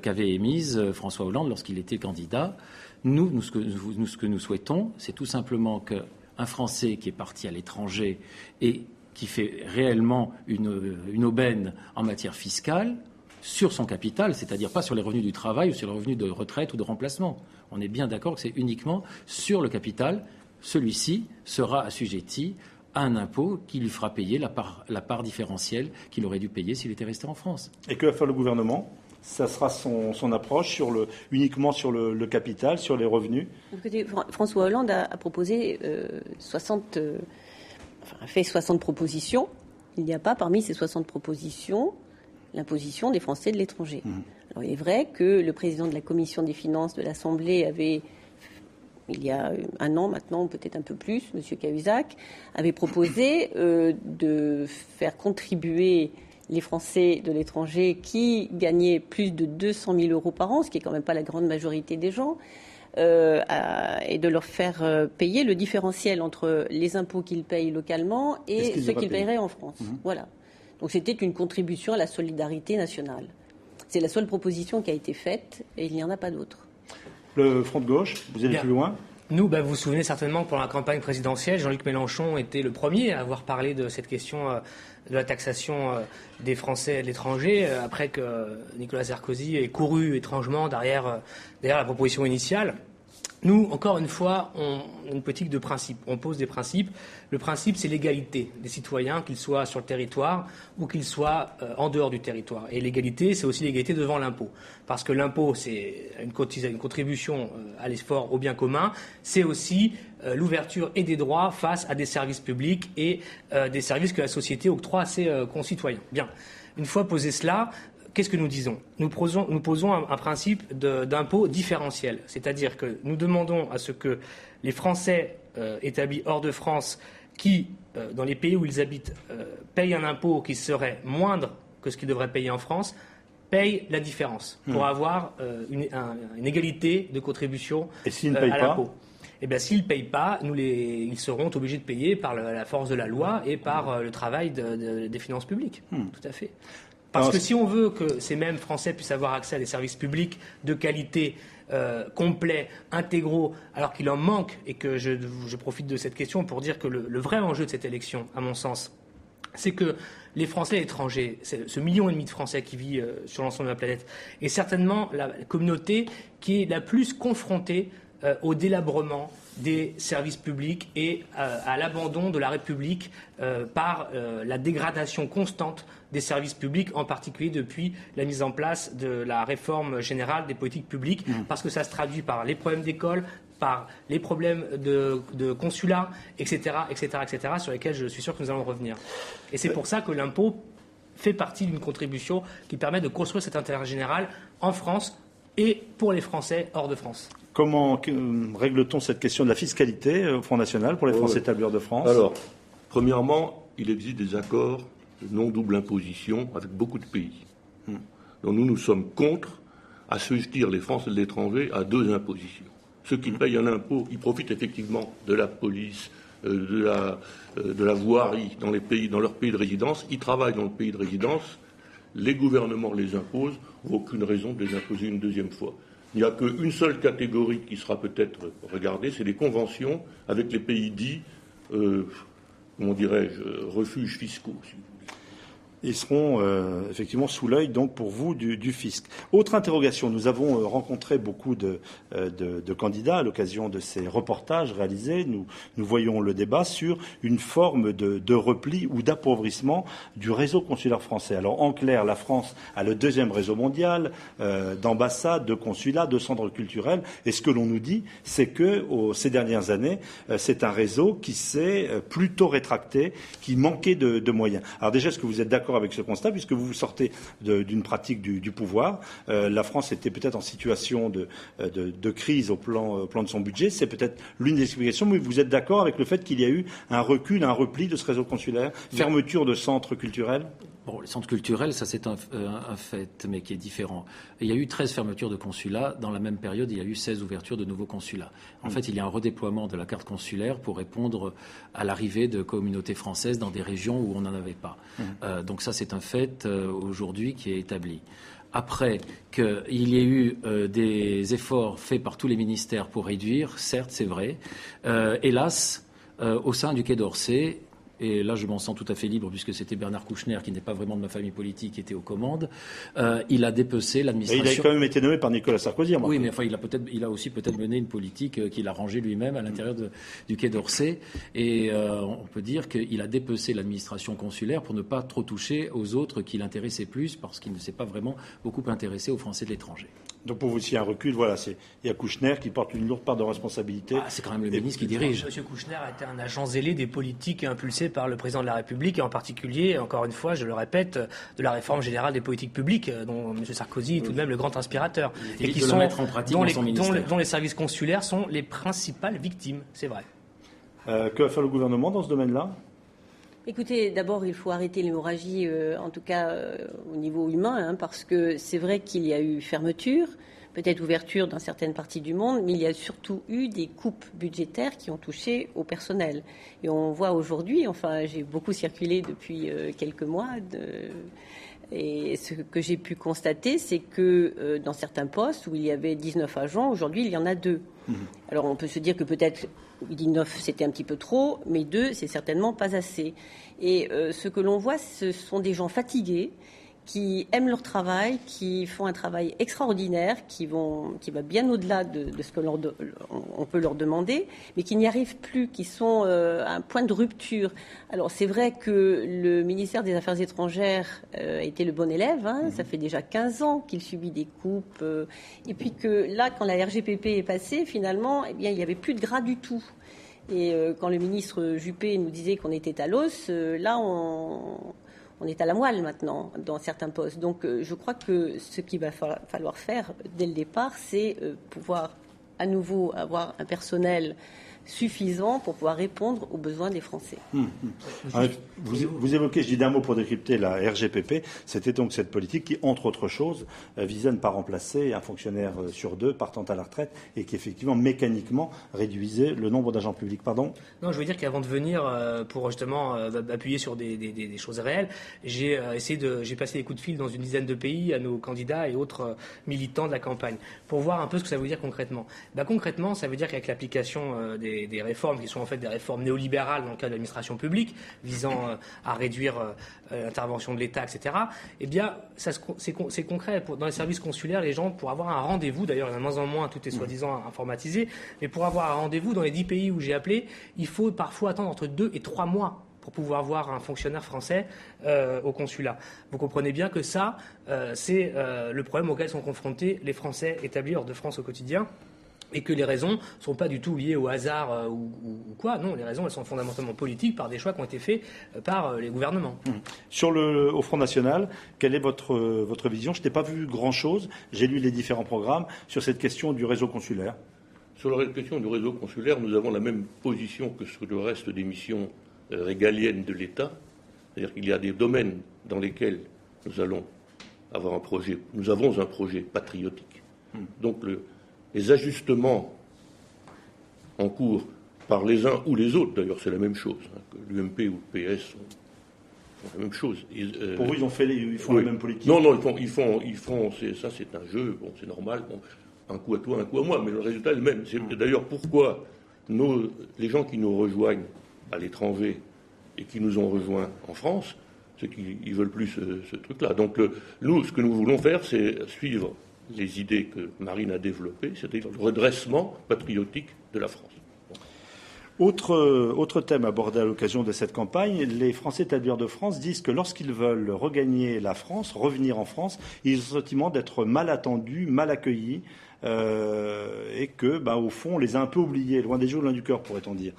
qu'avait émise François Hollande lorsqu'il était candidat. Nous, ce que nous souhaitons, c'est tout simplement qu'un Français qui est parti à l'étranger et qui fait réellement une aubaine en matière fiscale sur son capital, c'est-à-dire pas sur les revenus du travail ou sur les revenus de retraite ou de remplacement. On est bien d'accord que c'est uniquement sur le capital. Celui-ci sera assujetti à un impôt qui lui fera payer la part différentielle qu'il aurait dû payer s'il était resté en France. Et que va faire le gouvernement ? Ça sera son approche uniquement sur le capital, sur les revenus. François Hollande a proposé 60 propositions. Il n'y a pas parmi ces 60 propositions l'imposition des Français de l'étranger. Alors, il est vrai que le président de la Commission des finances de l'Assemblée avait, il y a un an maintenant, peut-être un peu plus, M. Cahuzac, avait proposé de faire contribuer les Français de l'étranger qui gagnaient plus de 200 000 euros par an, ce qui n'est quand même pas la grande majorité des gens, et de leur faire payer le différentiel entre les impôts qu'ils payent localement et ceux qu'ils paieraient en France. Voilà. Donc c'était une contribution à la solidarité nationale. C'est la seule proposition qui a été faite et il n'y en a pas d'autre. Le Front de gauche, vous allez plus loin ? Nous, vous vous souvenez certainement que pendant la campagne présidentielle, Jean-Luc Mélenchon était le premier à avoir parlé de cette question de la taxation des Français de l'étranger, après que Nicolas Sarkozy ait couru étrangement derrière la proposition initiale. Nous, encore une fois, on a une politique de principe. On pose des principes. Le principe, c'est l'égalité des citoyens, qu'ils soient sur le territoire ou qu'ils soient en dehors du territoire. Et l'égalité, c'est aussi l'égalité devant l'impôt. Parce que l'impôt, c'est une contribution à l'effort au bien commun. C'est aussi l'ouverture et des droits face à des services publics et des services que la société octroie à ses concitoyens. Bien. Une fois posé cela, qu'est-ce que nous disons ? Nous posons un principe d'impôt différentiel, c'est-à-dire que nous demandons à ce que les Français établis hors de France qui, dans les pays où ils habitent, payent un impôt qui serait moindre que ce qu'ils devraient payer en France, payent la différence pour avoir une égalité de contribution à l'impôt. Eh bien, s'ils ne payent pas, ils seront obligés de payer par la force de la loi et par le travail des finances publiques. Tout à fait. Parce que si on veut que ces mêmes Français puissent avoir accès à des services publics de qualité, complets, intégraux, alors qu'il en manque, et que je profite de cette question pour dire que le vrai enjeu de cette élection, à mon sens, c'est que les Français étrangers, ce 1,5 million de Français qui vit sur l'ensemble de la planète, est certainement la communauté qui est la plus confrontée au délabrement des services publics et à l'abandon de la République par la dégradation constante des services publics, en particulier depuis la mise en place de la réforme générale des politiques publiques, parce que ça se traduit par les problèmes d'école, par les problèmes de consulat, etc., sur lesquels je suis sûr que nous allons revenir. Et c'est pour ça que l'impôt fait partie d'une contribution qui permet de construire cet intérêt général en France et pour les Français hors de France. Comment règle-t-on cette question de la fiscalité au Front National pour les Français établis hors de France? Alors, premièrement, il existe des accords de non-double imposition avec beaucoup de pays. Donc nous sommes contre assujettir les Français de l'étranger à 2 impositions. Ceux qui payent un impôt, ils profitent effectivement de la police, de la voirie dans leur pays de résidence, ils travaillent dans le pays de résidence, les gouvernements les imposent, aucune raison de les imposer une deuxième fois. Il n'y a qu'une seule catégorie qui sera peut-être regardée, c'est les conventions avec les pays dits, refuges fiscaux. Ils seront effectivement sous l'œil donc pour vous du fisc. Autre interrogation, nous avons rencontré beaucoup de candidats à l'occasion de ces reportages réalisés. Nous voyons le débat sur une forme de repli ou d'appauvrissement du réseau consulaire français. Alors en clair, la France a le 2e réseau mondial d'ambassades, de consulats, de centres culturels. Et ce que l'on nous dit, c'est que ces dernières années, c'est un réseau qui s'est plutôt rétracté, qui manquait de moyens. Alors déjà, est-ce que vous êtes d'accord avec ce constat, puisque vous sortez d'une pratique du pouvoir? La France était peut-être en situation de crise au plan de son budget. C'est peut-être l'une des explications, mais vous êtes d'accord avec le fait qu'il y a eu un recul, un repli de ce réseau consulaire, fermeture de centres culturels? Bon, les centres culturels, ça c'est un fait, mais qui est différent. Il y a eu 13 fermetures de consulats. Dans la même période, il y a eu 16 ouvertures de nouveaux consulats. En fait, il y a un redéploiement de la carte consulaire pour répondre à l'arrivée de communautés françaises dans des régions où on n'en avait pas. Donc ça, c'est un fait aujourd'hui qui est établi. Après qu'il y ait eu des efforts faits par tous les ministères pour réduire, certes, c'est vrai. Hélas, au sein du Quai d'Orsay, et là je m'en sens tout à fait libre puisque c'était Bernard Kouchner, qui n'est pas vraiment de ma famille politique, qui était aux commandes, il a dépecé l'administration. Et il a quand même été nommé par Nicolas Sarkozy. Oui, mais enfin il a aussi peut-être mené une politique qu'il a rangée lui-même à l'intérieur du Quai d'Orsay, et on peut dire qu'il a dépecé l'administration consulaire pour ne pas trop toucher aux autres qui l'intéressaient plus, parce qu'il ne s'est pas vraiment beaucoup intéressé aux Français de l'étranger. Donc pour vous, s'il y a un recul, voilà, il y a Kouchner qui porte une lourde part de responsabilité. C'est quand même le ministre qui dirige. M. Kouchner a été un agent zélé des politiques impulsées par le président de la République, et en particulier, encore une fois, je le répète, de la réforme générale des politiques publiques, dont M. Sarkozy est tout de même le grand inspirateur. Et qui sont mettre en pratique dont les services consulaires sont les principales victimes, c'est vrai. Que va faire le gouvernement dans ce domaine-là ? Écoutez, d'abord, il faut arrêter l'hémorragie, en tout cas au niveau humain, parce que c'est vrai qu'il y a eu fermeture, peut-être ouverture dans certaines parties du monde, mais il y a surtout eu des coupes budgétaires qui ont touché au personnel. Et on voit aujourd'hui, enfin, j'ai beaucoup circulé depuis quelques mois, et ce que j'ai pu constater, c'est que dans certains postes où il y avait 19 agents, aujourd'hui, il y en a 2. Alors, on peut se dire que peut-être 19, c'était un petit peu trop, mais 2, c'est certainement pas assez. Et ce que l'on voit, ce sont des gens fatigués, qui aiment leur travail, qui font un travail extraordinaire, qui va bien au-delà de ce que on peut leur demander, mais qui n'y arrivent plus, qui sont à un point de rupture. Alors c'est vrai que le ministère des Affaires étrangères a été le bon élève, ça fait déjà 15 ans qu'il subit des coupes, et puis que là, quand la RGPP est passée, finalement, eh bien, il n'y avait plus de gras du tout. Et quand le ministre Juppé nous disait qu'on était à l'os, là, on est à la moelle maintenant dans certains postes. Donc je crois que ce qu'il va falloir faire dès le départ, c'est pouvoir à nouveau avoir un personnel suffisant pour pouvoir répondre aux besoins des Français. Vous évoquez, je dis d'un mot pour décrypter la RGPP, c'était donc cette politique qui, entre autres choses, visait à ne pas remplacer un fonctionnaire sur 2 partant à la retraite et qui effectivement mécaniquement réduisait le nombre d'agents publics. Pardon ? Non, je veux dire qu'avant de venir, pour justement appuyer sur des choses réelles, j'ai passé des coups de fil dans une dizaine de pays à nos candidats et autres militants de la campagne pour voir un peu ce que ça veut dire concrètement. Concrètement, ça veut dire qu'avec l'application des réformes qui sont en fait des réformes néolibérales dans le cadre de l'administration publique, visant à réduire l'intervention de l'État, etc., eh bien, c'est concret. Dans les services consulaires, les gens, pour avoir un rendez-vous, d'ailleurs, il y en a de moins en moins, tout est soi-disant informatisé, mais pour avoir un rendez-vous dans les 10 pays où j'ai appelé, il faut parfois attendre entre 2 et 3 mois pour pouvoir voir un fonctionnaire français au consulat. Vous comprenez bien que ça, c'est le problème auquel sont confrontés les Français établis hors de France au quotidien. et que les raisons ne sont pas du tout liées au hasard ou quoi. Non, les raisons, elles sont fondamentalement politiques par des choix qui ont été faits par les gouvernements. Au Front National, quelle est votre vision? Je n'ai pas vu grand-chose. J'ai lu les différents programmes sur cette question du réseau consulaire. Sur la question du réseau consulaire, nous avons la même position que sur le reste des missions régaliennes de l'État. C'est-à-dire qu'il y a des domaines dans lesquels nous allons avoir un projet. Nous avons un projet patriotique. Donc les ajustements en cours par les uns ou les autres, d'ailleurs c'est la même chose, que l'UMP ou le PS font la même chose. Pour vous, ils font la même politique? Non, ils font ça c'est un jeu, bon, c'est normal, bon, un coup à toi, un coup à moi, mais le résultat est le même. C'est d'ailleurs pourquoi les gens qui nous rejoignent à l'étranger et qui nous ont rejoints en France, c'est qu'ils veulent plus ce truc-là. Donc nous, ce que nous voulons faire, c'est suivre les idées que Marine a développées, c'est-à-dire le redressement patriotique de la France. Autre thème abordé à l'occasion de cette campagne, les Français établis hors de France disent que lorsqu'ils veulent regagner la France, revenir en France, ils ont le sentiment d'être mal attendus, mal accueillis, et que, au fond, on les a un peu oubliés, loin des yeux, loin du cœur, pourrait-on dire.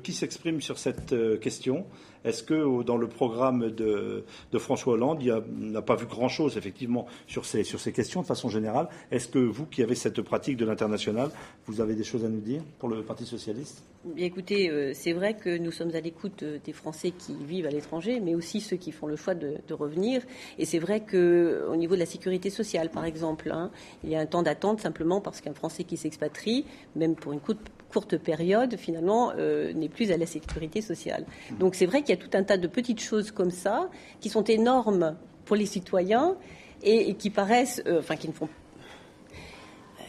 Qui s'exprime sur cette question? Est-ce que dans le programme de François Hollande, il n'a pas vu grand-chose, effectivement, sur ces questions de façon générale? Est-ce que vous, qui avez cette pratique de l'international, vous avez des choses à nous dire pour le Parti socialiste? Bien, écoutez, c'est vrai que nous sommes à l'écoute des Français qui vivent à l'étranger, mais aussi ceux qui font le choix de revenir. Et c'est vrai qu'au niveau de la sécurité sociale, par exemple, il y a un temps d'attente simplement parce qu'un Français qui s'expatrie, même pour une courte période, finalement, n'est plus à la sécurité sociale. Donc c'est vrai qu'il y a tout un tas de petites choses comme ça qui sont énormes pour les citoyens et qui paraissent,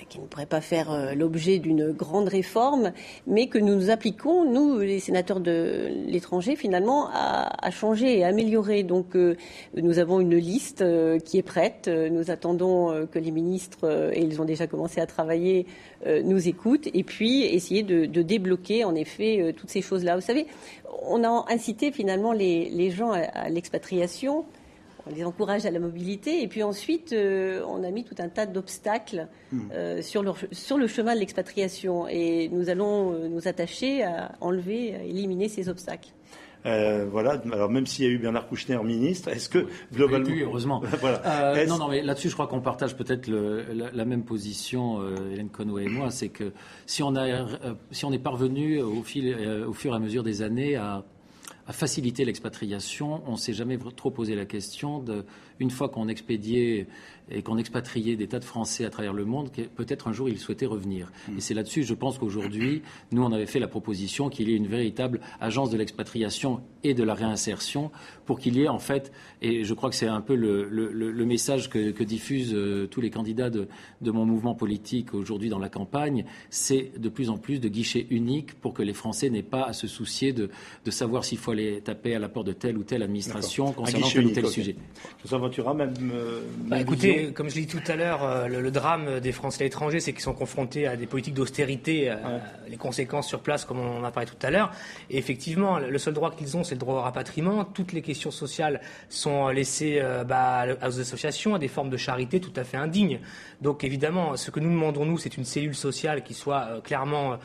qui ne pourraient pas faire l'objet d'une grande réforme, mais que nous nous appliquons, nous, les sénateurs de l'étranger, finalement, à changer et à améliorer. Donc, nous avons une liste qui est prête. Nous attendons que les ministres, et ils ont déjà commencé à travailler, nous écoutent, et puis essayer de débloquer, en effet, toutes ces choses-là. Vous savez, on a incité, finalement, les gens à l'expatriation. On les encourage à la mobilité et puis ensuite on a mis tout un tas d'obstacles sur le chemin de l'expatriation et nous allons nous attacher à enlever, à éliminer ces obstacles. Voilà. Alors même s'il y a eu Bernard Kouchner ministre, est-ce que globalement, oui, heureusement. Voilà. Non, mais là-dessus, je crois qu'on partage peut-être la même position, Hélène Conway et moi, c'est que si on est parvenu au fur et à mesure des années à faciliter l'expatriation, on ne s'est jamais trop posé la question une fois qu'on expédiait et qu'on expatriait des tas de Français à travers le monde, peut-être un jour ils souhaitaient revenir. Et c'est là-dessus, je pense qu'aujourd'hui, nous on avait fait la proposition qu'il y ait une véritable agence de l'expatriation et de la réinsertion pour qu'il y ait en fait, et je crois que c'est un peu le message que diffusent tous les candidats de mon mouvement politique aujourd'hui dans la campagne, c'est de plus en plus de guichets uniques pour que les Français n'aient pas à se soucier de savoir s'il faut aller taper à la porte de telle ou telle administration concernant tel ou tel sujet. Écoutez, comme je l'ai dit tout à l'heure, le drame des Français à l'étranger, c'est qu'ils sont confrontés à des politiques d'austérité, les conséquences sur place, comme on en a parlé tout à l'heure. Et effectivement, le seul droit qu'ils ont, c'est le droit au rapatriement. Toutes les questions sociales sont laissées aux associations, à des formes de charité tout à fait indignes. Donc évidemment, ce que nous demandons, nous, c'est une cellule sociale qui soit clairement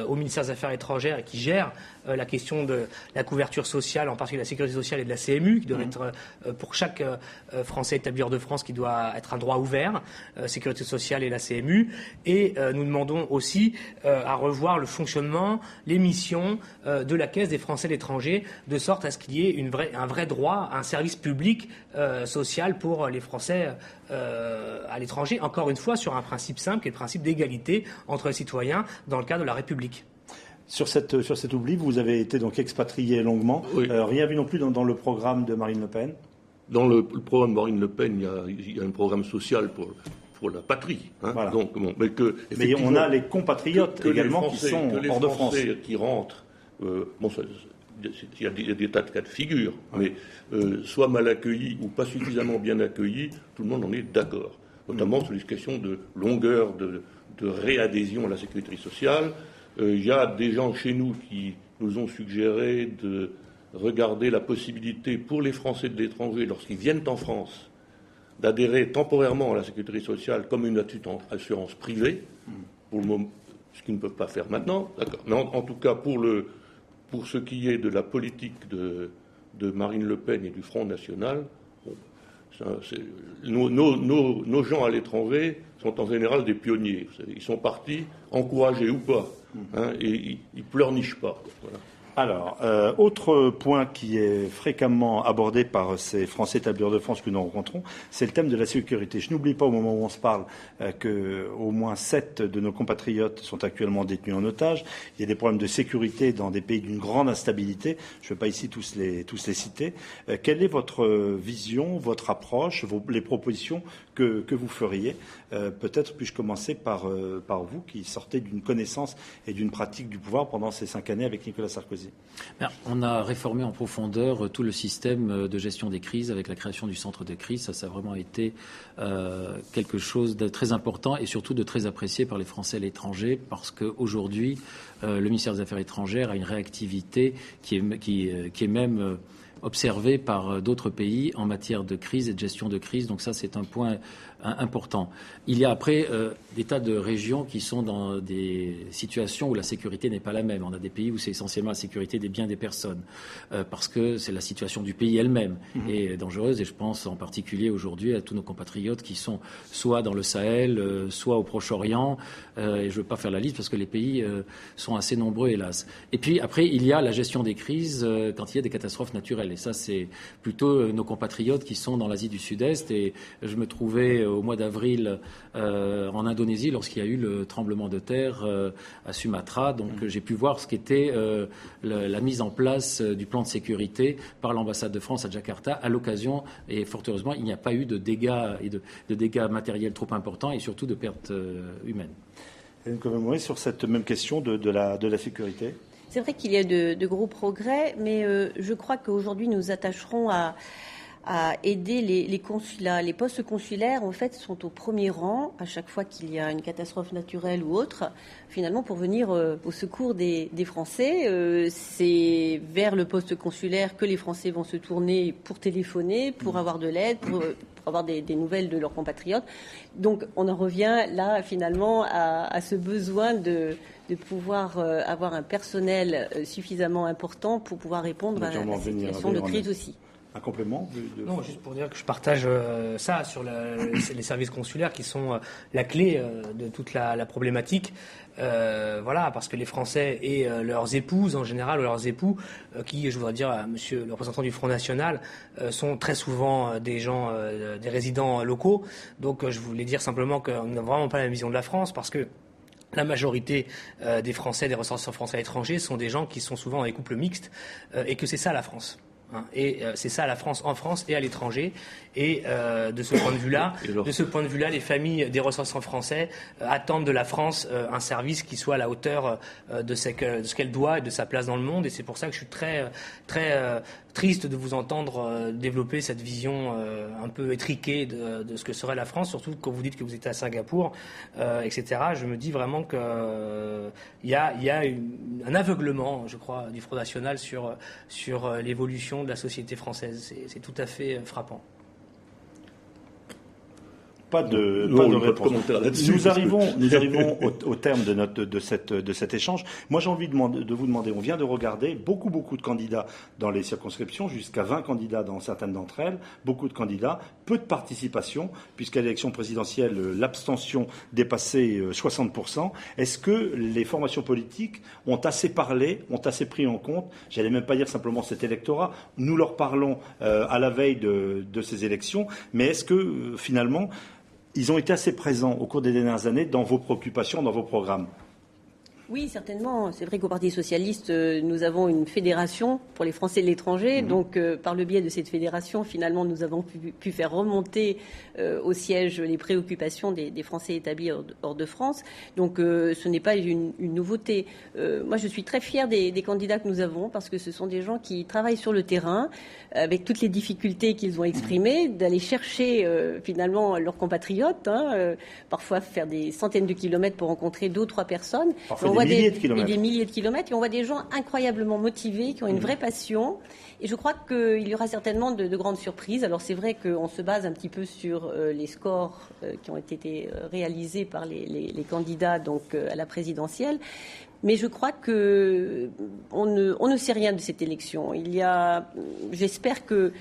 au ministère des Affaires étrangères et qui gère la question de la couverture sociale, en particulier de la sécurité sociale et de la CMU, qui doit être pour chaque Français établi hors de France, qui doit être un droit ouvert, sécurité sociale et la CMU. Et nous demandons aussi à revoir le fonctionnement, les missions de la Caisse des Français de l'étranger, de sorte à ce qu'il y ait un vrai droit, un service public social pour les Français à l'étranger, encore une fois sur un principe simple qui est le principe d'égalité entre les citoyens dans le cadre de la République. Sur cet oubli, vous avez été donc expatrié longuement. Oui. Rien vu non plus dans le programme de Marine Le Pen. Dans le programme de Marine Le Pen, il y a un programme social pour la patrie. Voilà. Donc, mais on a les compatriotes également qui sont hors de France. Que les Français qui rentrent, il y a des tas de cas de figure, mais soit mal accueillis ou pas suffisamment bien accueillis, tout le monde en est d'accord. Notamment sur les questions de longueur de réadhésion à la sécurité sociale. Il y a des gens chez nous qui nous ont suggéré de regarder la possibilité pour les Français de l'étranger, lorsqu'ils viennent en France, d'adhérer temporairement à la sécurité sociale comme une assurance privée, pour le moment, ce qu'ils ne peuvent pas faire maintenant. D'accord. Mais en tout cas, pour ce qui est de la politique de Marine Le Pen et du Front National, nos gens à l'étranger sont en général des pionniers. Ils sont partis, encouragés ou pas, et ils pleurnichent pas. Voilà. Alors, autre point qui est fréquemment abordé par ces Français établis hors de France que nous rencontrons, c'est le thème de la sécurité. Je n'oublie pas au moment où on se parle qu'au moins 7 de nos compatriotes sont actuellement détenus en otage. Il y a des problèmes de sécurité dans des pays d'une grande instabilité. Je ne vais pas ici tous les citer. Quelle est votre vision, votre approche, les propositions que vous feriez? Peut-être puis-je commencer par vous qui sortez d'une connaissance et d'une pratique du pouvoir pendant ces 5 années avec Nicolas Sarkozy. On a réformé en profondeur tout le système de gestion des crises avec la création du centre de crise. Ça a vraiment été quelque chose de très important et surtout de très apprécié par les Français à l'étranger parce qu'aujourd'hui, le ministère des Affaires étrangères a une réactivité qui est même observée par d'autres pays en matière de crise et de gestion de crise. Donc ça, c'est un point important. Il y a après des tas de régions qui sont dans des situations où la sécurité n'est pas la même. On a des pays où c'est essentiellement la sécurité des biens des personnes parce que c'est la situation du pays elle-même est dangereuse. Et je pense en particulier aujourd'hui à tous nos compatriotes qui sont soit dans le Sahel, soit au Proche-Orient. Et je ne veux pas faire la liste parce que les pays sont assez nombreux, hélas. Et puis après, il y a la gestion des crises quand il y a des catastrophes naturelles. Et ça, c'est plutôt nos compatriotes qui sont dans l'Asie du Sud-Est. Et je me trouvais au mois d'avril en Indonésie lorsqu'il y a eu le tremblement de terre à Sumatra. Donc j'ai pu voir ce qu'était la mise en place du plan de sécurité par l'ambassade de France à Jakarta à l'occasion. Et fort heureusement, il n'y a pas eu de dégâts et de dégâts matériels trop importants et surtout de pertes humaines. Hélène Covey-Mouret, sur cette même question de la sécurité. C'est vrai qu'il y a de gros progrès, mais je crois qu'aujourd'hui nous attacherons à aider les consulats. Les postes consulaires, en fait, sont au premier rang à chaque fois qu'il y a une catastrophe naturelle ou autre, finalement, pour venir au secours des Français. C'est vers le poste consulaire que les Français vont se tourner pour téléphoner, pour avoir de l'aide, pour avoir des nouvelles de leurs compatriotes. Donc, on en revient là, finalement, à ce besoin de pouvoir avoir un personnel suffisamment important pour pouvoir répondre à la situation de crise aussi. Un complément Non, juste pour dire que je partage ça sur les services consulaires qui sont la clé de toute la problématique. Voilà, parce que les Français et leurs épouses en général, ou leurs époux, qui, je voudrais dire à monsieur le représentant du Front National, sont très souvent des gens, des résidents locaux. Donc je voulais dire simplement qu'on n'a vraiment pas la même vision de la France parce que la majorité des Français, des ressortissants français à l'étranger sont des gens qui sont souvent dans les couples mixtes et que c'est ça la France. Et c'est ça la France en France et à l'étranger. Et de ce point de vue-là, les familles des ressortissants français attendent de la France un service qui soit à la hauteur de ce qu'elle doit et de sa place dans le monde. Et c'est pour ça que je suis très triste de vous entendre développer cette vision un peu étriquée de ce que serait la France, surtout quand vous dites que vous êtes à Singapour, etc. Je me dis vraiment qu'il y a un aveuglement, je crois, du Front National sur l'évolution de la société française. C'est tout à fait frappant. Pas de réponse. Nous arrivons au terme de cet échange. Moi, j'ai envie de vous demander, on vient de regarder beaucoup de candidats dans les circonscriptions, jusqu'à 20 candidats dans certaines d'entre elles, beaucoup de candidats, peu de participation, puisqu'à l'élection présidentielle, l'abstention dépassait 60%. Est-ce que les formations politiques ont assez parlé, ont assez pris en compte, j'allais même pas dire simplement cet électorat, nous leur parlons à la veille de ces élections, mais est-ce que finalement, ils ont été assez présents au cours des dernières années dans vos préoccupations, dans vos programmes? Oui, certainement. C'est vrai qu'au Parti socialiste, nous avons une fédération pour les Français de l'étranger. Donc, par le biais de cette fédération, finalement, nous avons pu faire remonter au siège les préoccupations des Français établis hors de France. Donc, ce n'est pas une nouveauté. Moi, je suis très fière des candidats que nous avons parce que ce sont des gens qui travaillent sur le terrain avec toutes les difficultés qu'ils ont exprimées, d'aller chercher finalement leurs compatriotes, parfois faire des centaines de kilomètres pour rencontrer 2 ou 3 personnes. Parfois voit milliers de kilomètres. des milliers de kilomètres, et on voit des gens incroyablement motivés, qui ont une vraie passion. Et je crois qu'il y aura certainement de grandes surprises. Alors c'est vrai qu'on se base un petit peu sur les scores qui ont été réalisés par les candidats donc, à la présidentielle. Mais je crois qu'on ne sait rien de cette élection. J'espère que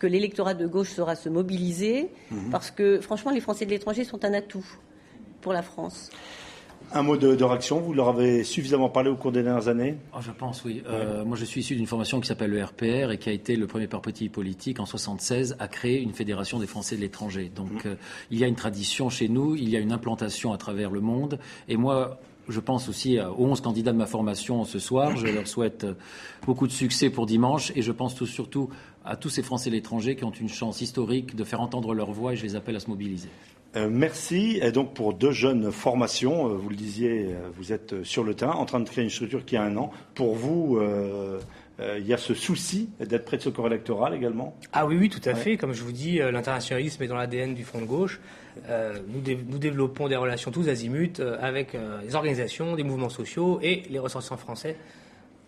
l'électorat de gauche saura se mobiliser, parce que franchement les Français de l'étranger sont un atout pour la France. Un mot de réaction, vous leur avez suffisamment parlé au cours des dernières années ? Je pense, oui. Moi, je suis issu d'une formation qui s'appelle le RPR et qui a été le premier parti politique en 1976 à créer une fédération des Français de l'étranger. Donc, il y a une tradition chez nous, il y a une implantation à travers le monde. Et moi, je pense aussi aux 11 candidats de ma formation ce soir. Je leur souhaite beaucoup de succès pour dimanche. Et je pense surtout à tous ces Français de l'étranger qui ont une chance historique de faire entendre leur voix, et je les appelle à se mobiliser. Merci. Et donc pour 2 jeunes formations, vous le disiez, vous êtes sur le terrain en train de créer une structure qui a 1 an. Pour vous, il y a ce souci d'être près de ce corps électoral également ? Ah oui, tout à fait. Comme je vous dis, l'internationalisme est dans l'ADN du Front de gauche. Nous développons des relations tous azimuts avec les organisations, des mouvements sociaux et les ressortissants français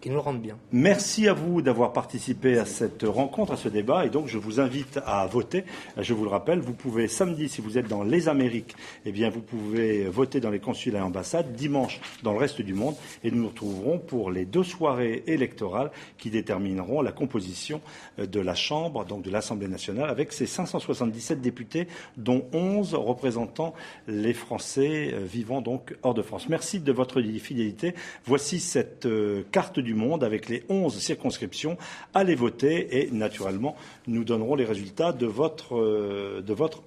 qui nous le rendent bien. Merci à vous d'avoir participé à cette rencontre, à ce débat. Et donc, je vous invite à voter. Je vous le rappelle, vous pouvez samedi, si vous êtes dans les Amériques, eh bien, vous pouvez voter dans les consulats et ambassades. Dimanche, dans le reste du monde. Et nous nous retrouverons pour les 2 soirées électorales qui détermineront la composition de la Chambre, donc de l'Assemblée nationale, avec ses 577 députés, dont 11 représentant les Français vivant donc hors de France. Merci de votre fidélité. Voici cette carte du monde avec les 11 circonscriptions. Allez voter et naturellement nous donnerons les résultats de votre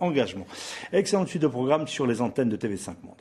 engagement. Excellente suite de programme sur les antennes de TV5 Monde.